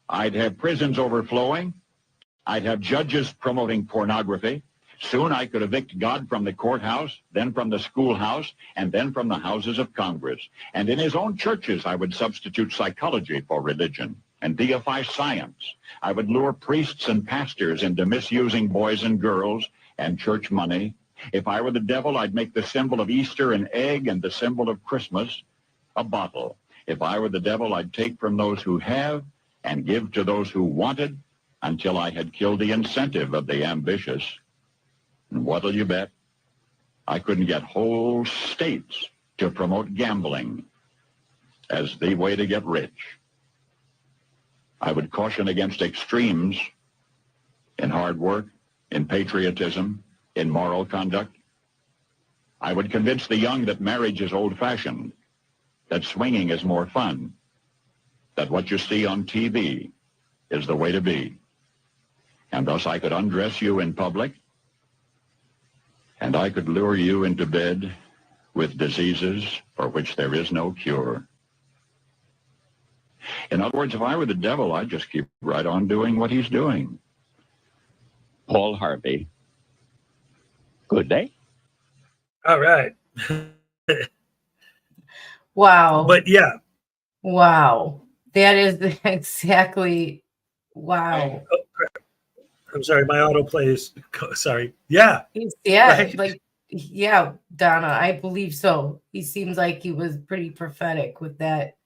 I'd have prisons overflowing. I'd have judges promoting pornography. Soon I could evict God from the courthouse, then from the schoolhouse, and then from the houses of Congress. And in his own churches, I would substitute psychology for religion and deify science. I would lure priests and pastors into misusing boys and girls and church money. If I were the devil, I'd make the symbol of Easter an egg and the symbol of Christmas a bottle. If I were the devil, I'd take from those who have and give to those who wanted until I had killed the incentive of the ambitious. And what'll you bet? I couldn't get whole states to promote gambling as the way to get rich. I would caution against extremes in hard work, in patriotism, in moral conduct. I would convince the young that marriage is old-fashioned, that swinging is more fun, that what you see on TV is the way to be. And thus I could undress you in public, and I could lure you into bed with diseases for which there is no cure. In other words, if I were the devil, I'd just keep right on doing what he's doing. Paul Harvey. Good day. All right. Wow. But yeah. Wow. That is exactly, wow. Oh, crap. I'm sorry, my autoplay is, sorry. Yeah. Yeah, Right? like, yeah, Donna, I believe so. He seems like he was pretty prophetic with that.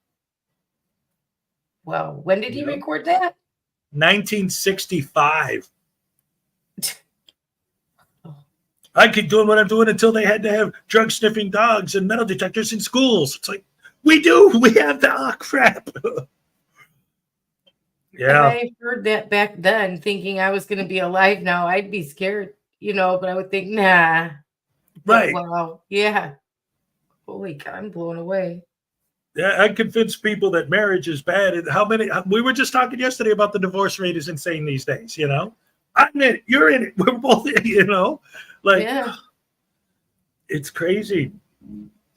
Wow. When did he record that? 1965. I keep doing what I'm doing until they had to have drug-sniffing dogs and metal detectors in schools. It's like, we have that. Oh, crap. Yeah. If I heard that back then, thinking I was going to be alive now, I'd be scared, but I would think, nah. Right. But, wow. Yeah. Holy cow, I'm blown away. Yeah, I convince people that marriage is bad. And we were just talking yesterday about the divorce rate is insane these days, I'm in it. You're in it. We're both in it, you know? Like, Yeah. it's crazy.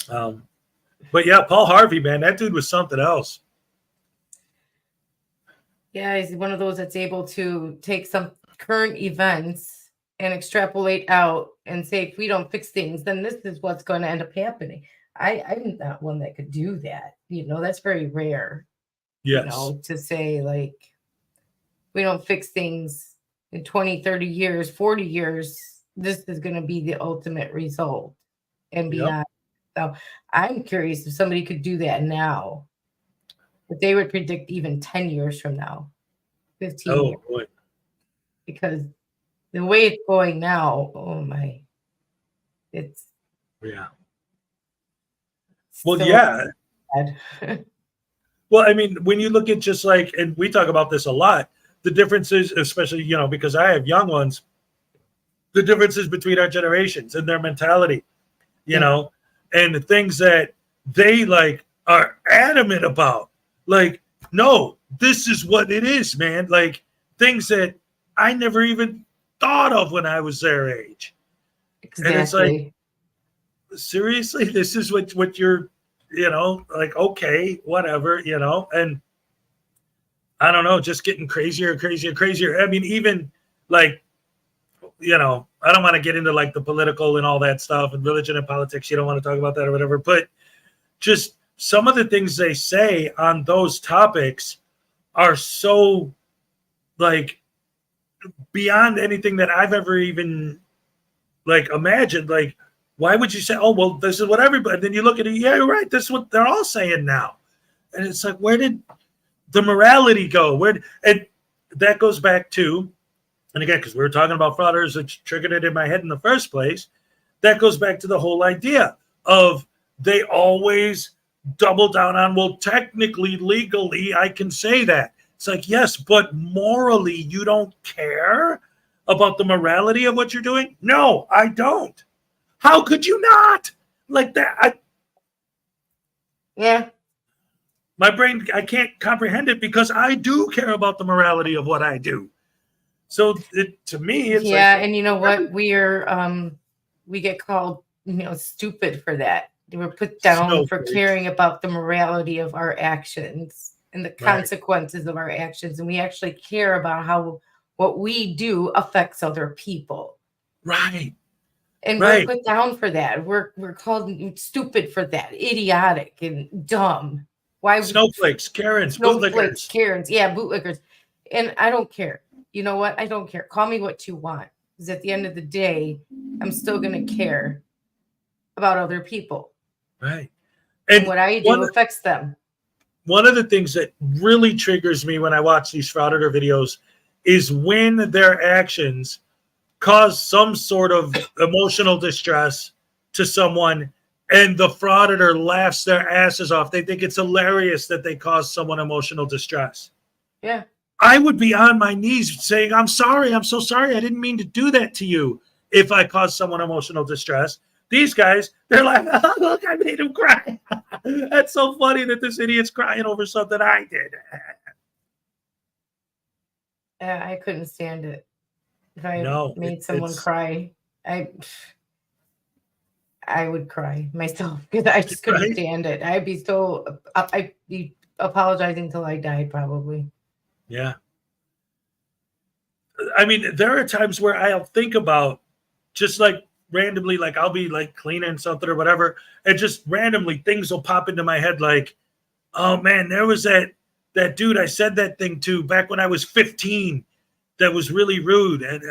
But yeah, Paul Harvey, man, that dude was something else. Yeah, he's one of those that's able to take some current events and extrapolate out and say, if we don't fix things, then this is what's going to end up happening. I'm not one that could do that. You know, that's very rare. Yes. You know, to say, like, we don't fix things in 20, 30 years, 40 years, this is going to be the ultimate result and beyond. So I'm curious if somebody could do that now. But they would predict even 10 years from now, 15 years. Boy. Because the way it's going now, oh my, it's Well, so yeah. bad. Well, I mean, when you look at just like, and we talk about this a lot, the differences, especially, you know, because I have young ones, the differences between our generations and their mentality, you know, and the things that they like are adamant about. Like, no, this is what it is, man. Like things that I never even thought of when I was their age. Exactly. And it's like, seriously, this is what you're, you know, like, okay, whatever, you know, and I don't know, just getting crazier and crazier and crazier. I mean, even like, you know, I don't want to get into like the political and all that stuff and religion and politics. You don't want to talk about that or whatever, but just some of the things they say on those topics are so like beyond anything that I've ever even like imagined. Like, why would you say, oh, well, this is what everybody, then you look at it, yeah, you're right, this is what they're all saying now. And it's like, where did the morality go? And that goes back to, and again, because we were talking about frauditors, which triggered it in my head in the first place, that goes back to the whole idea of they always double down on, well, technically, legally, I can say that. It's like, yes, but morally, you don't care about the morality of what you're doing? No, I don't. How could you not? Like that? Yeah. My brain, I can't comprehend it because I do care about the morality of what I do. So to me, it's like, and you know what? We get called, you know, stupid for that. They were put down for caring about the morality of our actions and the consequences of our actions. And we actually care about how what we do affects other people. Right. And we're put down for that. We're called stupid for that, idiotic and dumb. Why? Snowflakes, Karens, bootlickers. Karens, yeah, bootlickers. And I don't care. You know what? I don't care. Call me what you want. Because at the end of the day, I'm still going to care about other people. Right. And what I do affects them. One of the things that really triggers me when I watch these frauditor videos is when their actions cause some sort of emotional distress to someone and the frauditor laughs their asses off. They think it's hilarious that they caused someone emotional distress. Yeah. I would be on my knees saying, I'm sorry. I'm so sorry. I didn't mean to do that to you if I caused someone emotional distress. These guys, they're like, oh, look, I made him cry. That's so funny that this idiot's crying over something I did. I couldn't stand it. If I made someone cry, I would cry myself because I just couldn't stand it. I'd be apologizing till I died, probably. Yeah. I mean, there are times where I'll think about just like randomly, like I'll be like cleaning something or whatever, and just randomly things will pop into my head like, oh man, there was that dude I said that thing to back when I was 15 that was really rude. And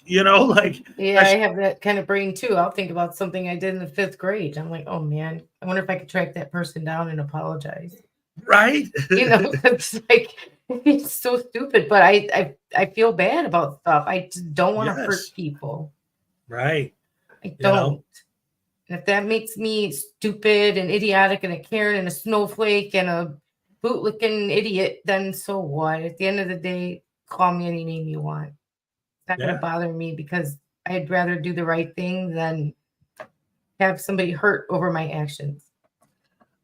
you know, like I have that kind of brain too. I'll think about something I did in the 5th grade. I'm like, oh man, I wonder if I could track that person down and apologize. Right. You know, it's like, it's so stupid, but I feel bad about stuff. I just don't want to hurt people. Right. I don't. And if that makes me stupid and idiotic and a Karen and a snowflake and a bootlicking idiot, then so what? At the end of the day, call me any name you want. It's not going to bother me because I'd rather do the right thing than have somebody hurt over my actions.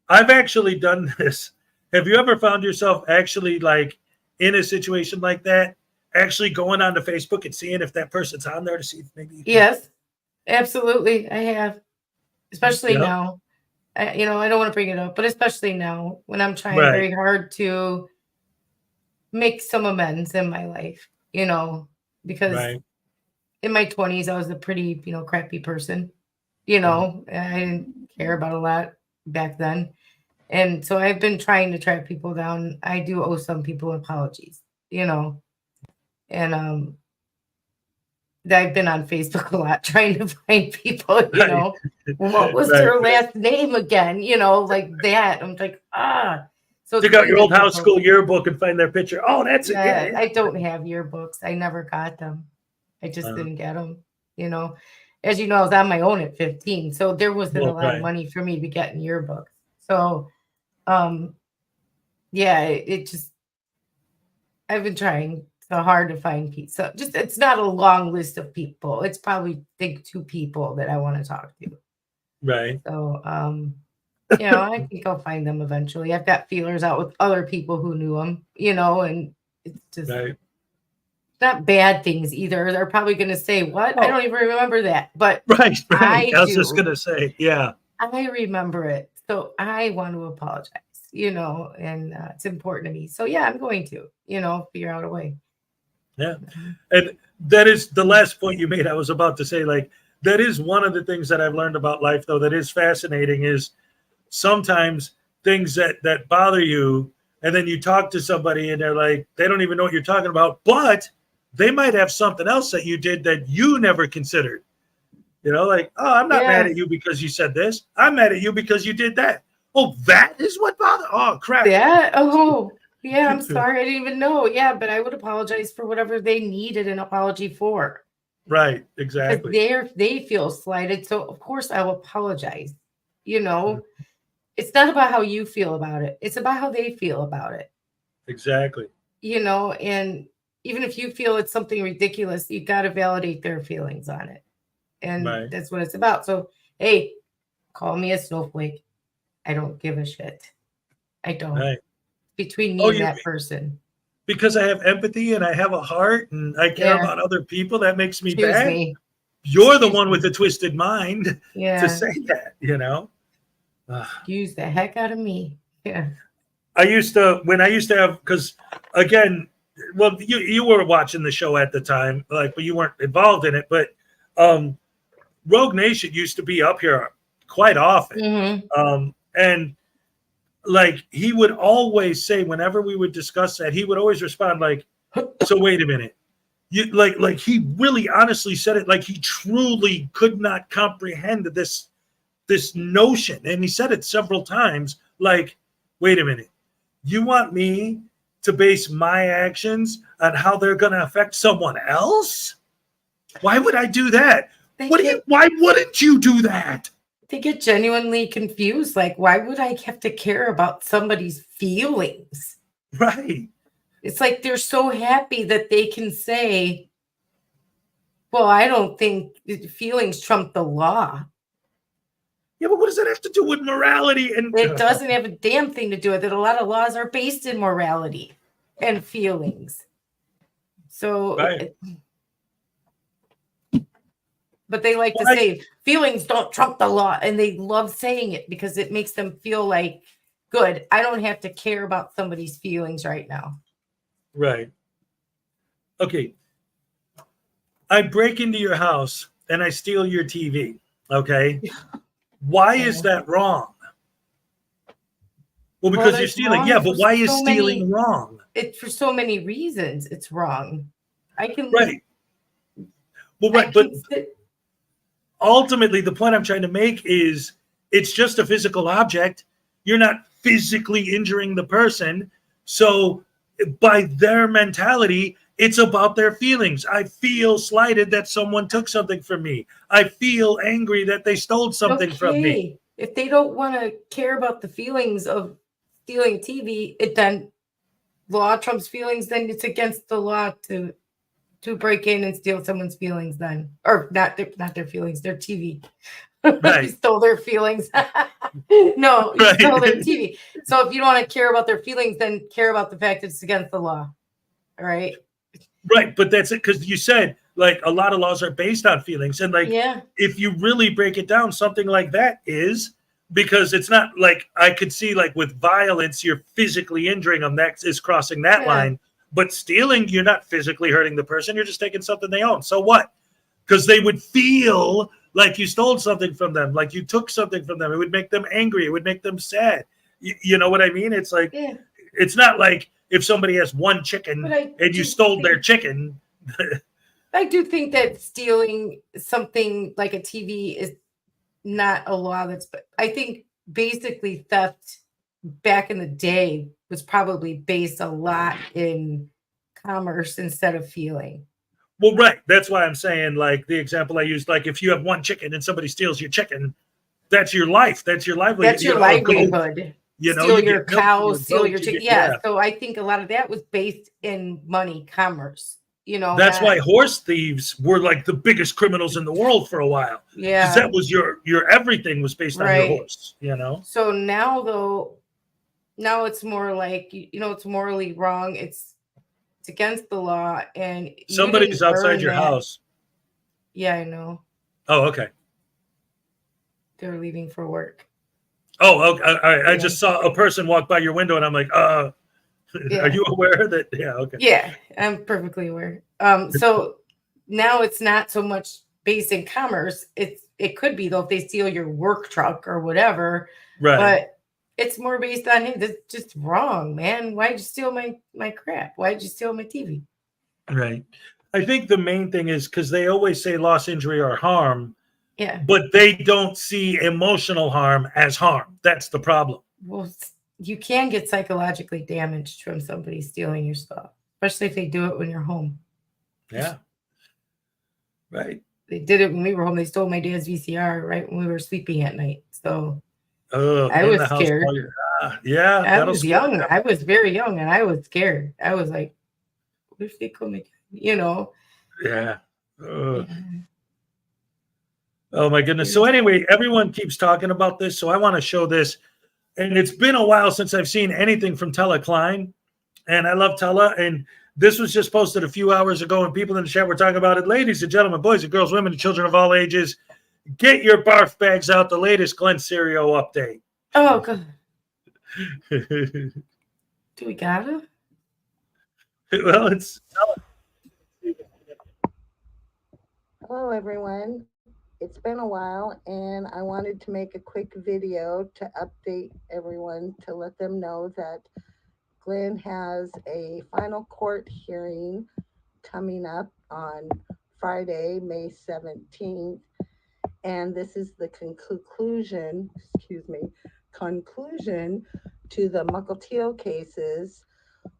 I've actually done this. Have you ever found yourself actually like in a situation like that actually going onto Facebook and seeing if that person's on there to see if maybe you can... Yes, absolutely. I have, especially Yep. now. I don't want to bring it up, but especially now when I'm trying Right. very hard to make some amends in my life, because Right. in my 20s, I was a pretty, crappy person, Mm-hmm. I didn't care about a lot back then. And so I've been trying to track people down. I do owe some people apologies, and I've been on Facebook a lot trying to find people, Right. what was Right. their last name again, like that. I'm like, so Dig it's out been your old house difficult. school yearbook and find their picture. Oh, that's it. Yeah, Yeah. I don't have yearbooks. I never got them. I just didn't get them, As you know, I was on my own at 15, so there wasn't a Well, lot of right. money for me to be getting yearbooks. So, yeah, it just, I've been trying so hard to find people. So just, it's not a long list of people. It's probably, I think, 2 people that I want to talk to. Right. So, I think I'll find them eventually. I've got feelers out with other people who knew them, and it's just Right. not bad things either. They're probably going to say, what? I don't even remember that. But Right. I I was do. just going to say, yeah. I remember it. So I want to apologize, and it's important to me. So yeah, I'm going to, figure out a way. Yeah. And that is the last point you made. I was about to say, like, that is one of the things that I've learned about life, though, that is fascinating, is sometimes things that bother you, and then you talk to somebody and they're like, they don't even know what you're talking about, but they might have something else that you did that you never considered. Like, oh, I'm not mad at you because you said this. I'm mad at you because you did that. Oh, that is what bothered. Oh, crap. Yeah. Oh, yeah. I'm sorry. I didn't even know. Yeah, but I would apologize for whatever they needed an apology for. Right. Because Exactly. they feel slighted. So of course I'll apologize. It's not about how you feel about it. It's about how they feel about it. Exactly. And even if you feel it's something ridiculous, you got to validate their feelings on it. And Right. that's what it's about. So, hey, call me a snowflake. I don't give a shit. I don't. Right. Between me and that person. Because I have empathy and I have a heart and I care about other people, that makes me Excuse bad. me. You're the one with the twisted mind Yeah. to say that, Use the heck out of me. Yeah. when I used to have, because again, well, you were watching the show at the time, like, but you weren't involved in it. But Rogue Nation used to be up here quite often. Mm-hmm. And like, he would always say, whenever we would discuss that, he would always respond like, so wait a minute. You like he really honestly said it, like he truly could not comprehend this notion. And he said it several times, like, wait a minute, you want me to base my actions on how they're going to affect someone else? Why would I do that? Why wouldn't you do that? They get genuinely confused. Like, why would I have to care about somebody's feelings? Right. It's like they're so happy that they can say, well, I don't think feelings trump the law. Yeah, but what does that have to do with morality? And it doesn't have a damn thing to do with it. A lot of laws are based in morality and feelings. So, right. But they like to say feelings don't trump the law, and they love saying it because it makes them feel like, good, I don't have to care about somebody's feelings right now. Right. Okay. I break into your house and I steal your TV. Okay. Why is that wrong? Well, because you're stealing. Yeah, but why is stealing wrong? It's for so many reasons. It's wrong. I can. Right. Well, right, but ultimately, the point I'm trying to make is it's just a physical object. You're not physically injuring the person. So by their mentality, it's about their feelings. I feel slighted that someone took something from me. I feel angry that they stole something from me. If they don't want to care about the feelings of stealing TV, then law trumps feelings, then it's against the law to break in and steal someone's feelings then. Or not their feelings, their TV. Right. You stole their feelings. No, you stole their TV. So if you don't want to care about their feelings, then care about the fact that it's against the law. All right. Right, but that's it, because you said like a lot of laws are based on feelings, and like Yeah. if you really break it down, something like that is, because it's not like I could see like with violence you're physically injuring them, that is crossing that line, but stealing you're not physically hurting the person, you're just taking something they own. So what? Because they would feel like you stole something from them, like you took something from them. It would make them angry. It would make them sad. You know what I mean? It's like it's not like if somebody has one chicken and you stole their chicken. I do think that stealing something like a TV is not a law I think basically theft back in the day was probably based a lot in commerce instead of feeling. Well, right. That's why I'm saying, like, the example I used, like, if you have one chicken and somebody steals your chicken, that's your life. That's your livelihood. That's your livelihood. Steal your cow, steal your chicken. Yeah. So I think a lot of that was based in money, commerce. You know, that's why horse thieves were like the biggest criminals in the world for a while. Yeah. Because that was your everything was based on your horse, you know? So now, though, now it's more like, you know, it's morally wrong. It's against the law, and somebody's outside your house. Yeah, I know. Oh, okay. They're leaving for work. Oh, okay. I just saw a person walk by your window, and I'm like, are you aware that? Yeah, okay. Yeah, I'm perfectly aware. So now it's not so much based in commerce. It could be though if they steal your work truck or whatever. Right. But it's more based on, hey, that's just wrong, man. Why'd you steal my crap? Why'd you steal my TV? Right. I think the main thing is because they always say loss, injury, or harm. Yeah. But they don't see emotional harm as harm. That's the problem. Well, you can get psychologically damaged from somebody stealing your stuff, especially if they do it when you're home. Yeah. Right. They did it when we were home. They stole my dad's VCR right when we were sleeping at night. So I in was the house scared. while you're- yeah. I was young. I was very young, and I was scared. I was like, what if they come again? You know? Yeah. Oh my goodness. So anyway, everyone keeps talking about this, so I want to show this. And it's been a while since I've seen anything from Tella Klein, and I love Tella. And this was just posted a few hours ago, and people in the chat were talking about it. Ladies and gentlemen, boys and girls, women and children of all ages, get your barf bags out. The latest Glenn Serio update. Oh, God. Do we got it? Well, it's Tella. Hello, everyone. It's been a while, and I wanted to make a quick video to update everyone to let them know that Glenn has a final court hearing coming up on Friday, May 17th, and this is the conclusion to the Mukilteo cases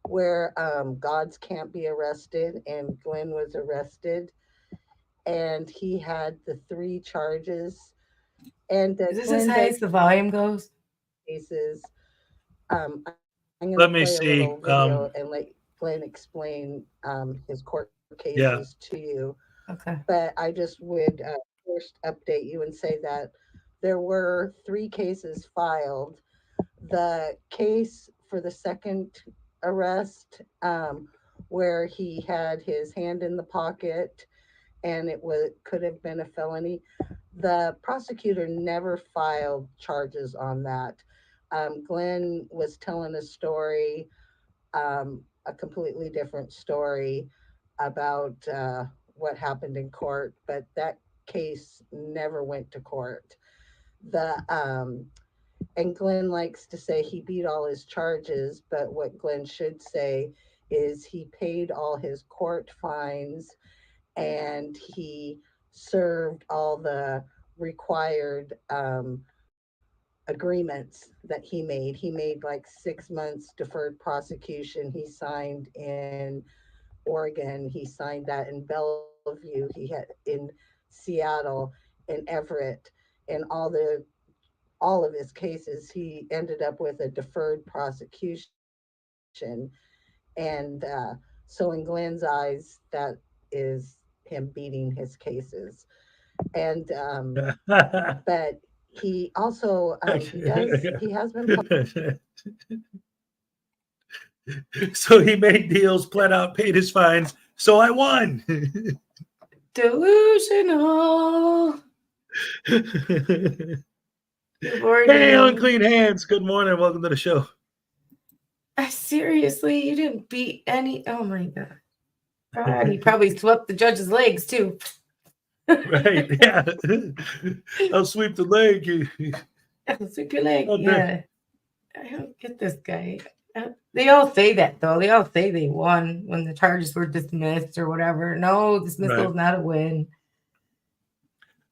where Gods can't be arrested and Glenn was arrested. And he had the 3 charges. And Is this as high as the volume goes? Cases. I'm going Let to me play see. a little video and let Glenn explain his court cases to you. Okay. But I just would first update you and say that there were 3 cases filed. The case for the second arrest, where he had his hand in the pocket, and it could have been a felony. The prosecutor never filed charges on that. Glenn was telling a story, a completely different story about what happened in court, but that case never went to court. And Glenn likes to say he beat all his charges, but what Glenn should say is he paid all his court fines and he served all the required agreements that he made. He made like 6 months deferred prosecution. He signed in Oregon. He signed that in Bellevue. He had in Seattle, in Everett, in all of his cases. He ended up with a deferred prosecution. And so in Glenn's eyes, that is him beating his cases. And but he also he has been So he made deals, pled out, paid his fines, So I won. Delusional. Good morning. Hey, unclean hands. Good morning. Welcome to the show. Seriously, you didn't beat any. Oh my God. God, he probably swept the judge's legs too. Right. Yeah. I'll sweep the leg. Sweep your leg. Oh, yeah. I don't get this guy. They all say that though. They all say they won when the charges were dismissed or whatever. No, dismissal is not a win.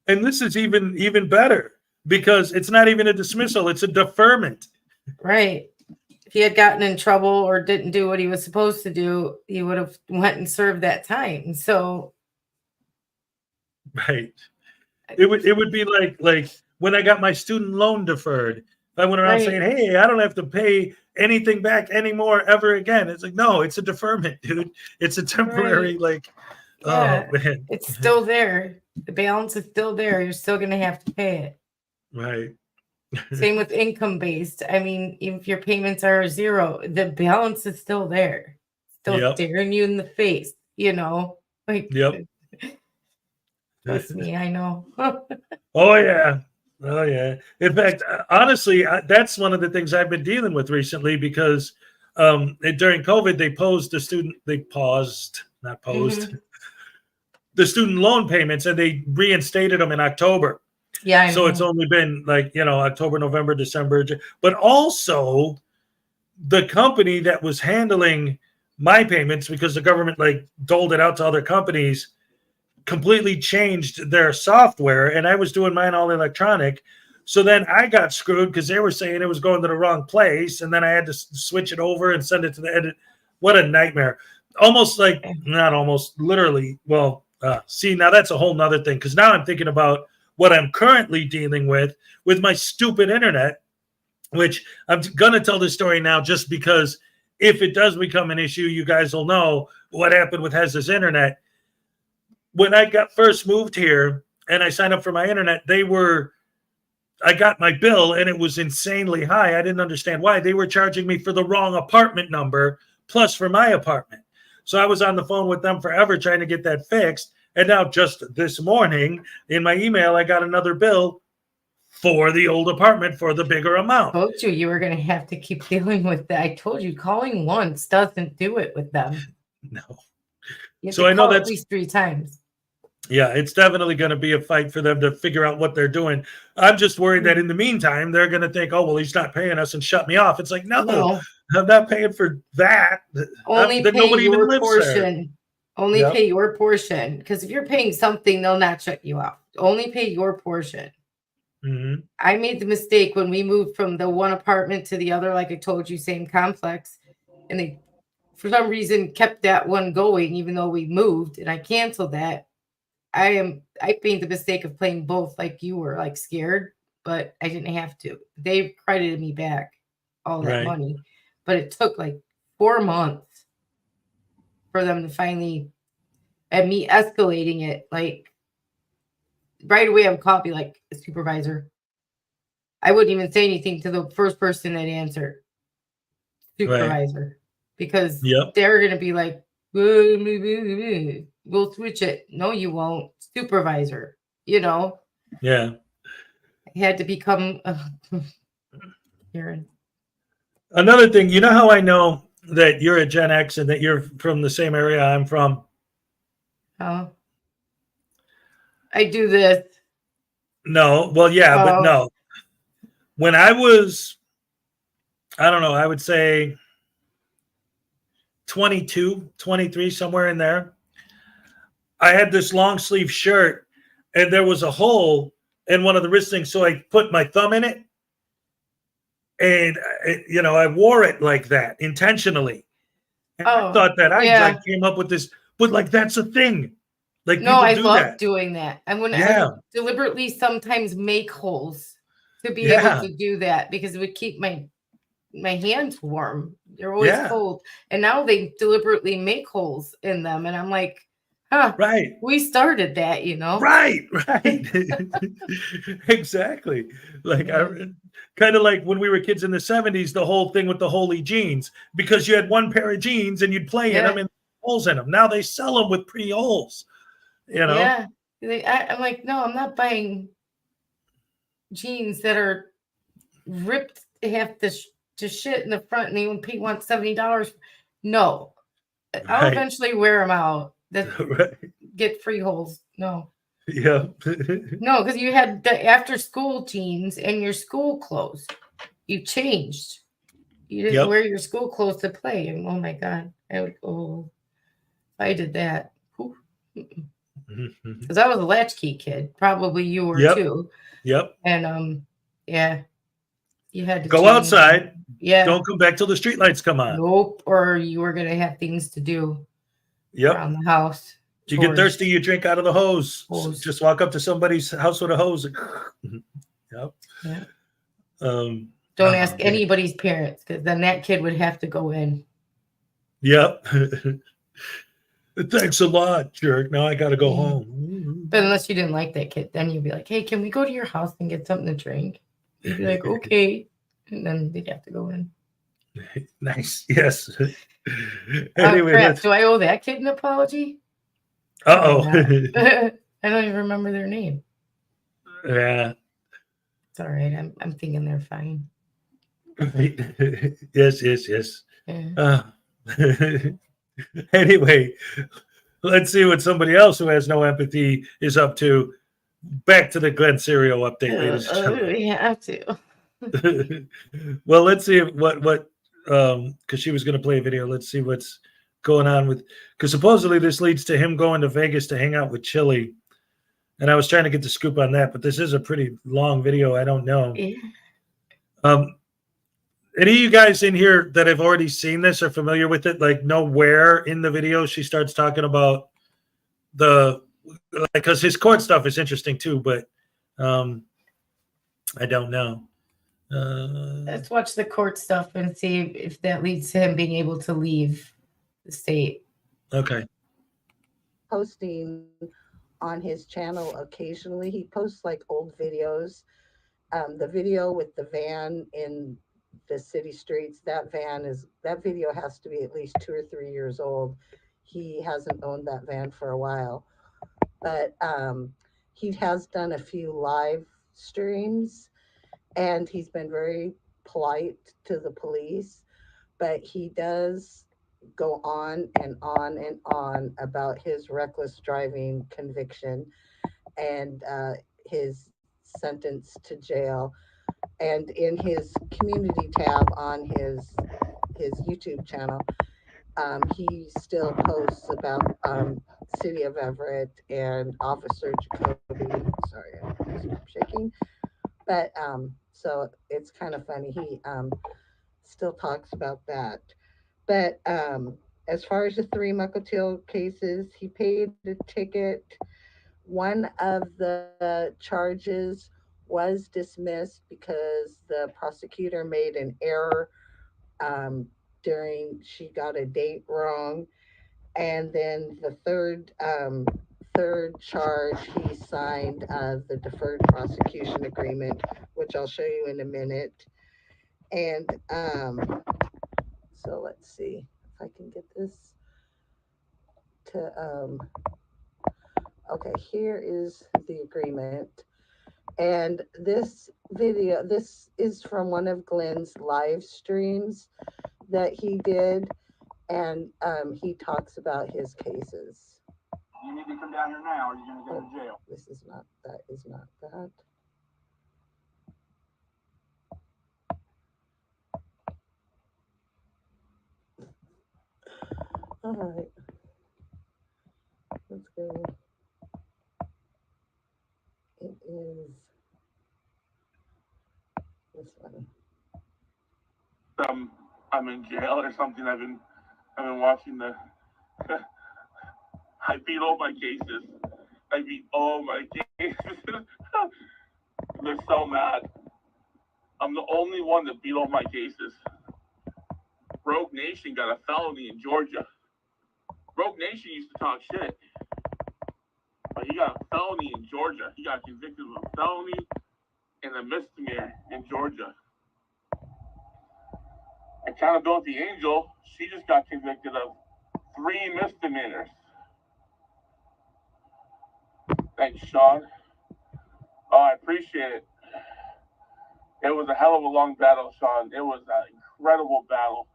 And this is even better because it's not even a dismissal, it's a deferment. Right. If he had gotten in trouble or didn't do what he was supposed to do, he would have went and served that time. So right. It would be like when I got my student loan deferred. I went around saying, hey, I don't have to pay anything back anymore ever again. It's like, no, it's a deferment, dude. It's a temporary, yeah, oh man. It's still there. The balance is still there. You're still gonna have to pay it. Right. Same with income based. I mean, even if your payments are zero, the balance is still there. Still staring you in the face, Like trust me, I know. Oh yeah. Oh yeah. In fact, honestly, that's one of the things I've been dealing with recently because during COVID they paused the student loan payments and they reinstated them in October. Yeah. So it's only been October, November, December, but also the company that was handling my payments, because the government doled it out to other companies, completely changed their software, and I was doing mine all electronic. So then I got screwed because they were saying it was going to the wrong place, and then I had to switch it over and send it to the edit. What a nightmare. Literally. Well, see, now that's a whole nother thing, because now I'm thinking about what I'm currently dealing with my stupid internet, which I'm going to tell this story now just because if it does become an issue, you guys will know what happened with Hez's internet. When I got first moved here and I signed up for my internet, I got my bill and it was insanely high. I didn't understand why. They were charging me for the wrong apartment number plus for my apartment. So I was on the phone with them forever trying to get that fixed. And now just this morning in my email, I got another bill for the old apartment for the bigger amount. I told you were going to have to keep dealing with that. I told you calling once doesn't do it with them. No. You have So to I know call that's at least 3 times. Yeah, it's definitely going to be a fight for them to figure out what they're doing. I'm just worried that in the meantime, they're going to think, oh, well, he's not paying us and shut me off. It's like, no. I'm not paying for that. Only pay your portion. Only Yep. pay your portion. Because if you're paying something, they'll not shut you off. Only pay your portion. Mm-hmm. I made the mistake when we moved from the one apartment to the other, like I told you, same complex. And they, for some reason, kept that one going, even though we moved. And I canceled that. I made the mistake of playing both, like you were, like scared, but I didn't have to. They credited me back all that money, but it took like 4 months for them to finally, and me escalating it. Like right away, I would call me like a supervisor. I wouldn't even say anything to the first person that answered, supervisor, because they're gonna be like, we'll switch it. No, you won't. Supervisor, Yeah. I had to become Karen. Another thing, you know how I know that you're a Gen X and that you're from the same area I'm from? Oh. I do this. No. Well, yeah, but no. When I was, I don't know, I would say 22, 23, somewhere in there. I had this long sleeve shirt and there was a hole in one of the wrist things. So I put my thumb in it and, I wore it like that intentionally. And I thought that I came up with this, but that's a thing. Like, no, I do love that. doing that. And when I would deliberately sometimes make holes to be able to do that because it would keep my hands warm. They're always cold. And now they deliberately make holes in them. And I'm like, we started that, Right. Exactly. Like kind of like when we were kids in the 70s, the whole thing with the holy jeans, because you had one pair of jeans and you'd play in them and holes in them. Now they sell them with pre-holes. You know? Yeah. I'm like, no, I'm not buying jeans that are ripped half to shit in the front, and they want $70. No, I'll Right. eventually wear them out. That Right. get free holes. No. Yeah. No, because you had the after school jeans and your school clothes. You changed. You didn't wear your school clothes to play. And oh my God. I did that. Because I was a latchkey kid. Probably you were too. Yep. And yeah. You had to go change. outside. Yeah. Don't come back till the street lights come on. Nope. Or you were gonna have things to do around the house. You get thirsty, you drink out of the hose. Hose. Just walk up to somebody's house with a hose. Yep. Yeah. Don't Don't ask anybody's parents, because then that kid would have to go in. Yep. Thanks a lot, jerk. Now I got to go home. But unless you didn't like that kid, then you'd be like, hey, can we go to your house and get something to drink? You'd be like, okay. And then they'd have to go in. Nice. Yes. Anyway, crap. Do I owe that kid an apology? Uh-oh. I don't even remember their name. Yeah. It's all right. I'm thinking they're fine. Yes. Yeah. Anyway, let's see what somebody else who has no empathy is up to. Back to the Glenn Serio update, ladies and gentlemen. We have to. Well, let's see what because she was going to play a video. Let's see what's going on with, because supposedly this leads to him going to Vegas to hang out with Chili. And I was trying to get the scoop on that, but this is a pretty long video. I don't know. Yeah. Any of you guys in here that have already seen this are familiar with it? Like, know where in the video she starts talking about because his court stuff is interesting too, but I don't know. Let's watch the court stuff and see if that leads to him being able to leave the state. Okay. Posting on his channel occasionally. He posts like old videos. The video with the van in the city streets, that video has to be at least 2 or 3 years old. He hasn't owned that van for a while, but he has done a few live streams, and he's been very polite to the police, but he does go on and on and on about his reckless driving conviction and his sentence to jail. And in his community tab on his YouTube channel, he still posts about City of Everett and Officer Jacoby. Sorry, I'm shaking. But so it's kind of funny. He still talks about that. But as far as the 3 Mukilteo cases, he paid the ticket. One of the charges was dismissed because the prosecutor made an error she got a date wrong. And then the third charge, he signed the deferred prosecution agreement, which I'll show you in a minute. And so let's see if I can get this to okay, here is the agreement. And this video, this is from one of Glenn's live streams that he did, and he talks about his cases. You need to come down here now, or you're going to go to jail. This is not that. Is not that. All right. Let's go. It is this one. I'm in jail or something. I've been watching the. I beat all my cases. I beat all my cases. They're so mad. I'm the only one that beat all my cases. Rogue Nation got a felony in Georgia. Rogue Nation used to talk shit, but he got a felony in Georgia. He got convicted of a felony and a misdemeanor in Georgia. Accountability Angel, she just got convicted of 3 misdemeanors. Thanks, Sean. Oh, I appreciate it. It was a hell of a long battle, Sean. It was an incredible battle.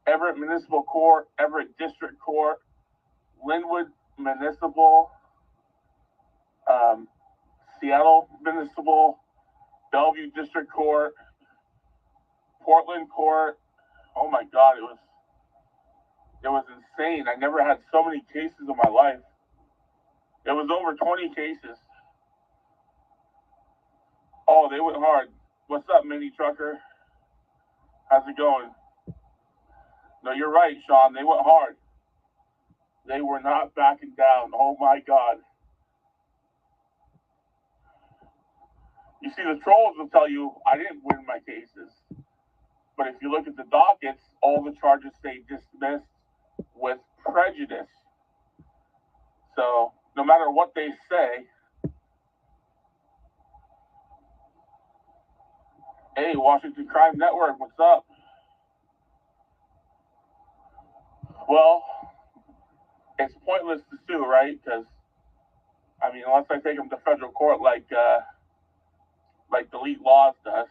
Everett Municipal Court, Everett District Court, Linwood Municipal, Seattle Municipal, Bellevue District Court, Portland Court. Oh my God, it was insane. I never had so many cases in my life. It was over 20 cases. Oh, they went hard. What's up, mini trucker? How's it going? No, you're right, Sean. They went hard. They were not backing down. Oh my God. You see, the trolls will tell you I didn't win my cases. But if you look at the dockets, all the charges say dismissed with prejudice. So no matter what they say, hey, Washington Crime Network, what's up? Well, it's pointless to sue, right? Because, I mean, unless I take them to federal court like Delete Laws does.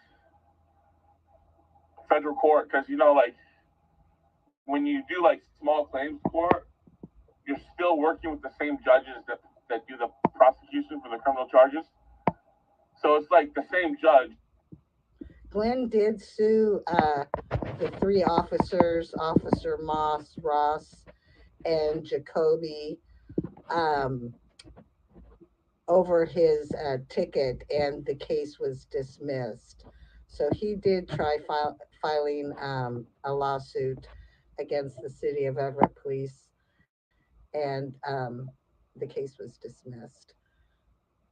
Federal court, because, you know, like, when you do, like, small claims court, you're still working with the same judges that do the prosecution for the criminal charges. So it's like the same judge. Glenn did sue the 3 officers, Officer Moss, Ross, and Jacoby, over his ticket, and the case was dismissed. So he did try filing a lawsuit against the city of Everett Police, and the case was dismissed.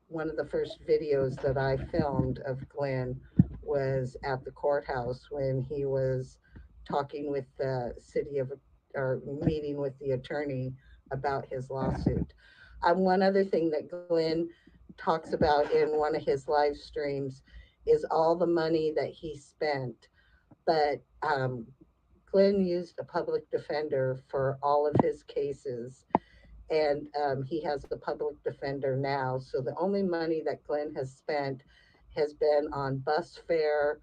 One of the first videos that I filmed of Glenn was at the courthouse when he was talking with the meeting with the attorney about his lawsuit. One other thing that Glenn talks about in one of his live streams is all the money that he spent. But Glenn used a public defender for all of his cases, and he has a public defender now. So the only money that Glenn has spent has been on bus fare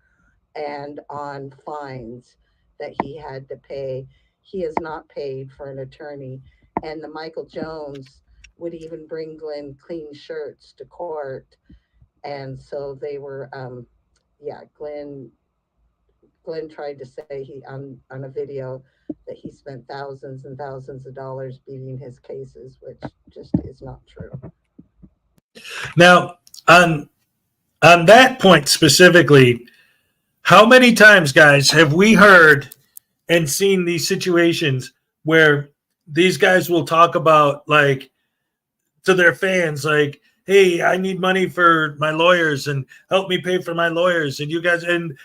and on fines that he had to pay. He has not paid for an attorney. And the Michael Jones would even bring Glenn clean shirts to court. And so they were, Glenn tried to say on a video that he spent thousands and thousands of dollars beating his cases, which just is not true. Now, on that point specifically, how many times, guys, have we heard and seen these situations where these guys will talk about, like, to their fans, like, hey, I need money for my lawyers and help me pay for my lawyers. And you guys, and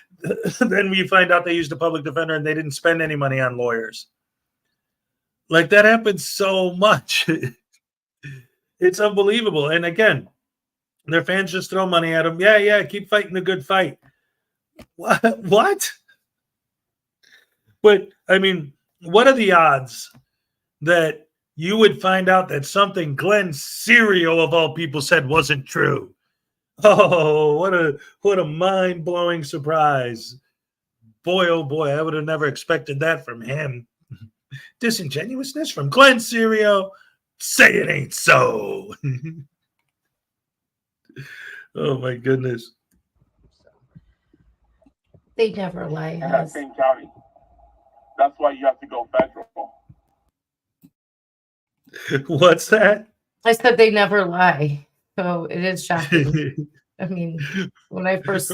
then we find out they used a public defender and they didn't spend any money on lawyers. Like, that happens so much. It's unbelievable. And again, their fans just throw money at them. Yeah, keep fighting the good fight. What? But, I mean, what are the odds that you would find out that something Glenn Serio, of all people, said wasn't true? Oh, what a mind-blowing surprise. Boy, oh boy, I would have never expected that from him. Disingenuousness from Glenn Serio. Say it ain't so. Oh my goodness. They never lie. In that same county. That's why you have to go federal. What's that? I said they never lie. So it is shocking. I mean, when I first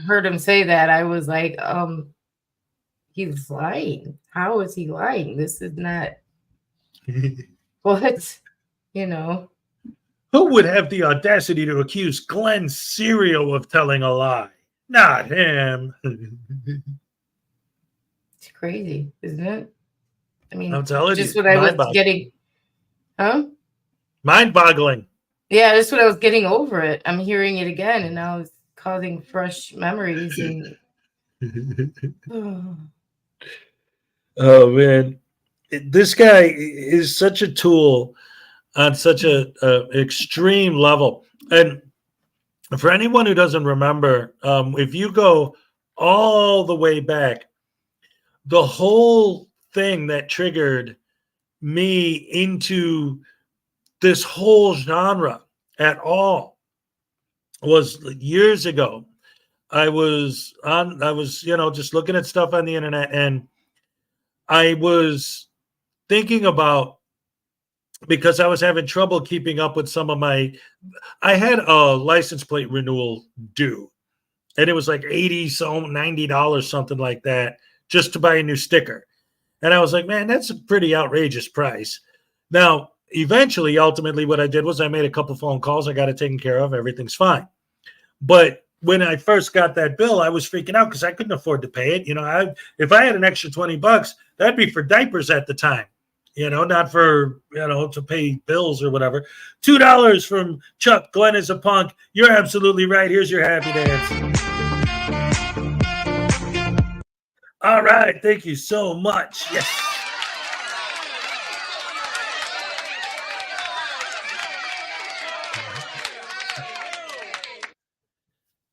heard him say that, I was like, he's lying. How is he lying? This is not what, you know. Who would have the audacity to accuse Glenn Serio of telling a lie? Not him. It's crazy, isn't it? I mean, I'm telling just you, what I was getting. Huh? Mind-boggling. Yeah, that's what I was getting over it. I'm hearing it again, and now it's causing fresh memories. And Oh man. this guy is such a tool on such a extreme level. And for anyone who doesn't remember, if you go all the way back, the whole thing that triggered me into this whole genre at all was years ago. I was, just looking at stuff on the internet, and I was thinking about, because I was having trouble keeping up with some of I had a license plate renewal due, and it was like $90, something like that, just to buy a new sticker. And I was like, man, that's a pretty outrageous price. Now, ultimately, what I did was I made a couple phone calls. I got it taken care of. Everything's fine. But when I first got that bill, I was freaking out because I couldn't afford to pay it. If I had an extra $20, that'd be for diapers at the time, not for, to pay bills or whatever. $2 from Chuck. Glenn is a punk. You're absolutely right. Here's your happy dance. All right. Thank you so much. Yes.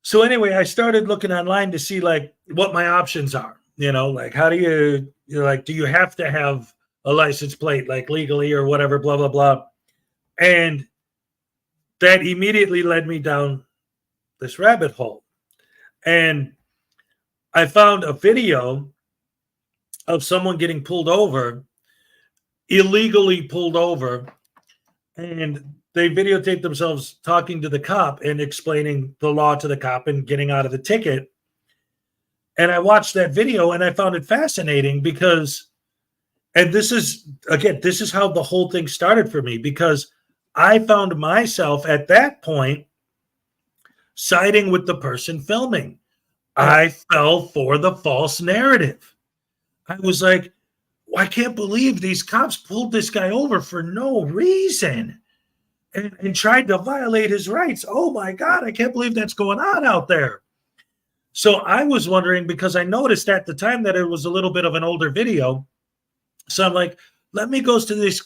So anyway, I started looking online to see like what my options are, like how do you do you have to have a license plate like legally or whatever, blah, blah, blah. And that immediately led me down this rabbit hole. And I found a video of someone getting pulled over, illegally pulled over, and they videotaped themselves talking to the cop and explaining the law to the cop and getting out of the ticket. And I watched that video and I found it fascinating because, and this is how the whole thing started for me, because I found myself at that point siding with the person filming. I fell for the false narrative. I was like, I can't believe these cops pulled this guy over for no reason. And tried to violate his rights. Oh my God, I can't believe that's going on out there. So I was wondering, because I noticed at the time that it was a little bit of an older video. So I'm like, let me go to this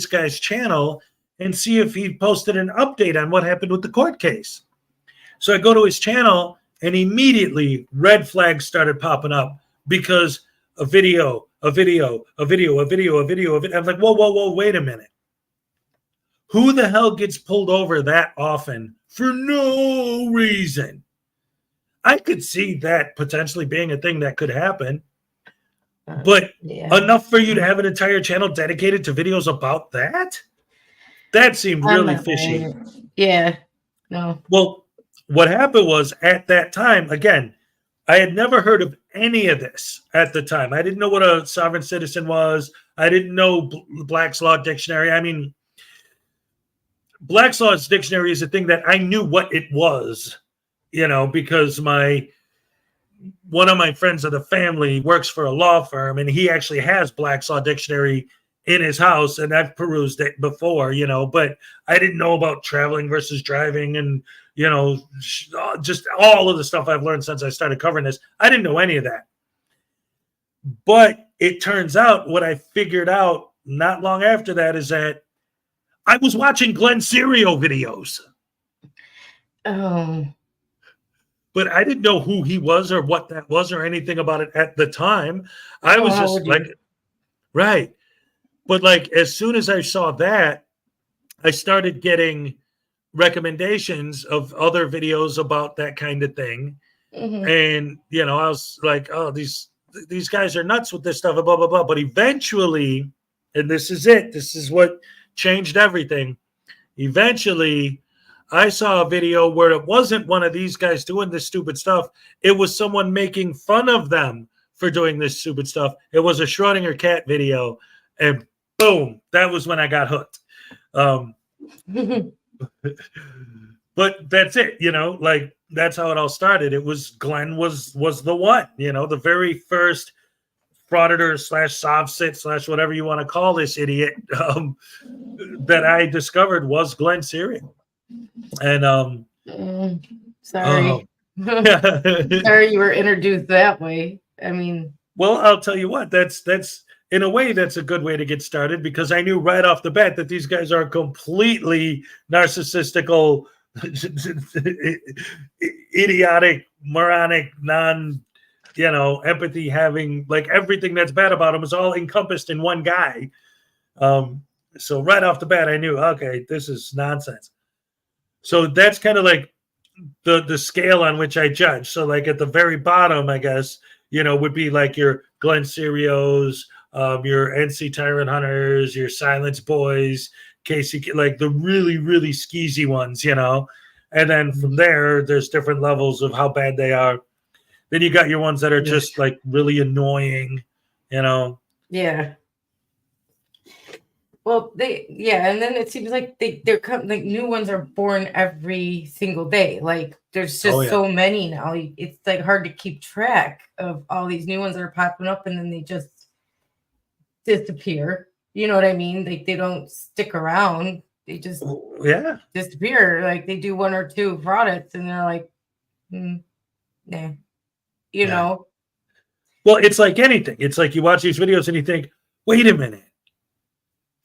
guy's channel and see if he posted an update on what happened with the court case. So I go to his channel and immediately red flags started popping up because a video. I'm like, whoa, wait a minute. Who the hell gets pulled over that often for no reason? I could see that potentially being a thing that could happen. But enough for you to have an entire channel dedicated to videos about that? That seemed really fishy. Yeah. No. Well, what happened was at that time, again, I had never heard of any of this at the time. I didn't know what a sovereign citizen was. I didn't know Black's Law Dictionary. I mean, Black's Law's Dictionary is a thing that I knew what it was, because one of my friends of the family works for a law firm, and he actually has Black's Law Dictionary in his house, and I've perused it before, but I didn't know about traveling versus driving and, just all of the stuff I've learned since I started covering this. I didn't know any of that. But it turns out what I figured out not long after that is that I was watching Glenn Serio videos. Oh. But I didn't know who he was or what that was or anything about it at the time. I was just like, right. But like, as soon as I saw that, I started getting recommendations of other videos about that kind of thing. Mm-hmm. And, I was like, oh, these guys are nuts with this stuff, blah, blah, blah. But eventually, and this is it, this is what changed everything. Eventually, I saw a video where it wasn't one of these guys doing this stupid stuff. It was someone making fun of them for doing this stupid stuff. It was a Schrodinger cat video, and boom, that was when I got hooked. But that's it, like that's how it all started. It was Glenn was the one, the very first Frauditor / Sovsit / whatever you want to call this idiot that I discovered was Glenn Serio. And sorry. Sorry you were introduced that way. I mean, well, I'll tell you what, that's in a way, that's a good way to get started because I knew right off the bat that these guys are completely narcissistical, idiotic, moronic, empathy having, like everything that's bad about them is all encompassed in one guy. So right off the bat, I knew, okay, this is nonsense. So that's kind of like the scale on which I judge. So like at the very bottom, I guess, would be like your Glenn Serios, your NC Tyrant Hunters, your Silence Boys, Casey, like the really, really skeezy ones, and then from there, there's different levels of how bad they are. Then you got your ones that are just like really annoying, Yeah. Well, and then it seems like they're like new ones are born every single day. Like there's just so many now. It's like hard to keep track of all these new ones that are popping up, and then they just disappear. You know what I mean? Like they don't stick around. They just disappear. Like they do one or two products, and they're like, nah. You know. Well, it's like anything. It's like you watch these videos and you think, wait a minute.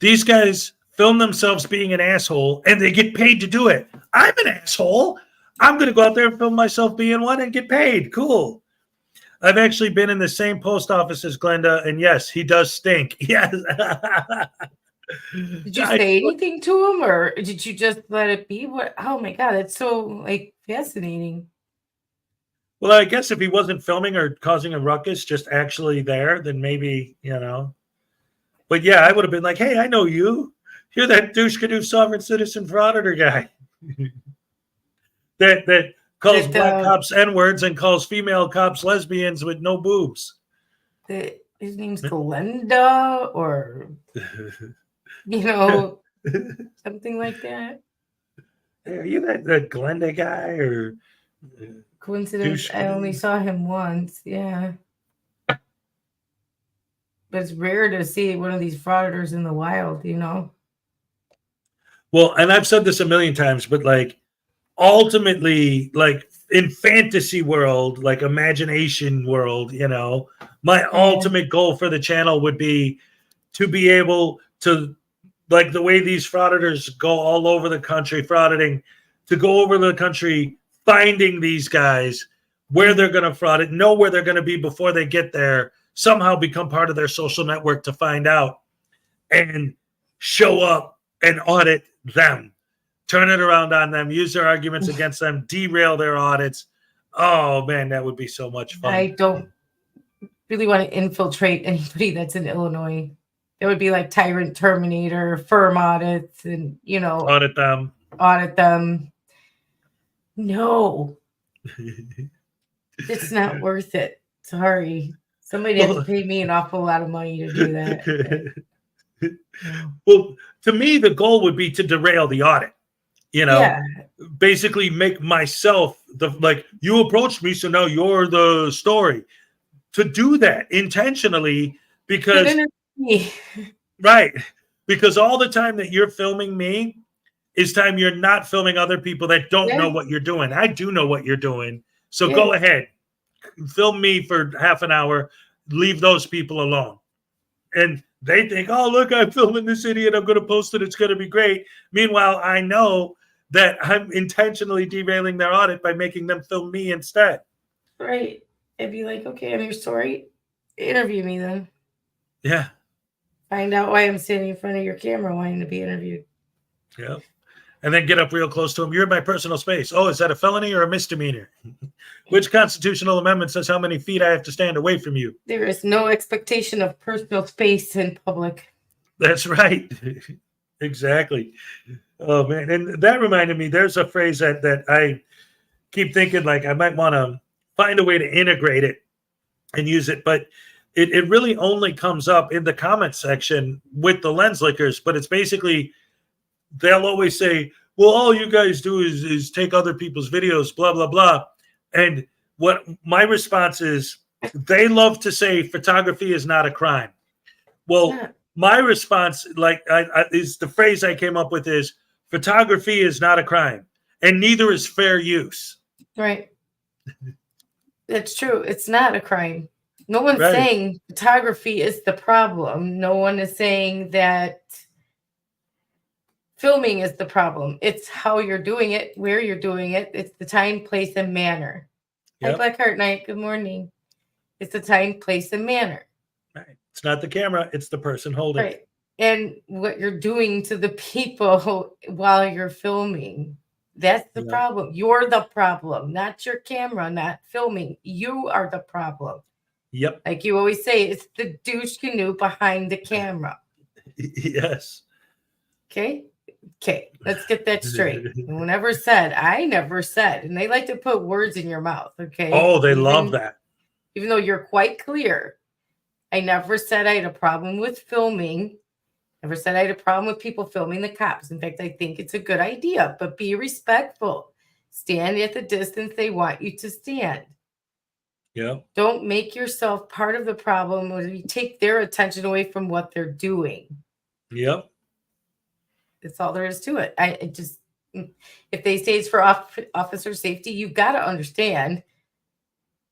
These guys film themselves being an asshole and they get paid to do it. I'm an asshole. I'm going to go out there and film myself being one and get paid. Cool. I've actually been in the same post office as Glenda, and yes, he does stink. Yes. Did you say anything to him, or did you just let it be? What? Oh my God, it's so like fascinating. Well, I guess if he wasn't filming or causing a ruckus, just actually there, then maybe, But yeah, I would have been like, hey, I know you. You're that douche canoe sovereign citizen frauditor guy that calls black cops N-words and calls female cops lesbians with no boobs. His name's Glenda, or something like that. Hey, are you that Glenda guy, or coincidence? I only saw him once. Yeah. But it's rare to see one of these frauditors in the wild, Well, and I've said this a million times, but like ultimately, like in fantasy world, like imagination world, my ultimate goal for the channel would be to be able to, like the way these frauditors go all over the country frauditing, to go over the country finding these guys, where they're going to fraud it, know where they're going to be before they get there, somehow become part of their social network to find out, and show up and audit them, turn it around on them, use their arguments against them, derail their audits. Oh man, that would be so much fun. I don't really want to infiltrate anybody that's in Illinois. It would be like Tyrant Terminator, firm audits, and audit them. No, it's not worth it. Sorry. Somebody has to pay me an awful lot of money to do that. Well, to me, the goal would be to derail the audit. Basically make myself you approached me, so now you're the story. To do that intentionally, because right, because all the time that you're filming me is time you're not filming other people that don't know what you're doing. I do know what you're doing, so go ahead. Film me for half an hour, leave those people alone. And they think, oh, look, I'm filming this idiot, I'm going to post it, it's going to be great. Meanwhile, I know that I'm intentionally derailing their audit by making them film me instead. Right. I'd be like, okay, I'm your story. Interview me then. Yeah. Find out why I'm standing in front of your camera wanting to be interviewed. Yeah. And then get up real close to him. You're in my personal space. Oh, is that a felony or a misdemeanor? Which constitutional amendment says how many feet I have to stand away from you? There is no expectation of personal space in public. That's right. Exactly. Oh, man. And that reminded me, there's a phrase that I keep thinking, like, I might want to find a way to integrate it and use it. But it really only comes up in the comment section with the lens lickers. But it's basically, they'll always say, well, all you guys do is take other people's videos, blah, blah, blah. And what my response is, they love to say photography is not a crime. Well, my response, is the phrase I came up with is, photography is not a crime, and neither is fair use. Right. That's true. It's not a crime. No one's Right. saying photography is the problem. No one is saying that filming is the problem. It's how you're doing it, where you're doing it. It's the time, place, and manner. Hi, Yep. Blackheart Knight. Good morning. It's the time, place, and manner. Right. It's not the camera, it's the person holding Right. it. And what you're doing to the people while you're filming. That's the Yeah. problem. You're the problem, not your camera, not filming. You are the problem. Yep. Like you always say, it's the douche canoe behind the camera. Yes. Okay. Okay. Let's get that straight. No one ever said, I never said, and they like to put words in your mouth. Okay. Oh, they love that. Even though you're quite clear, I never said I had a problem with filming. Never said I had a problem with people filming the cops. In fact, I think it's a good idea, but be respectful. Stand at the distance they want you to stand. Yeah. Don't make yourself part of the problem when you take their attention away from what they're doing. Yep. That's all there is to it. I just, if they say it's for officer safety, you've got to understand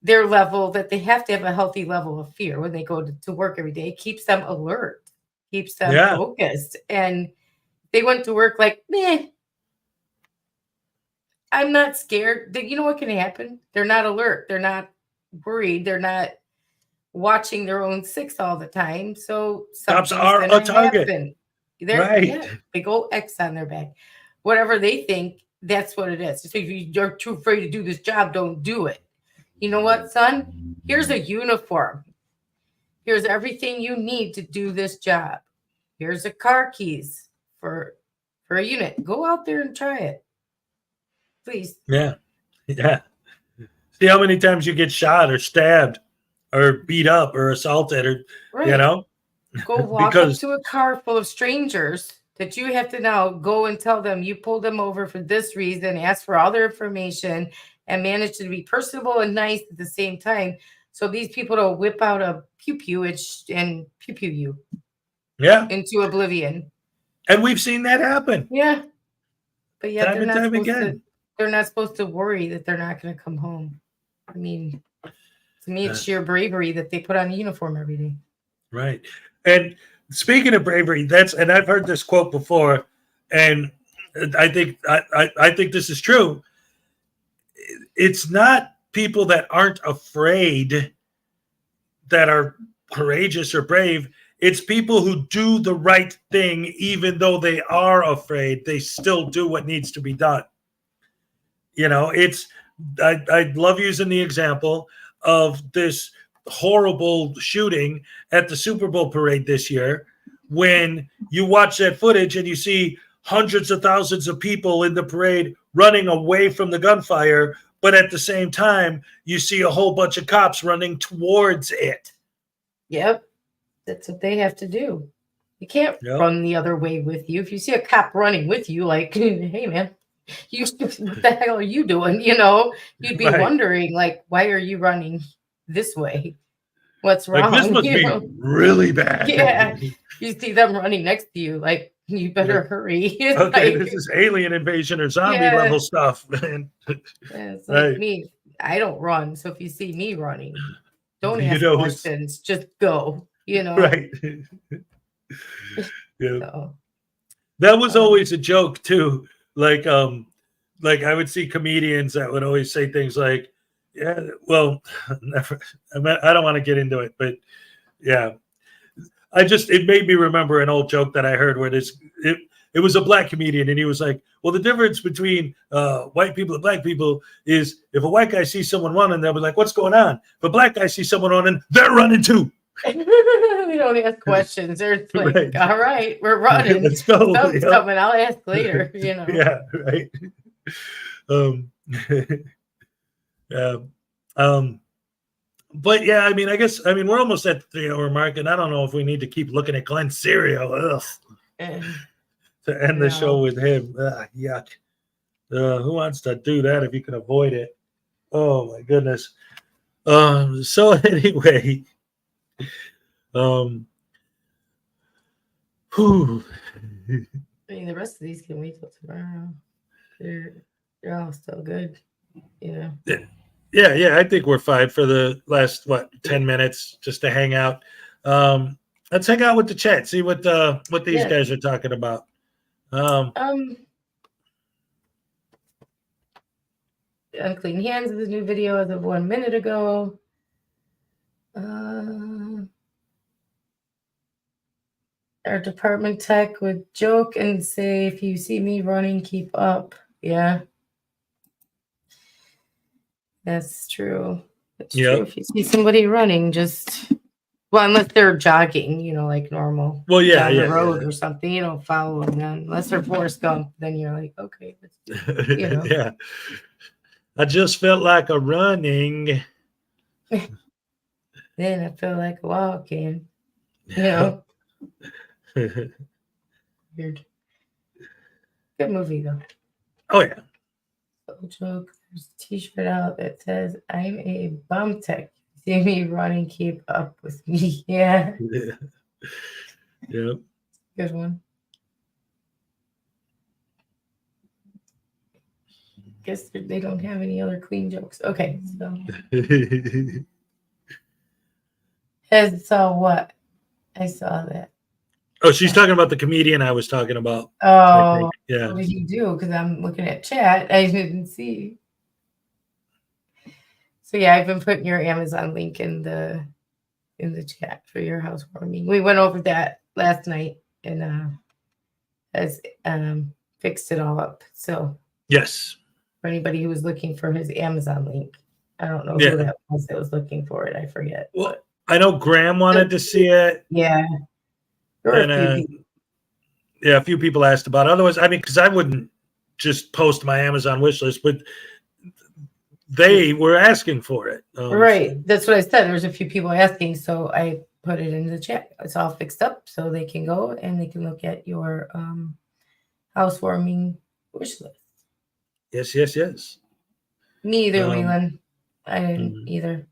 their level, that they have to have a healthy level of fear when they go to work every day. It keeps them alert, keeps them focused. And they went to work like, meh, I'm not scared. You know what can happen? They're not alert. They're not worried. They're not watching their own six all the time. So Cops something's are a gonna target. happen. They're Right. big old X on their back. Whatever they think, that's what it is. So if you're too afraid to do this job, don't do it. You know what, son? Here's a uniform. Here's everything you need to do this job. Here's a car keys for a unit. Go out there and try it. Please. Yeah. Yeah. See how many times you get shot or stabbed or beat up or assaulted or, you know? Go walk up to a car full of strangers that you have to now go and tell them you pulled them over for this reason, ask for all their information, and manage to be personable and nice at the same time. So these people don't whip out a pew-pew and pew-pew you. Yeah. Into oblivion. And we've seen that happen. Yeah. But yet Time they're and not time supposed again. they're not supposed to worry that they're not going to come home. I mean, to me, it's sheer bravery that they put on a uniform every day. Right. And speaking of bravery, and I've heard this quote before, and I think I think this is true. It's not people that aren't afraid that are courageous or brave. It's people who do the right thing, even though they are afraid. They still do what needs to be done. You know, I love using the example of this horrible shooting at the Super Bowl parade this year. When you watch that footage and you see hundreds of thousands of people in the parade running away from the gunfire, but at the same time, you see a whole bunch of cops running towards it. Yep. That's what they have to do. You can't run the other way with you. If you see a cop running with you, like, hey, man, what the hell are you doing? You know, you'd be wondering, like, why are you running this way? What's wrong? Like, this must be really bad. Yeah. You see them running next to you, like, you better hurry. Okay, this is alien invasion or zombie level stuff, man. It's like me. I don't run. So if you see me running, don't ask questions. Just go. You know. Right. Yeah. So, that was always a joke too. Like I would see comedians that would always say things like, yeah, well, never, I don't want to get into it, but yeah. It made me remember an old joke that I heard where it was a black comedian, and he was like, well, the difference between white people and black people is if a white guy sees someone running, they'll be like, what's going on? If a black guy sees someone running, they're running too. We don't ask questions. They're like, all right, we're running. Let's go. Stuff's coming. I'll ask later, you know. Yeah, right. But yeah, I mean, we're almost at the 3-hour mark, and I don't know if we need to keep looking at Glenn Serio to end the show with him. Yuck. Who wants to do that if you can avoid it? Oh my goodness. So anyway, whew. I mean, the rest of these can wait till tomorrow. They're all still good, you know. Yeah, I think we're fine for the last 10 minutes just to hang out. Let's hang out with the chat, see what these guys are talking about. Unclean Hands is a new video as of 1 minute ago. Our department tech would joke and say, if you see me running, keep up. Yeah. That's true. That's true. If you see somebody running, well, unless they're jogging, like normal. Well, yeah, down the road or something, you don't follow them then. Unless they're Forrest Gump, then you're like, okay, let's do it, Yeah. I just felt like a running. Then I feel like walking. Weird. Good movie though. Oh yeah. Joke. There's a t-shirt out that says, I'm a bum tech. See me running, keep up with me. Yeah. Yep. Good one. Guess they don't have any other clean jokes. Okay, so I saw what? I saw that. Oh, she's talking about the comedian I was talking about. Oh, yeah. What did you do? Because I'm looking at chat. I didn't see. So yeah, I've been putting your Amazon link in the chat for your housewarming. We went over that last night and has fixed it all up. So yes, for anybody who was looking for his Amazon link, I don't know who that was looking for it. I forget. Well, I know Graham wanted to see it. Yeah. And a few people asked about it. Otherwise, I mean, because I wouldn't just post my Amazon wish list, but they were asking for it. Right. That's what I said. There's a few people asking, so I put it in the chat. It's all fixed up, so they can go and they can look at your housewarming wish list. Yes. Me either, Leland. I didn't either.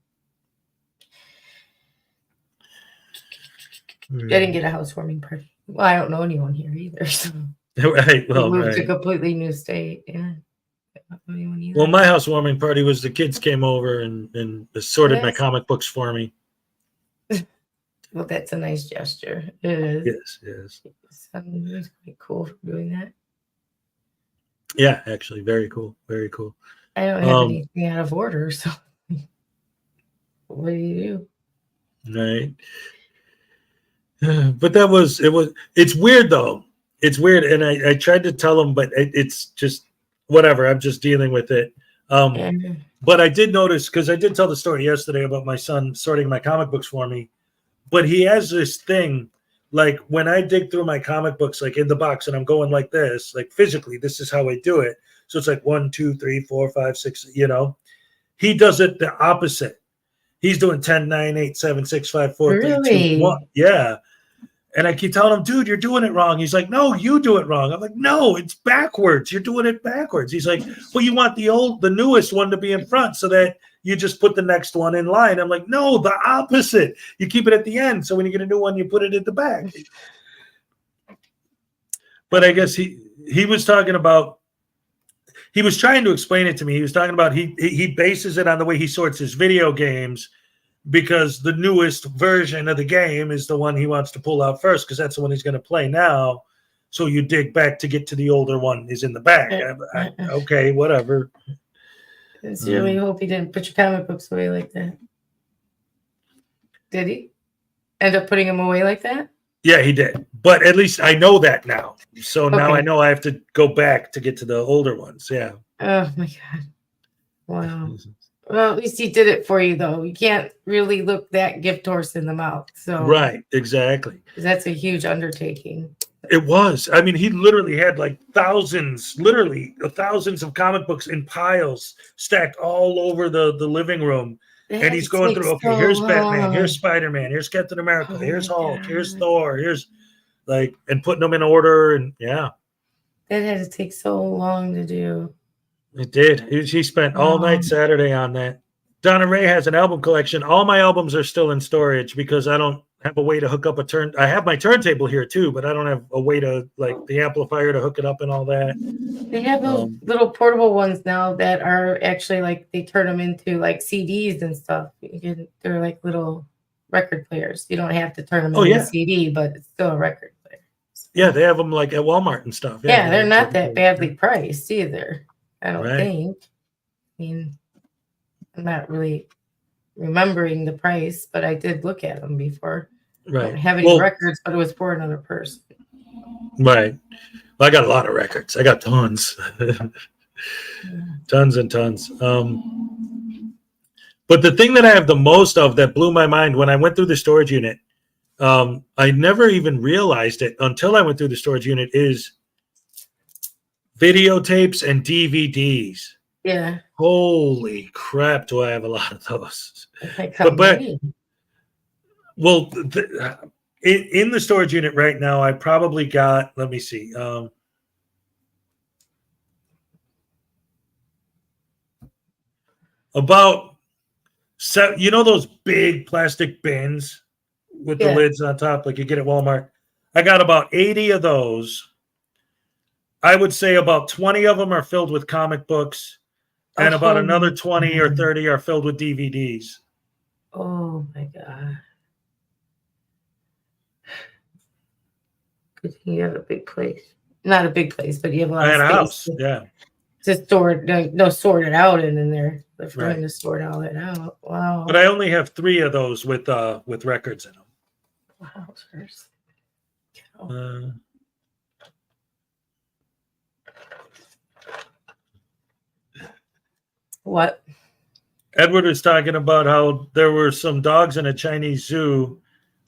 I didn't get a housewarming party. Well, I don't know anyone here either. So. Right. Well, we moved to a completely new state. Yeah. Well, my housewarming party was the kids came over and sorted my comic books for me. Well, that's a nice gesture. It is. Yes. It's quite cool for doing that. Yeah, actually, very cool. Very cool. I don't have anything out of order, so what do you do? Right. But it's weird though. It's weird. And I tried to tell them, but it's just whatever. I'm just dealing with it. But I did notice, because I did tell the story yesterday about my son sorting my comic books for me, but he has this thing, like when I dig through my comic books, like in the box and I'm going like this, like physically, this is how I do it. So it's like 1, 2, 3, 4, 5, 6, he does it the opposite. He's doing 10, 9, 8, 7, 6, 5, 4, 3, 2, 1. Yeah. And I keep telling him, dude, you're doing it wrong. He's like, no, you do it wrong. I'm like, no, it's backwards. You're doing it backwards. He's like, well, you want the newest one to be in front so that you just put the next one in line. I'm like, no, the opposite. You keep it at the end. So when you get a new one, you put it at the back. But I guess he was talking about, he was trying to explain it to me. He was talking about he bases it on the way he sorts his video games, because the newest version of the game is the one he wants to pull out first, because that's the one he's going to play now. So you dig back to get to the older one is in the back. Okay, whatever. I sincerely hope he didn't put your comic books away like that. Did he end up putting them away like that? Yeah, he did. But at least I know that now. So now I know I have to go back to get to the older ones. Yeah. Oh my God. Wow. Well, at least he did it for you, though. You can't really look that gift horse in the mouth. So right, exactly. That's a huge undertaking. It was. I mean, he literally had like thousands of comic books in piles stacked all over the living room. And he's going through, okay, here's Batman, here's Spider-Man, here's Captain America, here's Hulk, here's Thor, here's and putting them in order. And yeah. That had to take so long to do. It did. He spent all night Saturday on that. Donna Ray has an album collection. All my albums are still in storage because I don't have a way to hook up a turn. I have my turntable here too, but I don't have a way to like the amplifier to hook it up and all that. They have those little portable ones now that are actually like they turn them into like CDs and stuff. They're like little record players. You don't have to turn them into a CD, but it's still a record player. Yeah, they have them like at Walmart and stuff. Yeah, they're not that badly priced either. I don't think. I mean, I'm not really remembering the price, but I did look at them before. Right. I don't have any records, but it was for another person. Right. Well, I got a lot of records. I got tons. Tons and tons. But the thing that I have the most of that blew my mind when I went through the storage unit, I never even realized it until I went through the storage unit, is videotapes and DVDs. Yeah. Holy crap, do I have a lot of those. Well, in the storage unit right now, I probably got, let me see. About, you know those big plastic bins with the lids on top, like you get at Walmart? I got about 80 of those. I would say about 20 of them are filled with comic books, and about another 20 or 30 are filled with DVDs. Oh my God. Good thing you have a big place. Not a big place, but you have a lot of space. House, yeah. To store it, sort it out in there. They're trying to sort all it out. Wow. But I only have 3 of those with records in them. Wow. What? Edward was talking about how there were some dogs in a Chinese zoo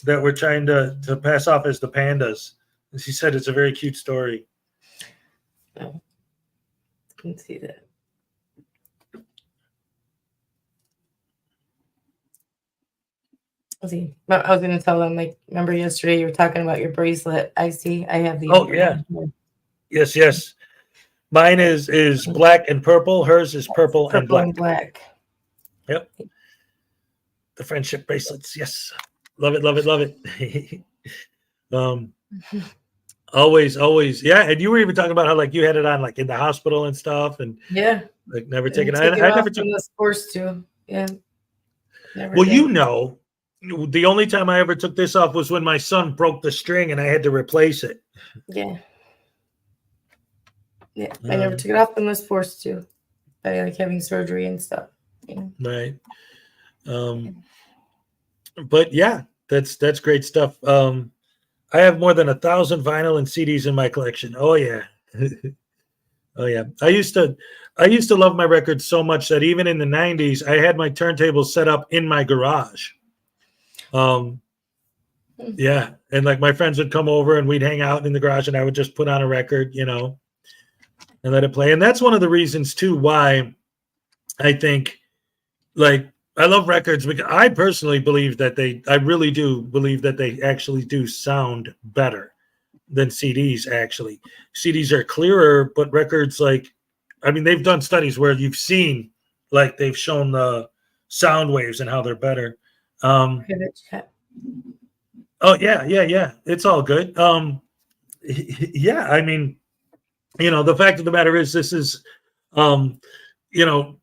that were trying to pass off as the pandas. And she said it's a very cute story. Oh, I can see that. See, I was going to tell them, like, remember yesterday you were talking about your bracelet? I have the. Oh yeah. Yes. Mine is black and purple. Hers is purple and black. Yep. The friendship bracelets. Yes. Love it. Always. Yeah. And you were even talking about how like you had it on like in the hospital and stuff, and like never taken it. I never took the sports too. Yeah. Well, you know, the only time I ever took this off was when my son broke the string and I had to replace it. Yeah. Yeah, I never took it off unless forced to, by like having surgery and stuff. Yeah. Right. But yeah, that's great stuff. I have more than 1,000 vinyl and CDs in my collection. Oh yeah. Oh yeah. I used to love my records so much that even in the 90s, I had my turntable set up in my garage. Yeah. And like my friends would come over and we'd hang out in the garage and I would just put on a record, you know, and let it play. And that's one of the reasons too why I think like I love records, because I personally believe that I really do believe that they actually do sound better than CDs. Actually, CDs are clearer, but records, like, I mean, they've done studies where you've seen, like, they've shown the sound waves and how they're better. Oh yeah. It's all good. Yeah, I mean, you know, the fact of the matter is, this is, you know,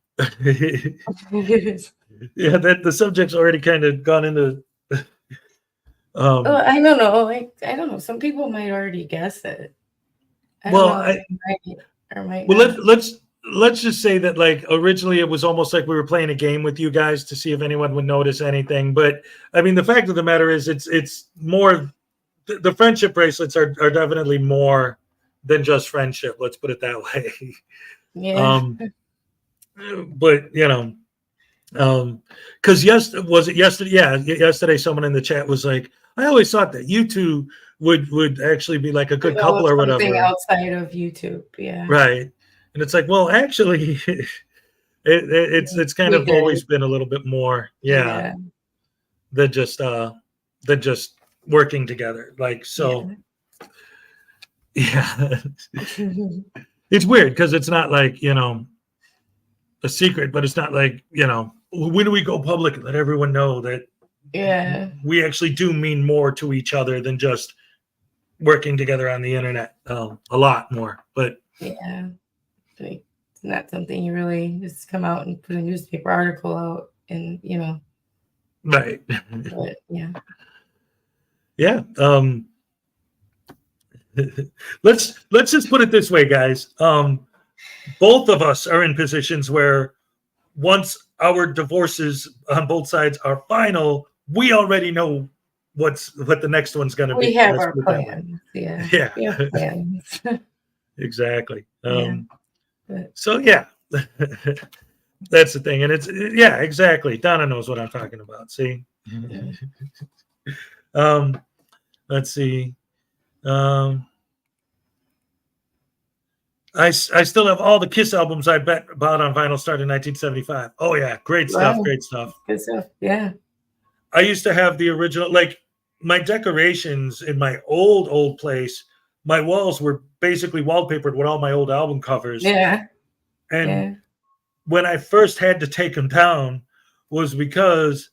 yeah, that the subject's already kind of gone into. I don't know. I don't know. Some people might already guess it. Let's just say that, like, originally it was almost like we were playing a game with you guys to see if anyone would notice anything. But I mean, the fact of the matter is, it's more. The friendship bracelets are definitely more than just friendship. Let's put it that way. Yeah. But you know. Because yesterday? Yeah, yesterday someone in the chat was like, I always thought that you two would actually be like a good couple or whatever. Something outside of YouTube, yeah. Right, and it's like, well, actually, it's kind of always been a little bit more, than just working together. Like, so, yeah. It's weird because it's not like, you know, a secret, but it's not like, you know, when do we go public and let everyone know that, we actually do mean more to each other than just working together on the internet. A lot more, but yeah, like, it's not something you really just come out and put a newspaper article out and, you know. Right. But yeah. Yeah. Let's just put it this way, guys. Both of us are in positions where once our divorces on both sides are final, we already know what the next one's going to be. We have Let's our put it that way. plans. Yeah. Yeah. We have plans. Exactly. Yeah. But So yeah, that's the thing. And it's, yeah, exactly. Donna knows what I'm talking about. See? Let's see. I still have all the Kiss albums I bought on vinyl started in 1975. Oh yeah, great stuff, wow. great stuff. Good stuff. Yeah. I used to have the original, like my decorations in my old place. My walls were basically wallpapered with all my old album covers. Yeah. And Yeah. when I first had to take them down was because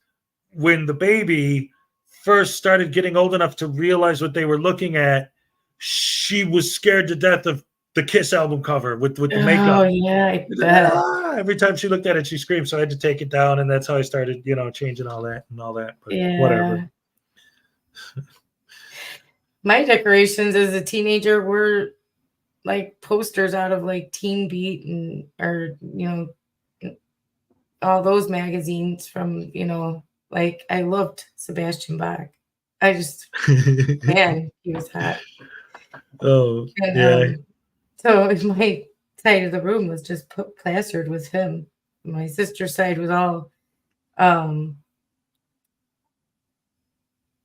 when the baby first started getting old enough to realize what they were looking at, she was scared to death of the Kiss album cover with the makeup. Oh yeah, I bet. Every time she looked at it, she screamed. So I had to take it down, and that's how I started, changing all that. But Yeah. whatever. My decorations as a teenager were like posters out of like Teen Beat and all those magazines from, like I loved Sebastian Bach. I just man, he was hot. Oh, And, yeah. so my side of the room was just plastered with him. My sister's side was all oh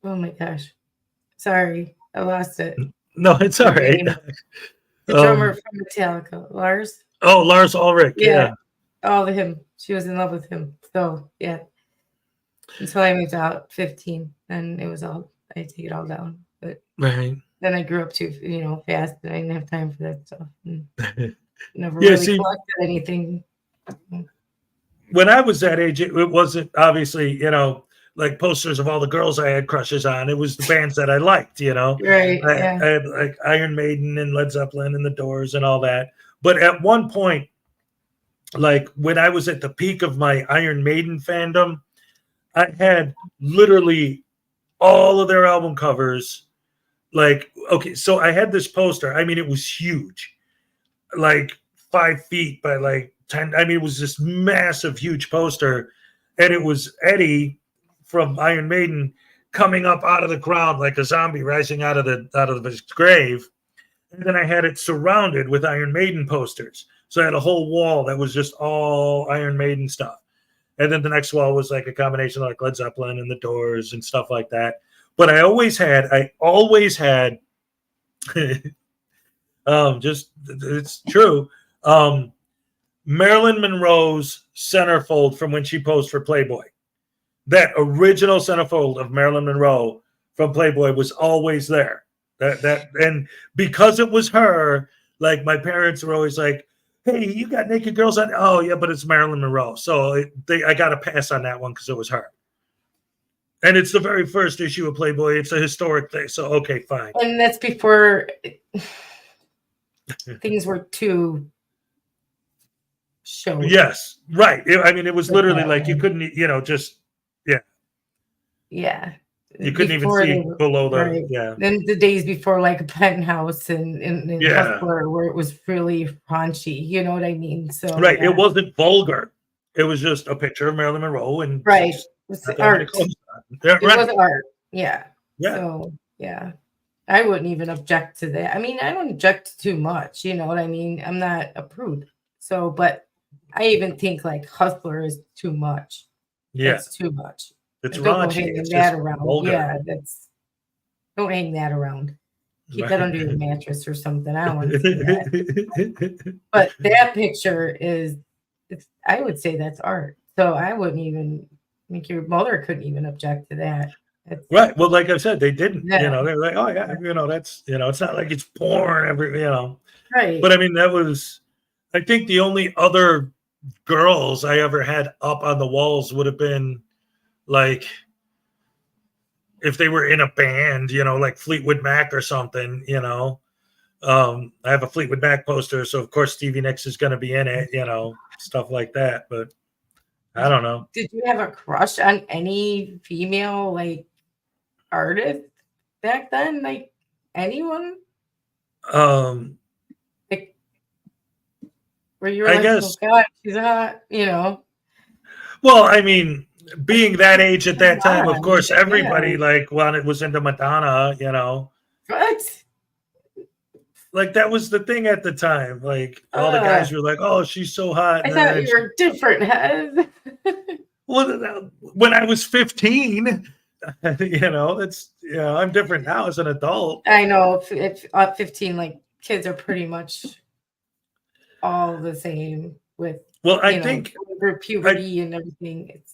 my gosh. Sorry, I lost it. No, it's all right. The drummer from Metallica, Lars. Oh, Lars Ulrich. Yeah. All of him. She was in love with him. So yeah. Until I moved out 15, and it was all I take it all down. But right. Then I grew up too, fast, and I didn't have time for that stuff. Never Yeah, really see, collected anything. when I was that age, it wasn't obviously, like posters of all the girls I had crushes on. It was the bands that I liked, Right. Yeah. I had like Iron Maiden and Led Zeppelin and the Doors and all that. But at one point, like when I was at the peak of my Iron Maiden fandom, I had literally all of their album covers. Like, okay, so I had this poster. I mean, it was huge, like 5 feet by like 10. I mean, it was this massive, huge poster. And it was Eddie from Iron Maiden coming up out of the ground like a zombie rising out of his grave. And then I had it surrounded with Iron Maiden posters. So I had a whole wall that was just all Iron Maiden stuff. And then the next wall was like a combination of like Led Zeppelin and the Doors and stuff like that. But I always had just, it's true. Marilyn Monroe's centerfold from when she posed for Playboy. That original centerfold of Marilyn Monroe from Playboy was always there. And because it was her, like my parents were always like, "Hey, you got naked girls on?" Oh yeah, but it's Marilyn Monroe, so I got to pass on that one because it was her. And it's the very first issue of Playboy. It's a historic thing, so okay, fine. And that's before things were too showy. Yes, right. I mean, it was literally like you couldn't, just yeah. You couldn't Before even see below the right. Then the days before, like a Penthouse and Hustler, where it was really raunchy. You know what I mean? So right, yeah. it wasn't vulgar. It was just a picture of Marilyn Monroe and right. It's art. Yeah, it was art. Yeah. Yeah. So yeah, I wouldn't even object to that. I mean, I don't object too much. You know what I mean? I'm not a prude. So, but I even think like Hustler is too much. Yeah, it's too much. It's don't raunchy. Go hang It's that just around. vulgar. Yeah, don't hang that around. Keep that under your mattress or something. I don't want to see that. But that picture I would say that's art. So I wouldn't even your mother couldn't even object to that. Right. Well, like I said, they didn't. Yeah. They're like, oh yeah, that's it's not like it's porn Right. But I mean, that was, I think the only other girls I ever had up on the walls would have been like if they were in a band, like Fleetwood Mac or something, I have a Fleetwood Mac poster, so of course Stevie Nicks is going to be in it, stuff like that. But I don't know. Did you have a crush on any female like artist back then? Like anyone? Like where you were I like, guess. oh God, she's hot, Well, I mean, being that age at that time, of course, Yeah. everybody was into Madonna, What? Like that was the thing at the time. Like all the guys were like, "Oh, she's so hot." I And thought then you were different, Hez. well, when I was 15, I'm different now as an adult. I know if at 15, like kids are pretty much all the same with I think over puberty and everything. It's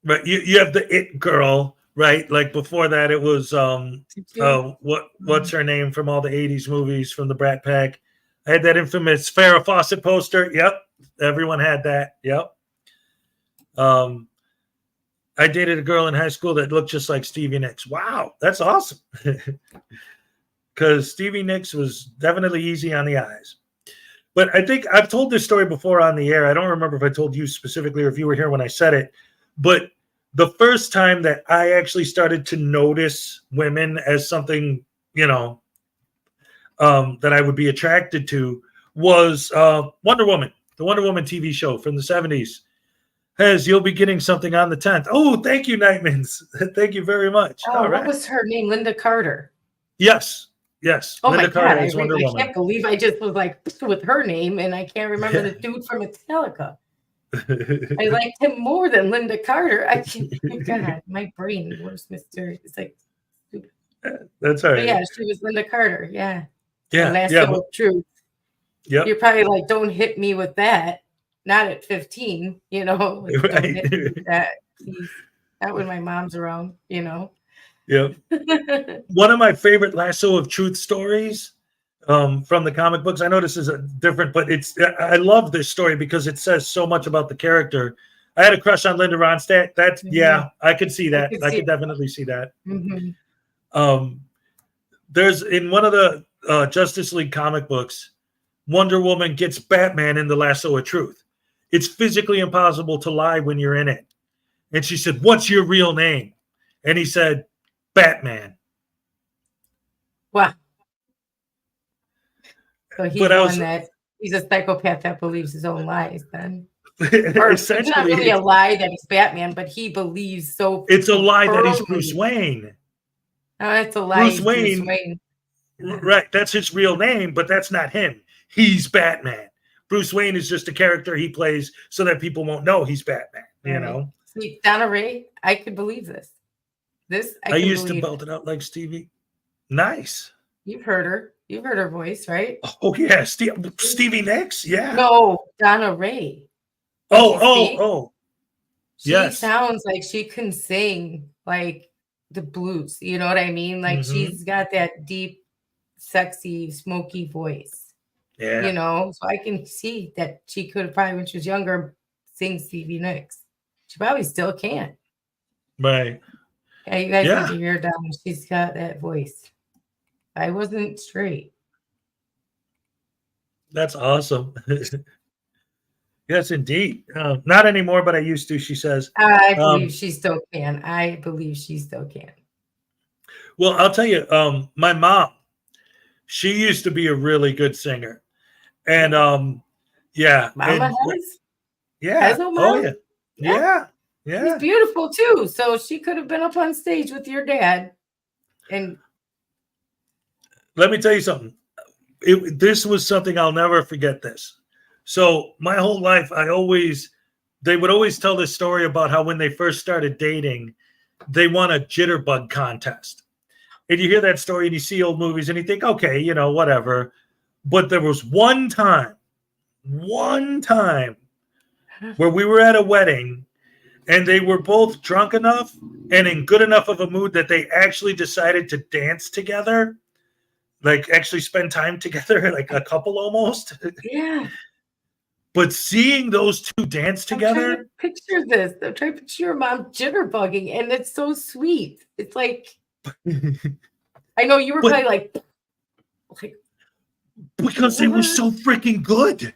But you have the it girl, right? Like before that, it was what's her name from all the 80s movies from the Brat Pack? I had that infamous Farrah Fawcett poster. Yep, everyone had that. Yep. I dated a girl in high school that looked just like Stevie Nicks. Wow, that's awesome. Because Stevie Nicks was definitely easy on the eyes. But I think I've told this story before on the air. I don't remember if I told you specifically or if you were here when I said it. But the first time that I actually started to notice women as something, that I would be attracted to was Wonder Woman, the Wonder Woman TV show from the 70s. Hez, you'll be getting something on the 10th. Oh, thank you, Nightmans. Thank you very much. Oh, All what right. was her name? Linda Carter. Yes. Oh Linda my Carter God, is Wonder I Woman. can't believe I just was like with her name and I can't remember the dude from Metallica. I liked him more than Linda Carter. I can't, God, my brain works mysterious. It's like stupid. That's all right. But yeah, she was Linda Carter. Yeah. Yeah. Last Yeah. Show of Truth. Yep. You're probably like, don't hit me with that. Not at 15, like, don't hit me with that. Please. Not when my mom's around, Yep. One of my favorite Lasso of Truth stories from the comic books. I know this is different, but I love this story because it says so much about the character. I had a crush on Linda Ronstadt. That's I could see that. I could definitely see that. Mm-hmm. There's in one of the Justice League comic books, Wonder Woman gets Batman in the Lasso of Truth. It's physically impossible to lie when you're in it. And she said, "What's your real name?" And he said, "Batman." Wow. So he's a psychopath that believes his own lies then. Or it's not really a lie that he's Batman, but he believes so. It's a lie that he's firmly. Bruce Wayne. No, it's a lie. Bruce Wayne. Right. That's his real name, but that's not him. He's Batman. Bruce Wayne is just a character he plays so that people won't know he's Batman, Right. See, Donna Ray, I could believe this. I used to belt it out like Stevie. Nice. You've heard her. You've heard her voice, right? Oh, yeah. Stevie Nicks? Yeah. No, Donna Ray. Oh. She sounds like she can sing like the blues. You know what I mean? Like she's got that deep, sexy, smoky voice. Yeah. So I can see that she could probably, when she was younger, sing Stevie Nicks. She probably still can. Right. Yeah, you guys need to hear Donna. She's got that voice. I wasn't straight. That's awesome. Yes, indeed. Not anymore, but I used to, she says. I believe she still can. Well, I'll tell you, my mom, she used to be a really good singer. And Mama has? Yeah. Hezo Oh, Mom? yeah. She's beautiful too. So she could have been up on stage with your dad. And let me tell you something. This was something I'll never forget this. So my whole life, they would always tell this story about how when they first started dating, they won a jitterbug contest. And you hear that story and you see old movies and you think, okay, whatever. But there was one time where we were at a wedding and they were both drunk enough and in good enough of a mood that they actually decided to dance together, like actually spend time together, like a couple almost. Yeah. But seeing those two dance I'm trying together, to picture this. I'm trying to picture your mom jitterbugging, and it's so sweet. It's like, I know you were But- probably like because they were so freaking good.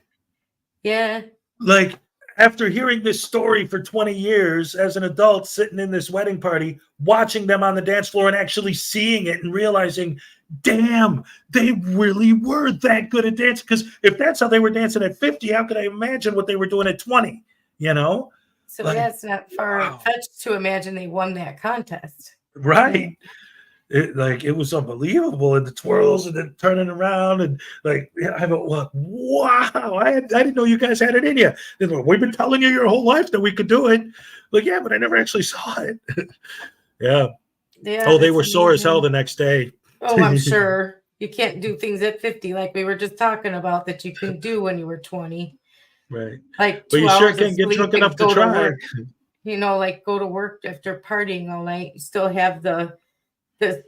yeah. Like, after hearing this story for 20 years as an adult sitting in this wedding party, watching them on the dance floor and actually seeing it and realizing, damn, they really were that good at dancing. Because if that's how they were dancing at 50, how could I imagine what they were doing at 20? You know? So Like, yeah, it's not far fetched to imagine they won that contest. right. It was unbelievable, and the twirls and then turning around and like I go, wow, I didn't know you guys had it in you. They're like, we've been telling you your whole life that we could do it. Like, yeah, but I never actually saw it. Yeah. Oh, they were sore as hell the next day. Oh, I'm sure. You can't do things at 50 like we were just talking about that you couldn't do when you were 20. Right. Like But 2 you hours sure of can't get sleep drunk and enough to go try. work. You know, like go to work after partying all night. You still have the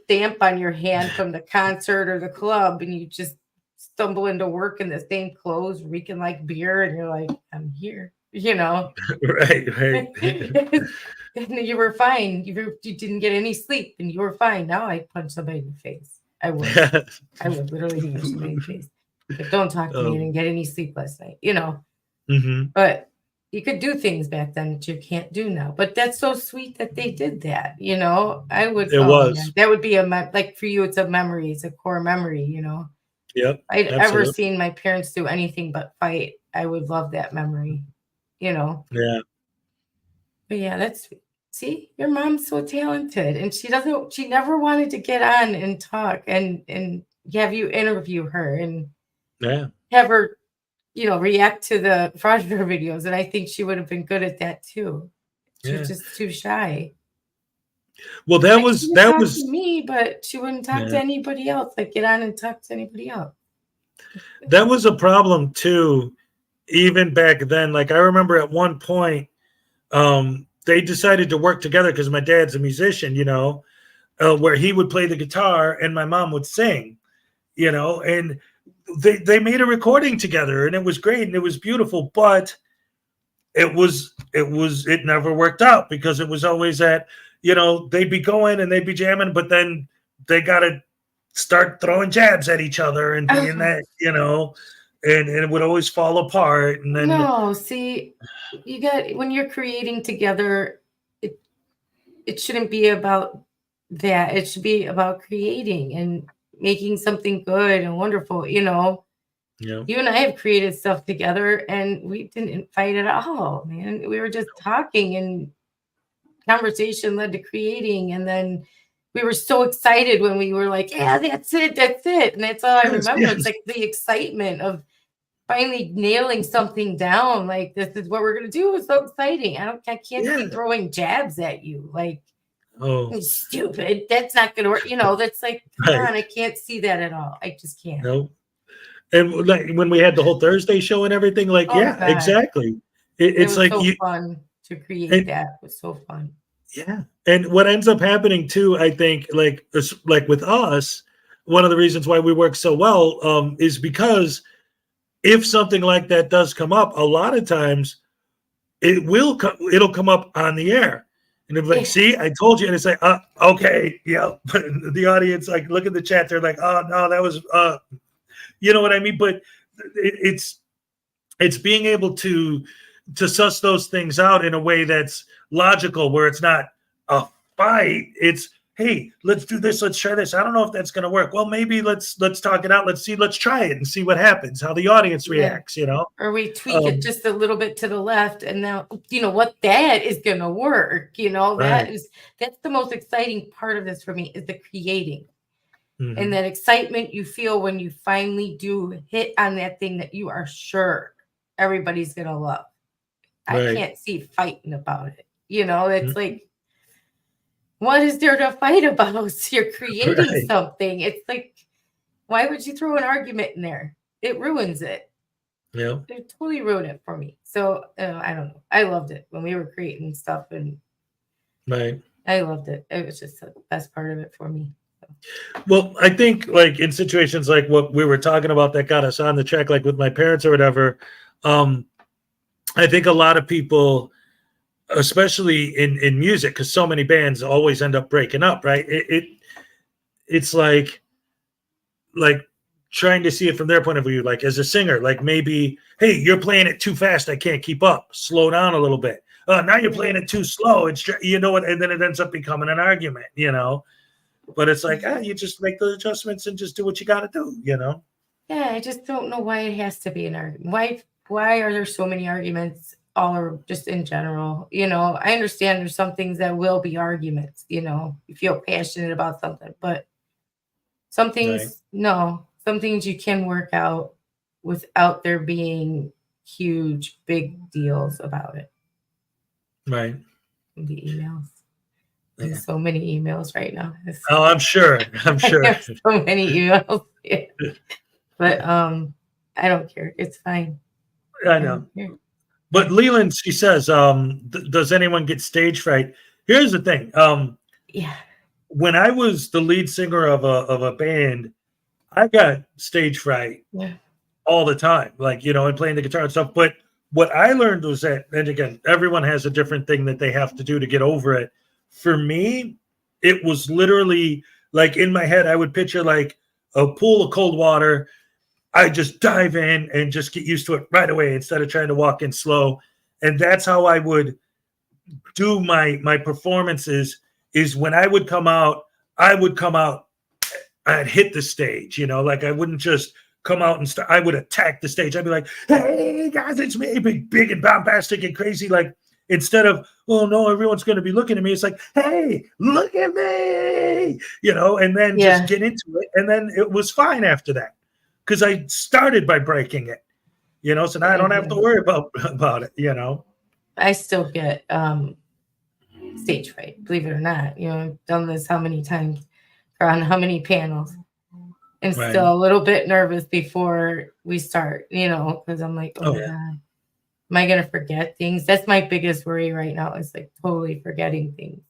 stamp on your hand from the concert or the club, and you just stumble into work in the same clothes, reeking like beer, and you're like, I'm here, you know. Right. And you were fine. You didn't get any sleep, and you were fine. Now I punch somebody in the face. I would. I would literally punch somebody in the face. But don't talk to me. I didn't get any sleep last night, you know. But you could do things back then that you can't do now. But that's so sweet that they did that, you know. I would. It was. Man, that would be like for you, it's a memory. It's a core memory, you know. Yep. I'd ever absolutely. seen my parents do anything but fight. I would love that memory, you know. Yeah. But yeah, that's see, your mom's so talented, and she never wanted to get on and talk and have you interview her and Yeah. have her, you know, react to the Frauditor videos, and I think she would have been good at that too. She was Yeah. just too shy. Well, Like, she would talk to was me, but she wouldn't talk to Yeah. anybody else. Like get on and talk to anybody else. that was a problem too, even back then. Like, I remember at one point, they decided to work together because my dad's a musician, you know, where he would play the guitar and my mom would sing, you know, and they made a recording together, and it was great and it was beautiful, but it never worked out because it was always that, you know, they'd be going and they'd be jamming, but then they got to start throwing jabs at each other and being that, you know, and it would always fall apart. And then No, see, you got when you're creating together, it shouldn't be about that. It should be about creating and making something good and wonderful, you know. Yeah. You and I have created stuff together and we didn't fight at all, man. We were just talking and conversation led to creating, and then we were so excited when we were like, yeah, that's it. And that's all I remember. yes. It's like the excitement of finally nailing something down. Like, this is what we're gonna do. It's so exciting. I can't be throwing jabs at you. Like, Oh, stupid. That's not gonna work. You know, that's like, come on, I can't see that at all. I just can't. No. And like when we had the whole Thursday show and everything, like, Oh, yeah, God. exactly. It It's was like so fun to create that. It was so fun. Yeah. And what ends up happening too, I think, like with us, one of the reasons why we work so well is because if something like that does come up, a lot of times it'll come up on the air. And it'll be like, see, I told you. And it's like, okay, yeah. But the audience, like, look at the chat. They're like, oh, no, that was, you know what I mean? But it's being able to suss those things out in a way that's logical, where it's not a fight. It's, hey, let's do this. Let's try this. I don't know if that's going to work. Well, maybe let's talk it out. Let's try it and see what happens, how the audience reacts, you know? Or we tweak it just a little bit to the left, and now, you know what, that is going to work. You know, Right. that's the most exciting part of this for me, is the creating. Mhm. And that excitement you feel when you finally do hit on that thing that you are sure everybody's going to love. I Right. can't see fighting about it. You know, it's like, what is there to fight about? You're creating Right. something. It's like, why would you throw an argument in there? It ruins it. Yeah. It totally ruined it for me. So I don't know. I loved it when we were creating stuff, and Right. I loved it. It was just the best part of it for me. Well, I think like in situations like what we were talking about that got us on the track, like with my parents or whatever, I think a lot of people, especially in music, because so many bands always end up breaking up, right? It's like trying to see it from their point of view, like as a singer, like maybe, hey, you're playing it too fast, I can't keep up, slow down a little bit. Now you're playing it too slow, it's, you know what, and then it ends up becoming an argument, you know. But it's like, you just make the adjustments and just do what you got to do, you know. Yeah, I just don't know why it has to be an argument. Why are there so many arguments all or just in general? You know, I understand there's some things that will be arguments, you know, you feel passionate about something, but some things, no, some things you can work out without there being huge, big deals about it. Right. The emails. There's so many emails right now. Oh, I'm sure. I'm sure. I have so many emails. Yeah. But I don't care. It's fine. I know. But Leland, she says, does anyone get stage fright? Here's the thing. Yeah. When I was the lead singer of a band, I got stage fright all the time, like, you know, and playing the guitar and stuff. But what I learned was that, and again, everyone has a different thing that they have to do to get over it. For me, it was literally like in my head, I would picture like a pool of cold water. I just dive in and just get used to it right away instead of trying to walk in slow. And that's how I would do my performances, is when I would come out, I'd hit the stage, you know, like I wouldn't just come out and start, I would attack the stage. I'd be like, hey guys, it's me, big and bombastic and crazy. Like, instead of, oh no, everyone's going to be looking at me, it's like, hey, look at me, you know, and then just get into it. And then it was fine after that, because I started by breaking it, you know, so now I don't have to worry about it, you know. I still get stage fright, believe it or not. You know, I've done this how many times, or on how many panels, and still a little bit nervous before we start, you know, because I'm like, oh God, am I going to forget things? That's my biggest worry right now, is like totally forgetting things,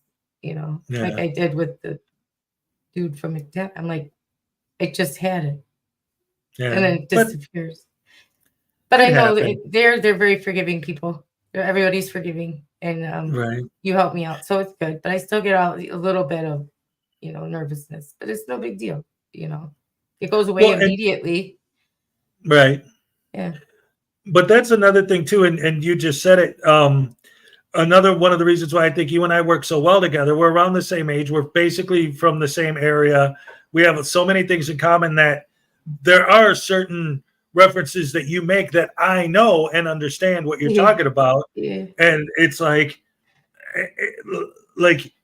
you know, like I did with the dude from McDonald's. I'm like, I just had it. And then it disappears. But I know they're very forgiving people. Everybody's forgiving, and you help me out, so it's good. But I still get out a little bit of, you know, nervousness, but it's no big deal. You know, it goes away immediately. Right. Yeah. But that's another thing too, and you just said it. Another one of the reasons why I think you and I work so well together. We're around the same age. We're basically from the same area. We have so many things in common that there are certain references that you make that I know and understand what you're talking about. And it's like,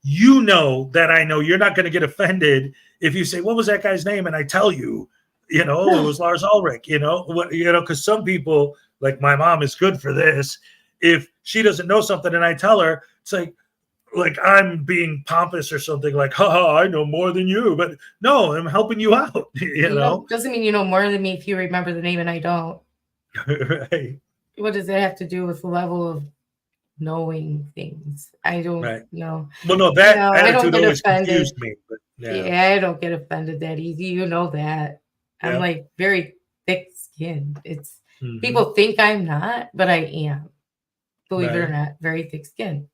you know that I know you're not going to get offended if you say, what was that guy's name? And I tell you, you know, it was Lars Ulrich, you know, because some people, like my mom is good for this. If she doesn't know something and I tell her, it's like I'm being pompous or something, like, haha, I know more than you. But no, I'm helping you out, you know? Doesn't mean you know more than me if you remember the name and I don't. Right. What does that have to do with the level of knowing things? I don't know. Well, no, that attitude always confused me. But I don't get offended that easy. You know that. I'm like very thick-skinned. It's people think I'm not, but I am. Believe it or not, very thick-skinned.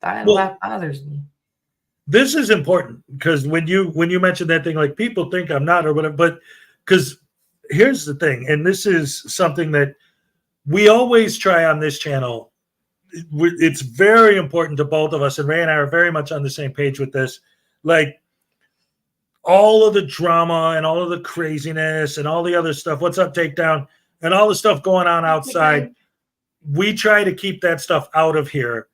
A lot bothers me. This is important, because when you mentioned that thing, like people think I'm not or whatever, but because here's the thing, and this is something that we always try on this channel. It's very important to both of us, and Ray and I are very much on the same page with this. Like, all of the drama and all of the craziness and all the other stuff, what's up, takedown, and all the stuff going on outside, we try to keep that stuff out of here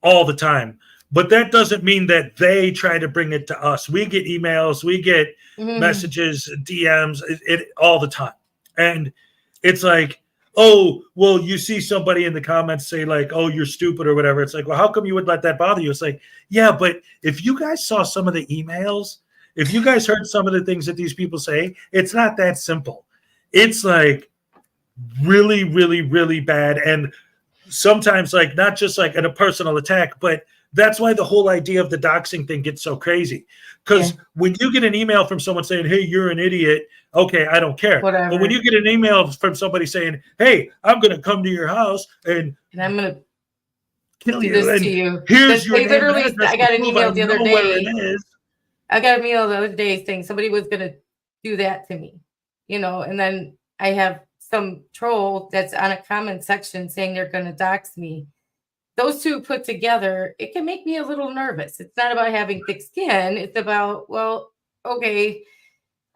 all the time. But that doesn't mean that they try to bring it to us. We get emails, we get messages, DMs, it all the time. And it's like, oh, well, you see somebody in the comments say like, oh, you're stupid or whatever. It's like, well, how come you would let that bother you? It's like, yeah, but if you guys saw some of the emails, if you guys heard some of the things that these people say, it's not that simple. It's like really, really, really bad. And sometimes like not just like in a personal attack, but that's why the whole idea of the doxing thing gets so crazy. Because when you get an email from someone saying, hey, you're an idiot, okay, I don't care. Whatever. But when you get an email from somebody saying, hey, I'm going to come to your house and I'm going to kill do you, this and to you. here's your They name and literally, address I got to an prove email I the other know where it day. is. I got an email the other day saying somebody was going to do that to me, you know, and then I have some troll that's on a comment section saying they're going to dox me. Those two put together, it can make me a little nervous. It's not about having thick skin. It's about, well, okay,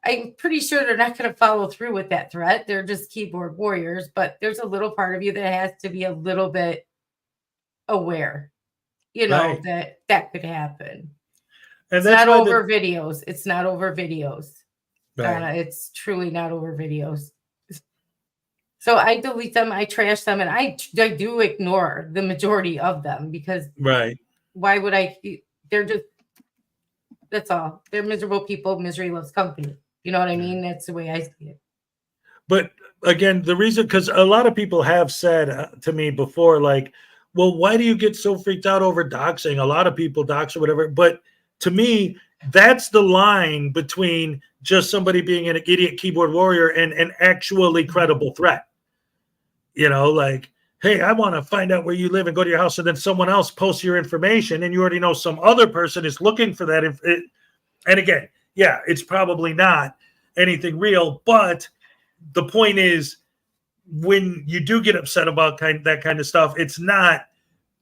I'm pretty sure they're not going to follow through with that threat. They're just keyboard warriors, but there's a little part of you that has to be a little bit aware, you know, Right. that could happen. And It's that's not why over videos. It's not over videos. Right. It's truly not over videos. So I delete them, I trash them, and I do ignore the majority of them because Right. why would I? They're just, that's all. They're miserable people. Misery loves company. You know what I mean? That's the way I see it. But again, the reason, because a lot of people have said to me before, like, well, why do you get so freaked out over doxing? A lot of people dox or whatever. But to me, that's the line between just somebody being an idiot keyboard warrior and an actually credible threat. You know, like, hey, I want to find out where you live and go to your house. And then someone else posts your information and you already know some other person is looking for that. And again, yeah, it's probably not anything real. But the point is, when you do get upset about that kind of stuff, it's not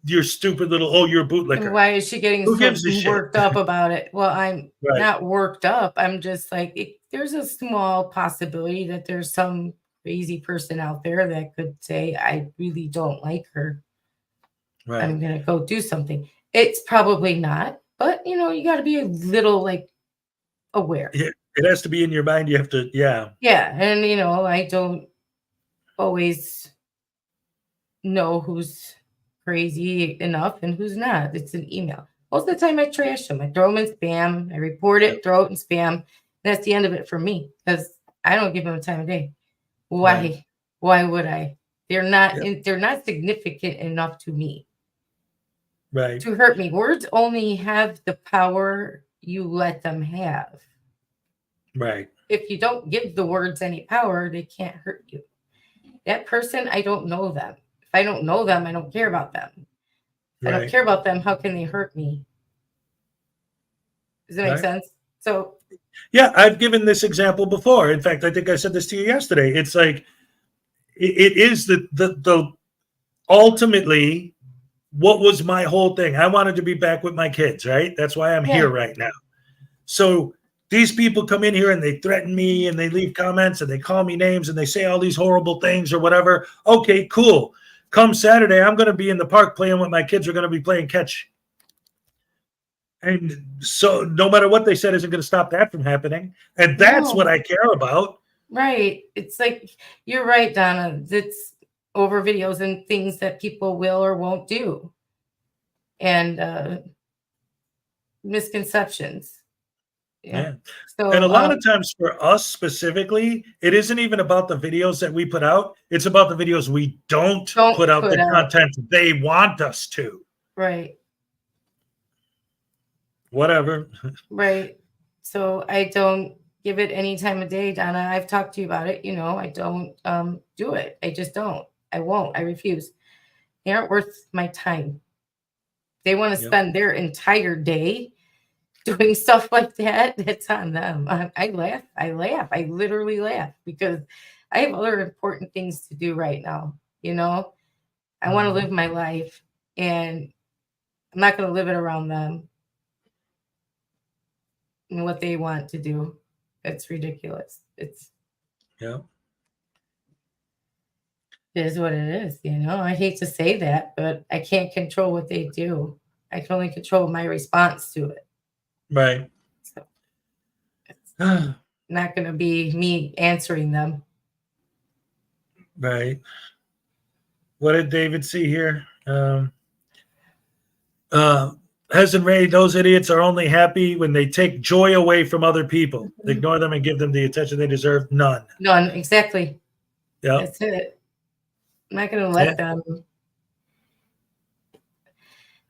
your stupid little, oh, you're a bootlicker. And why is she getting Who so gives a shit? worked up about it? Well, I'm Right. not worked up. I'm just like, there's a small possibility that there's some crazy person out there that could say, I really don't like her. Right. I'm going to go do something. It's probably not, but you know, you got to be a little like aware. Yeah, it has to be in your mind. You have to, yeah. Yeah. And you know, I don't always know who's crazy enough and who's not. It's an email. Most of the time I trash them. I throw them in spam. I report it, throw it in spam. That's the end of it for me because I don't give them a time of day. Why? Right. Why would I? They're not they're not significant enough to me. Right. To hurt me. Words only have the power you let them have. Right. If you don't give the words any power, they can't hurt you. That person, I don't know them. If I don't know them, I don't care about them. If I don't care about them, how can they hurt me? Does that make sense? So yeah, I've given this example before. In fact, I think I said this to you yesterday. It's like it is the ultimately what was my whole thing. I wanted to be back with my kids, right? That's why I'm here right now. So these people come in here and they threaten me and they leave comments and they call me names and they say all these horrible things or whatever. Okay, cool. Come Saturday, I'm going to be in the park playing with my kids. We're going to be playing catch. And so no matter what they said isn't going to stop that from happening. And that's what I care about. Right. It's like, you're right, Donna. It's over videos and things that people will or won't do. And misconceptions. Yeah. So, and a lot of times for us specifically, it isn't even about the videos that we put out. It's about the videos we don't put out the content they want us to. Right. Whatever. Right. So I don't give it any time of day, Donna. I've talked to you about it. You know, I don't do it. I just don't. I won't. I refuse. They aren't worth my time. They want to spend their entire day doing stuff like that. That's on them. I laugh. I literally laugh because I have other important things to do right now. You know, I want to live my life and I'm not going to live it around them and what they want to do. It's ridiculous. It is what it is. You know, I hate to say that, but I can't control what they do. I can only control my response to it. Right. So it's not going to be me answering them. Right. What did David see here? Hez and Ray, those idiots are only happy when they take joy away from other people. Ignore them and give them the attention they deserve. None. None. Exactly. Yeah. That's it. I'm not going to let them.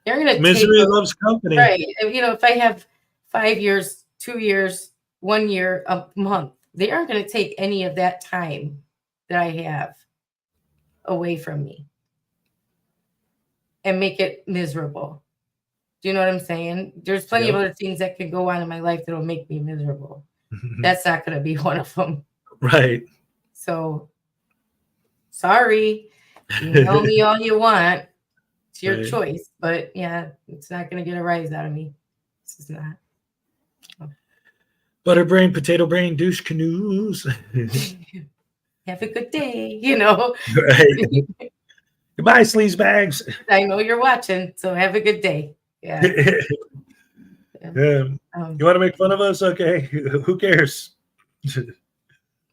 They're going to Misery loves company. Right. You know, if I have 5 years, 2 years, 1 year, a month, they aren't going to take any of that time that I have away from me and make it miserable. Do you know what I'm saying? There's plenty of other things that could go on in my life that will make me miserable. That's not going to be one of them. Right. So, sorry. Email me all you want. It's your choice. But yeah, it's not going to get a rise out of me. This is not. Butterbrain, potato brain, douche canoes. Have a good day, you know. Right. Goodbye, sleaze bags. I know you're watching, so have a good day. Yeah. You want to make fun of us? Okay. Who cares?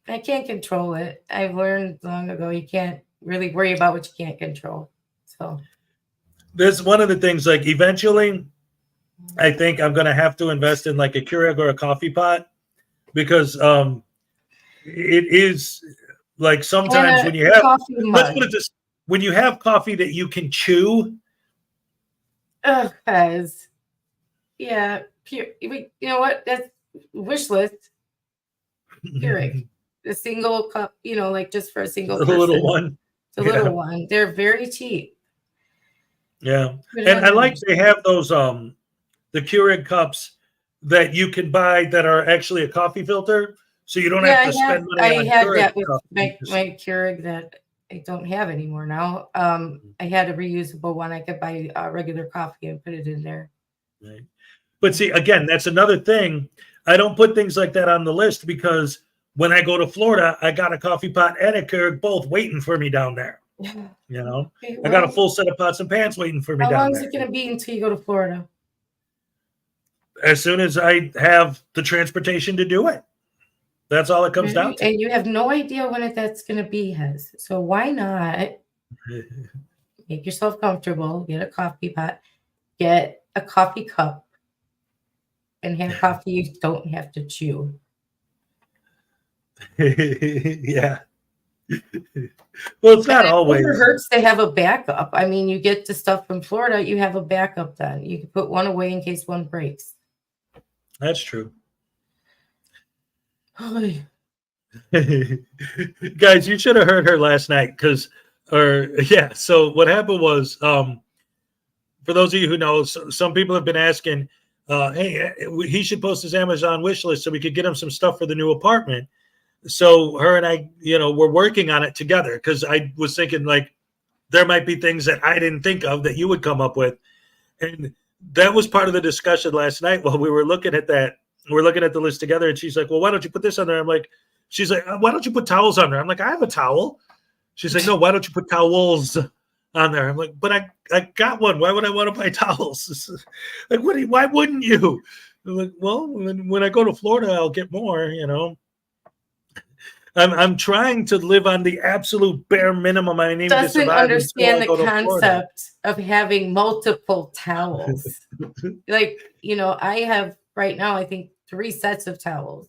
I can't control it. I've learned long ago you can't really worry about what you can't control. So there's one of the things, like, eventually I think I'm going to have to invest in like a Keurig or a coffee pot, because it is like sometimes when you have, let's put it this, when you have coffee that you can chew. Guys, yeah, you know what? That's wish list. Keurig, a single cup, you know, like just for a single person. Little one. The little one. They're very cheap. Yeah, and I like they have those the Keurig cups that you can buy that are actually a coffee filter, so you don't have to spend money on had Keurig that with cups. my Keurig that I don't have anymore now. I had a reusable one. I could buy regular coffee and put it in there. Right. But see, again, that's another thing. I don't put things like that on the list because when I go to Florida, I got a coffee pot and a Keurig both waiting for me down there. You know, Okay, I got a full set of pots and pans waiting for me how down long there. is it going to be until you go to Florida? As soon as I have the transportation to do it. That's all it comes down to. And you have no idea when that's going to be, Hez. So why not make yourself comfortable, get a coffee pot, get a coffee cup, and have coffee you don't have to chew. Yeah. Well, it's not always. It hurts to have a backup. I mean, you get the stuff from Florida, you have a backup then. You can put one away in case one breaks. That's true. Guys, you should have heard her last night so what happened was, for those of you who know, some people have been asking, hey, he should post his Amazon wish list so we could get him some stuff for the new apartment. So her and I, we're working on it together, because I was thinking, like, there might be things that I didn't think of that you would come up with. And that was part of the discussion last night while we were looking at that. We're looking at the list together, and she's like, well, why don't you put this on there? I'm like, she's like, why don't you put towels on there? I'm like, I have a towel. She's like, no, why don't you put towels on there? I'm like, but I got one. Why would I want to buy towels? Like, why wouldn't you? I'm like, well, when I go to Florida, I'll get more, I'm trying to live on the absolute bare minimum I need to survive. Understand the concept of having multiple towels. Like, I have right now, I think 3 sets of towels,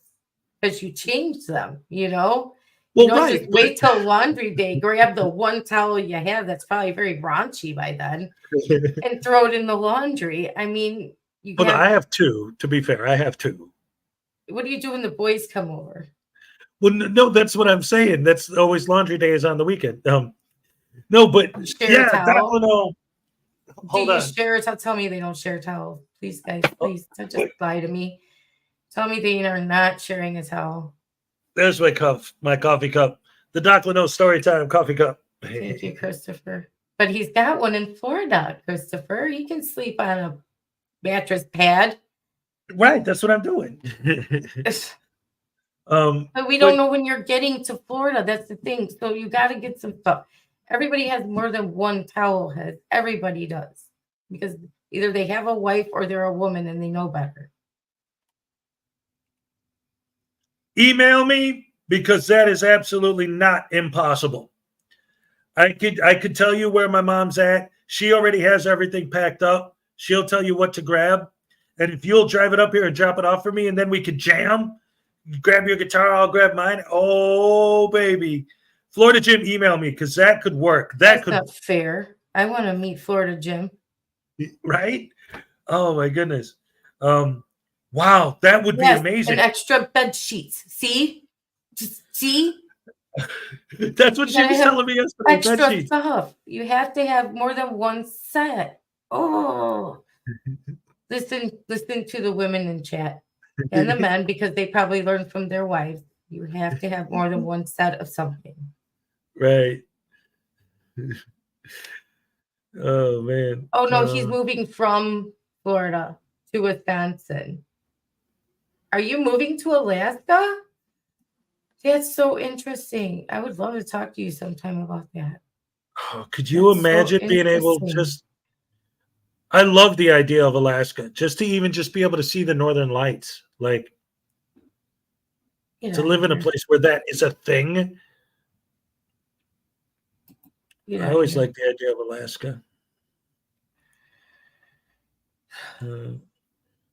because you change them, Well, just wait till laundry day, grab the one towel you have that's probably very raunchy by then, and throw it in the laundry. I mean, I have 2, to be fair. I have 2. What do you do when the boys come over? Well, no, that's what I'm saying. That's always laundry day is on the weekend. No, but yeah, hold on. Share a towel? Tell me they don't share towels. Please, guys, please don't just lie to me. Tell me they are not sharing a towel. There's my coffee cup. The Doc Leno story time coffee cup. Thank you, Christopher. But he's got one in Florida, Christopher. He can sleep on a mattress pad. Right, that's what I'm doing. But we don't know when you're getting to Florida. That's the thing. So you got to get some stuff. Everybody has more than one towel head. Everybody does. Because either they have a wife or they're a woman and they know better. Email me, because that is absolutely not impossible. I could tell you where my mom's at. She already has everything packed up. She'll tell you what to grab. And if you'll drive it up here and drop it off for me, and then we could jam, grab your guitar, I'll grab mine. Oh, baby. Florida Jim, email me, because that could work. That's not fair. I want to meet Florida Jim. Right? Oh my goodness. Wow, that would be Yes, amazing. and extra bed sheets. See? Just see? That's what You she gotta was have telling me yesterday. Bed extra sheets. stuff. You have to have more than one set. Oh, listen to the women in chat and the men because they probably learned from their wives. You have to have more than one set of something. Right. Oh man. Oh no, he's moving from Florida to Wisconsin. Are you moving to Alaska? That's so interesting. I would love to talk to you sometime about that. Could you imagine being able just I love the idea of Alaska, just to even just be able to see the northern lights. Like to live in a place where that is a thing. I always like the idea of Alaska.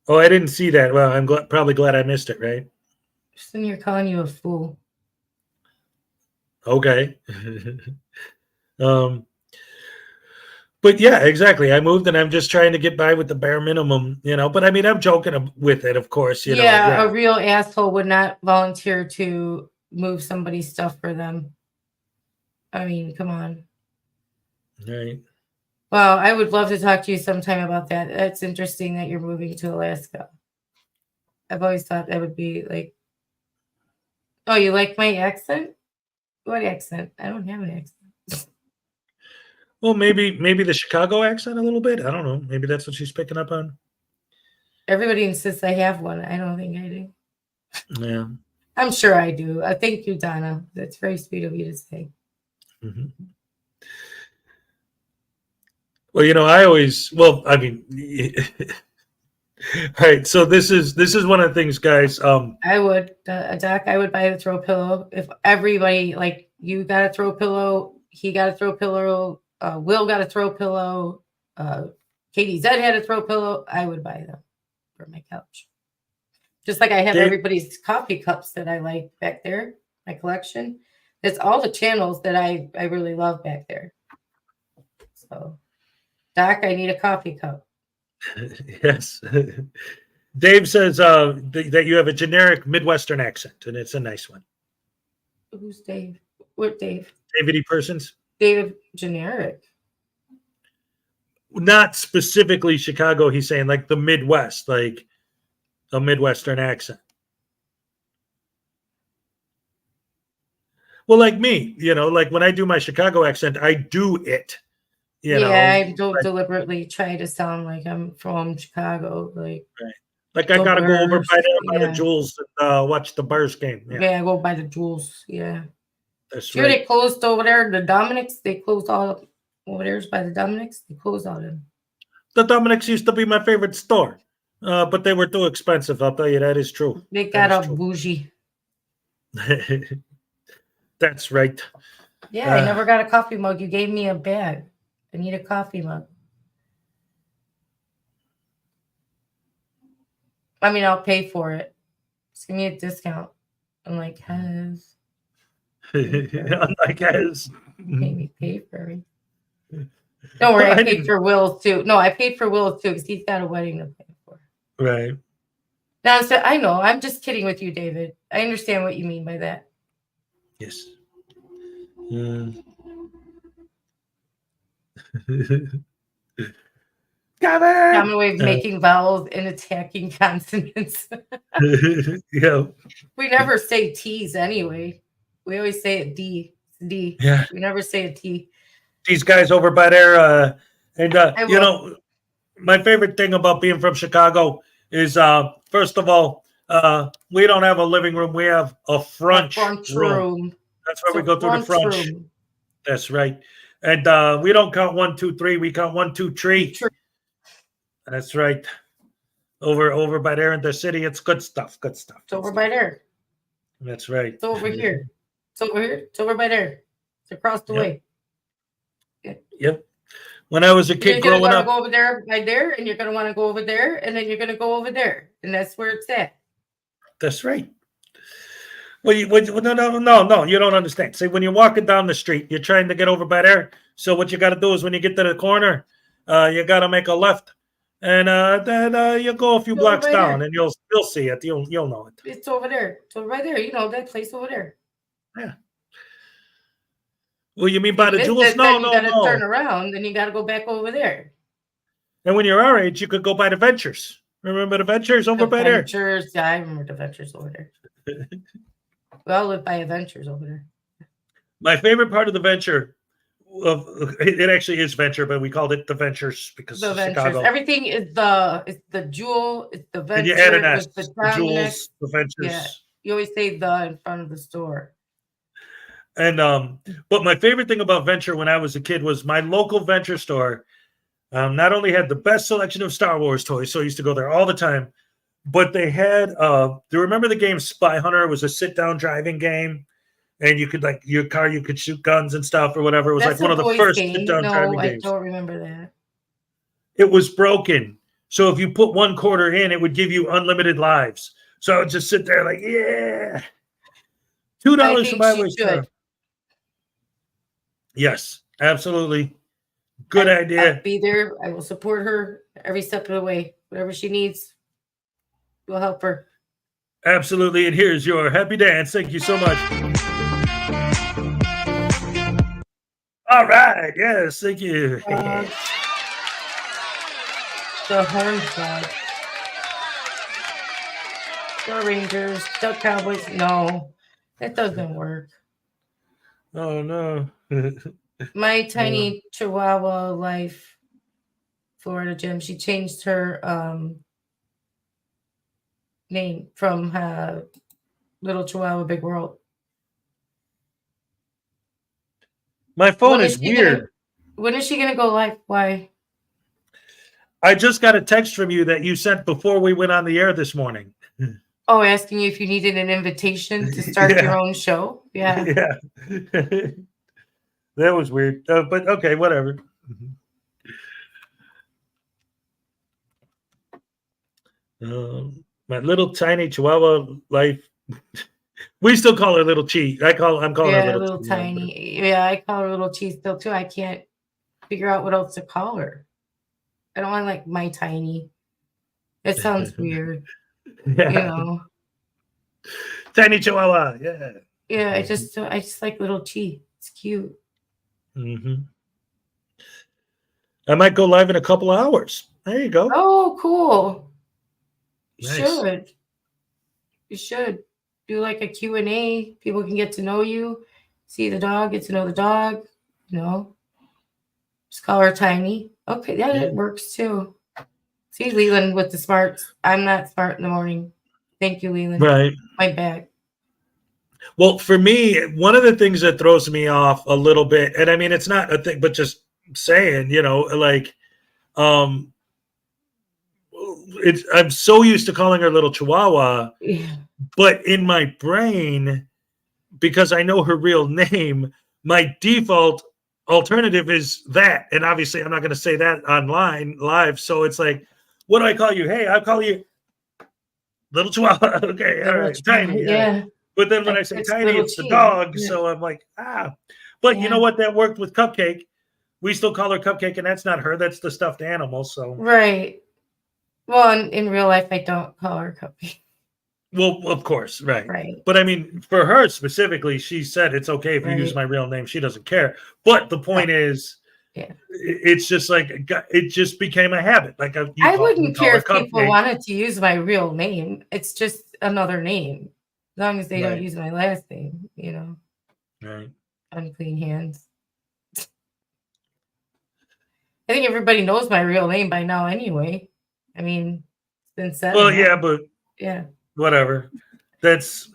Oh, I didn't see that. Well, I'm probably glad I missed it, right? Just then you're calling you a fool. Okay. But yeah, exactly. I moved and I'm just trying to get by with the bare minimum, but I mean, I'm joking with it, of course, A real asshole would not volunteer to move somebody's stuff for them. I mean, come on. Right. Well, I would love to talk to you sometime about that. That's interesting that you're moving to Alaska. I've always thought that would be like, oh, you like my accent? What accent? I don't have an accent. Well, maybe the Chicago accent a little bit. I don't know. Maybe that's what she's picking up on. Everybody insists I have one. I don't think I do. Yeah. I'm sure I do. Thank you, Donna. That's very sweet of you to say. Mm-hmm. Well, I mean, all right. So this is one of the things, guys. I would, Doc, I would buy the throw pillow. If everybody, like, you got a throw pillow, he got a throw pillow, Will got a throw pillow, Katie Zed had a throw pillow, I would buy them for my couch. Just like I have everybody's coffee cups that I like back there, my collection. It's all the channels that I really love back there. So, Doc, I need a coffee cup. Yes. Dave says that you have a generic Midwestern accent, and it's a nice one. Who's Dave? What Dave? David E. Persons. Dave generic. Not specifically Chicago. He's saying like the Midwest, like a Midwestern accent. Well, like me, like when I do my Chicago accent, I do it. I don't deliberately try to sound like I'm from Chicago. Like I gotta go over by the Jewels and watch the Bears game. Yeah, I go by the Jewels. Yeah. That's sure, right. They closed over there. The Dominics, they closed all up over there by the Dominics. They closed all them. The Dominics used to be my favorite store, but they were too expensive. I'll tell you, that is true. They got a bougie. That's right. Yeah, I never got a coffee mug. You gave me a bag. I need a coffee mug. I mean, I'll pay for it. Just give me a discount. I'm like, Hez. Unlike Hez. Made me pay for it. Don't worry, I paid for Will's too. No, I paid for Will's too because he's got a wedding to pay for. Right. Now, so I know. I'm just kidding with you, David. I understand what you mean by that. Yes. Common way of making vowels and attacking consonants. Yeah. We never say T's anyway. We always say it D. D. Yeah. We never say a T. These guys over by there, my favorite thing about being from Chicago is, first of all, we don't have a living room. We have a front room. That's where we go through the front. Room. That's right. And we don't count 1, 2, 3. We count 1, 2, 3. That's right. Over by there in the city, it's good stuff. Good stuff. It's over by there. That's right. It's over here. It's over here. It's over by there. It's across the way. Yep. When I was a kid growing up, go over there, by there, and you're gonna want to go over there, and then you're gonna go over there, and that's where it's at. That's right. Well, no, you don't understand. See, when you're walking down the street, you're trying to get over by there. So what you got to do is when you get to the corner, you got to make a left, and then you go a few blocks right down, there. and you'll see it. You'll know it. It's over there. So right there, you know that place over there. Yeah. Well, you mean by the Missed jewels? it, No, then you no, gotta no. turn around, then you gotta go back over there. And when you're our age, you could go by the Ventures. Remember the Ventures over by there? Ventures, yeah, I remember the Ventures over there. We all live by Ventures over there. My favorite part of the Venture, it actually is Venture, but we called it the Ventures because The of Ventures. Chicago. Everything is the Jewel, it's the Venture. And you add an it S. was The Dominic. Jewels, the Ventures. Yeah, you always say the in front of the store. And but my favorite thing about Venture when I was a kid was my local Venture store. Not only had the best selection of Star Wars toys, so I used to go there all the time, but they had. Do you remember the game Spy Hunter? It was a sit-down driving game, and you could your car, you could shoot guns and stuff or whatever. It was That's like one of the boys first game. sit-down driving I games. don't remember that. It was broken, so if you put one quarter in, it would give you unlimited lives. So I would just sit there like, yeah, $2 for my way. Yes, absolutely. Good idea. I'll be there. I will support her every step of the way. Whatever she needs, we'll help her. Absolutely. And here's your happy dance. Thank you so much. All right. Yes. Thank you. The Horn Dog. The Rangers. The Cowboys. No, that doesn't work. Oh, no. My tiny Chihuahua life, Florida Gym. She changed her name from Little Chihuahua Big World. My phone is weird. When is she gonna go live? Why? I just got a text from you that you sent before we went on the air this morning. Oh, asking you if you needed an invitation to start your own show. Yeah. Yeah. That was weird. But okay, whatever. My little tiny Chihuahua life. We still call her Little Chi. I'm calling her Little Chi, tiny. Yeah, I call her Little Cheese still too. I can't figure out what else to call her. I don't want like my tiny. It sounds weird. Yeah. You know. Tiny Chihuahua. Yeah. Yeah, I just like Little Chi. It's cute. Mm-hmm. I might go live in a couple of hours. There you go. Oh, cool. You Nice. should. You should do like a Q&A. People can get to know you, see the dog, get to know the dog. You know, just call her Tiny. Okay, yeah, it works too. See, Leland with the smarts. I'm not smart in the morning. Thank you, Leland. Right. My bag. Well, for me, one of the things that throws me off a little bit, and I mean, it's not a thing, but just saying, like, I'm so used to calling her Little Chihuahua, but in my brain, because I know her real name, my default alternative is that. And obviously, I'm not going to say that online live. So it's like, what do I call you? Hey, I'll call you Little Chihuahua. Okay, all right, Tiny. Yeah. But then when I say Tiny, it's the dog. Yeah. So I'm like, But you know what? That worked with Cupcake. We still call her Cupcake, and that's not her. That's the stuffed animal. So right. Well, in real life, I don't call her Cupcake. Well, of course, right. Right. But I mean, for her specifically, she said it's okay if you use my real name. She doesn't care. But the point is, it's just like it just became a habit. Like I wouldn't care if people wanted to use my real name. It's just another name, as long as they don't use my last name. You know. Right. Unclean hands. I think everybody knows my real name by now, anyway. I mean, it's been said. Well, yeah, but whatever. That's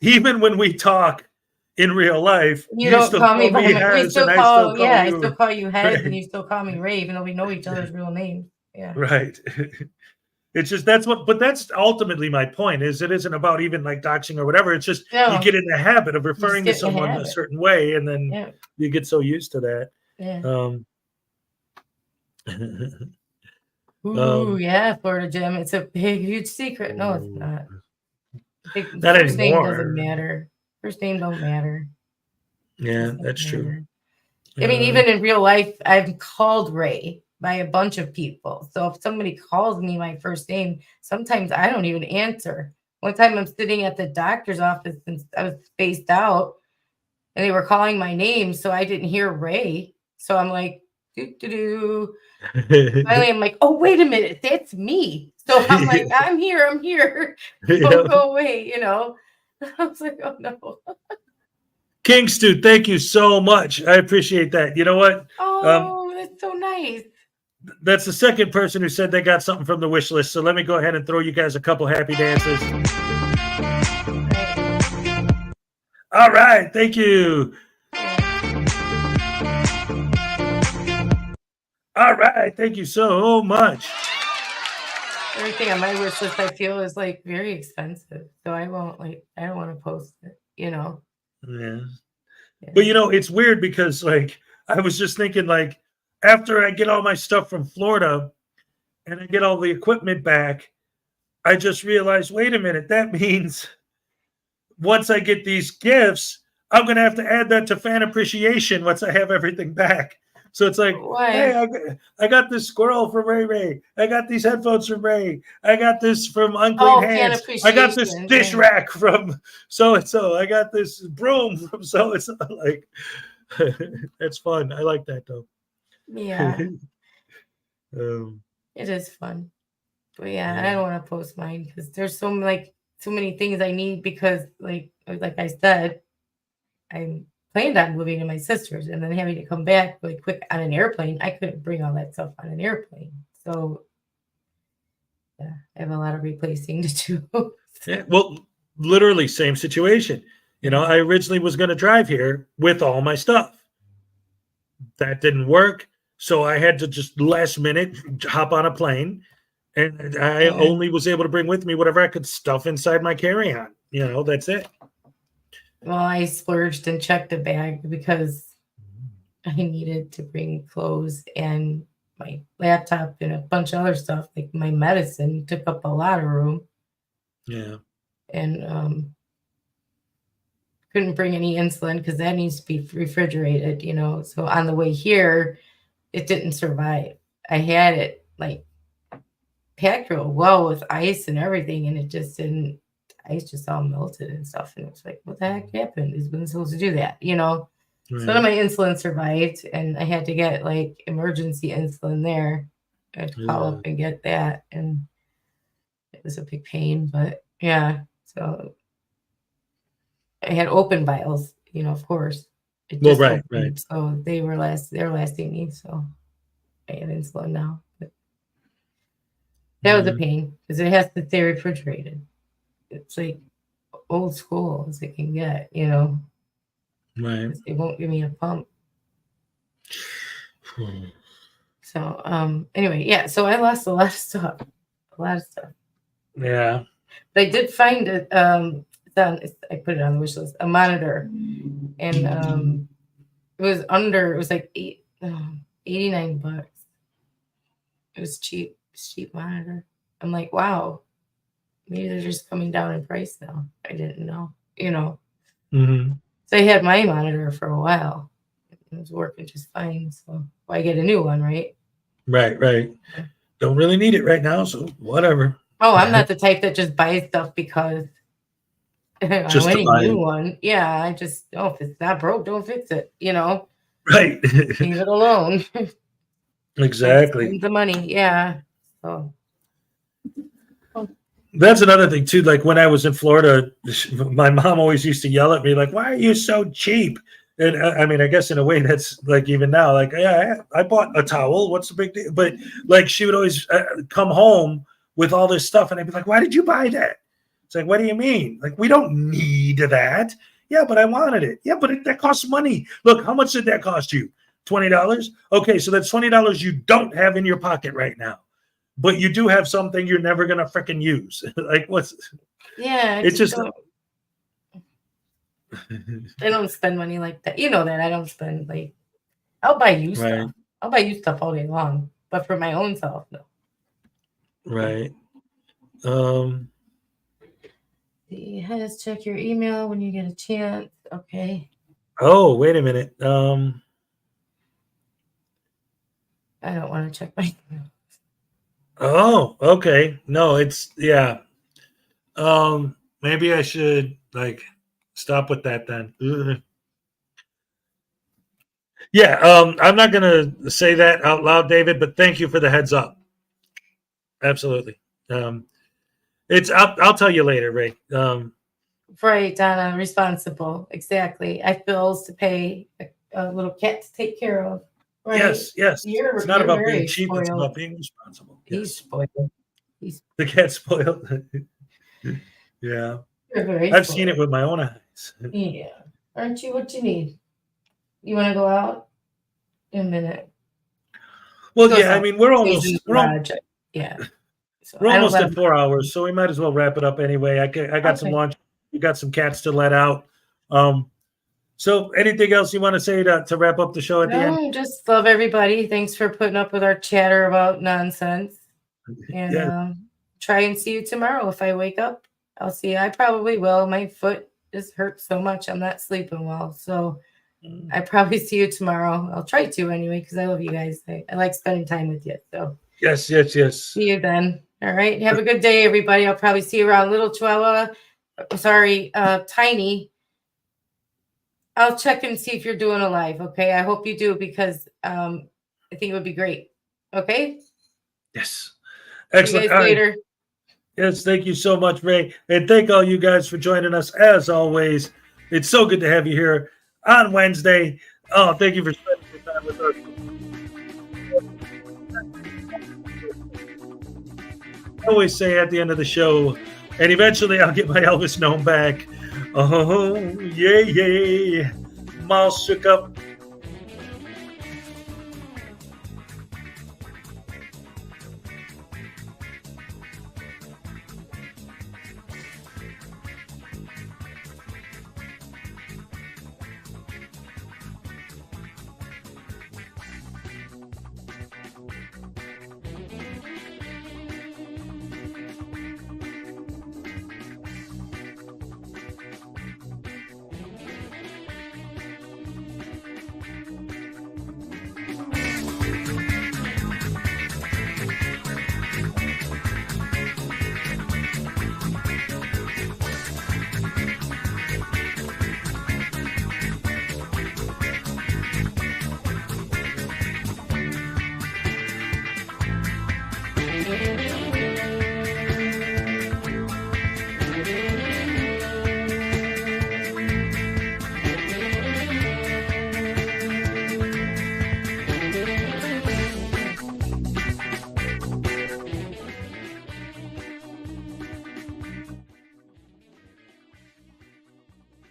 even when we talk in real life. You don't still call me by I still call you. I still call you Hez, right. and you still call me Ray, even though we know each other's real names. Yeah. Right. It's just but that's ultimately my point. Is it isn't about even like doxing or whatever. It's just you get in the habit of referring to someone a certain way, and then you get so used to that. Yeah. Ooh, yeah, Florida Gym. It's a big, huge secret. No, it's not. Not First name anymore. doesn't matter. First name don't matter. Yeah, that's true. I mean, even in real life, I'm called Ray, by a bunch of people. So if somebody calls me my first name, sometimes I don't even answer. One time I'm sitting at the doctor's office and I was spaced out and they were calling my name, so I didn't hear Ray. So I'm like, doo doo doo. Finally, I'm like, oh, wait a minute, that's me. So I'm like, I'm here. Don't go away, you know. I was like, oh no. King Stu, thank you so much. I appreciate that. You know what? Oh, that's so nice. That's the second person who said they got something from the wish list. So let me go ahead and throw you guys a couple happy dances. All right. Thank you. All right. Thank you so much. Everything on my wish list I feel is like very expensive. So I don't want to post it, you know. Yeah. But you know, it's weird because like I was just thinking like after I get all my stuff from Florida and I get all the equipment back, I just realized, wait a minute, that means once I get these gifts, I'm going to have to add that to fan appreciation once I have everything back. So it's like, hey, I got this squirrel from Ray Ray. I got these headphones from Ray. I got this from Unclean Hands. I got this dish rack from so-and-so. I got this broom from so-and-so. Like, that's fun. I like that, though. Yeah. It is fun. But yeah, I don't want to post mine because there's so many things I need because like I said, I planned on moving to my sister's and then having to come back really quick on an airplane. I couldn't bring all that stuff on an airplane. So yeah, I have a lot of replacing to do. Yeah, well, literally same situation. You know, I originally was going to drive here with all my stuff. That didn't work. So I had to just last minute hop on a plane. And I only was able to bring with me whatever I could stuff inside my carry-on. You know, that's it. Well, I splurged and checked a bag because I needed to bring clothes and my laptop and a bunch of other stuff. Like my medicine took up a lot of room. Yeah. And couldn't bring any insulin because that needs to be refrigerated, you know. So on the way here, it didn't survive. I had it like packed real well with ice and everything, and it just didn't. Ice just all melted and stuff, and it was like, what the heck happened? It's been supposed to do that, you know. Right. So none of my insulin survived, and I had to get like emergency insulin there. I had to call up and get that, and it was a big pain, but yeah. So I had open vials, you know, of course. It Well, just right. opened, so they're lasting me, so I have insulin now. But that was a pain because it has to stay refrigerated. It's like old school as it can get, you know. Right. It won't give me a pump. So anyway, yeah, so I lost a lot of stuff. Yeah. But I did find it I put it on the wish list, a monitor. And it was like 89 bucks. It was cheap monitor. I'm like, wow, maybe they're just coming down in price now. I didn't know, you know. Mm-hmm. So I had my monitor for a while. It was working just fine. So I get a new one, right? Right. Don't really need it right now, so whatever. Oh, I'm not the type that just buys stuff because Just I to want buy a new it. one. Yeah, I just if it's not broke, don't fix it. You know, Right. leave it alone. Exactly. Spend the money, yeah. So That's another thing too. Like when I was in Florida, my mom always used to yell at me, like, "Why are you so cheap?" And I mean, I guess in a way that's like even now, like, yeah, I bought a towel. What's the big deal? But like, she would always come home with all this stuff, and I'd be like, "Why did you buy that?" It's like, "What do you mean? Like, we don't need that." Yeah, but I wanted it. Yeah, but that costs money. Look, how much did that cost you? $20. Okay, so that's $20 you don't have in your pocket right now. But you do have something you're never gonna freaking use. Like what's? yeah, It's just. I don't spend money like that. You know that I don't spend like. I'll buy you stuff. I'll buy you stuff all day long, but for my own self, no. Right. Let's check your email when you get a chance. Okay. Oh, wait a minute. I don't want to check my email. Oh, okay. No, it's yeah. Maybe I should stop with that then. Ugh. Yeah, I'm not gonna say that out loud, David, but thank you for the heads up. Absolutely. I'll tell you later, Ray. Right, Donna, responsible. Exactly. I have bills to pay, a little cat to take care of. Right? Yes. It's not You're about being very cheap, it's spoiled. about being responsible. He's spoiled. The cat's spoiled. Yeah. You're very I've seen it spoiled. with my own eyes. Yeah. Aren't you? What you need? You want to go out in a minute? Well, Goes yeah, I out, mean, we're stays in almost the garage. Yeah. So we're I don't almost let at him. 4 hours, so we might as well wrap it up anyway. I got some Okay. lunch. We got some cats to let out. So anything else you want to say to wrap up the show at the end? No, just love everybody. Thanks for putting up with our chatter about nonsense. And Yeah. try and see you tomorrow. If I wake up, I'll see you. I probably will. My foot just hurts so much. I'm not sleeping well. So I probably see you tomorrow. I'll try to anyway, because I love you guys. I like spending time with you. So Yes. see you then. All right. Have a good day, everybody. I'll probably see you around Little Chihuahua. Sorry, Tiny. I'll check and see if you're doing a live. Okay. I hope you do, because I think it would be great. Okay. Yes. See Excellent. you guys All right. later. Yes, thank you so much, Ray. And thank all you guys for joining us as always. It's so good to have you here on Wednesday. Oh, thank you for spending your time with us. I always say at the end of the show, and eventually I'll get my Elvis gnome back. Oh, yeah. Miles shook up.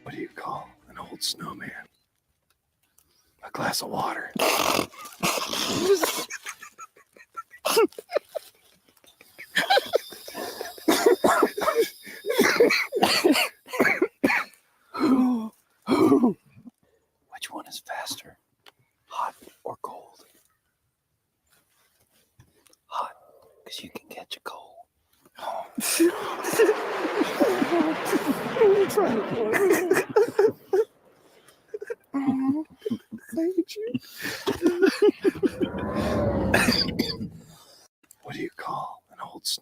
What do you call an old snowman? A glass of water. Which one is faster? Hot or cold? Hot, because you can catch a cold. I hate you.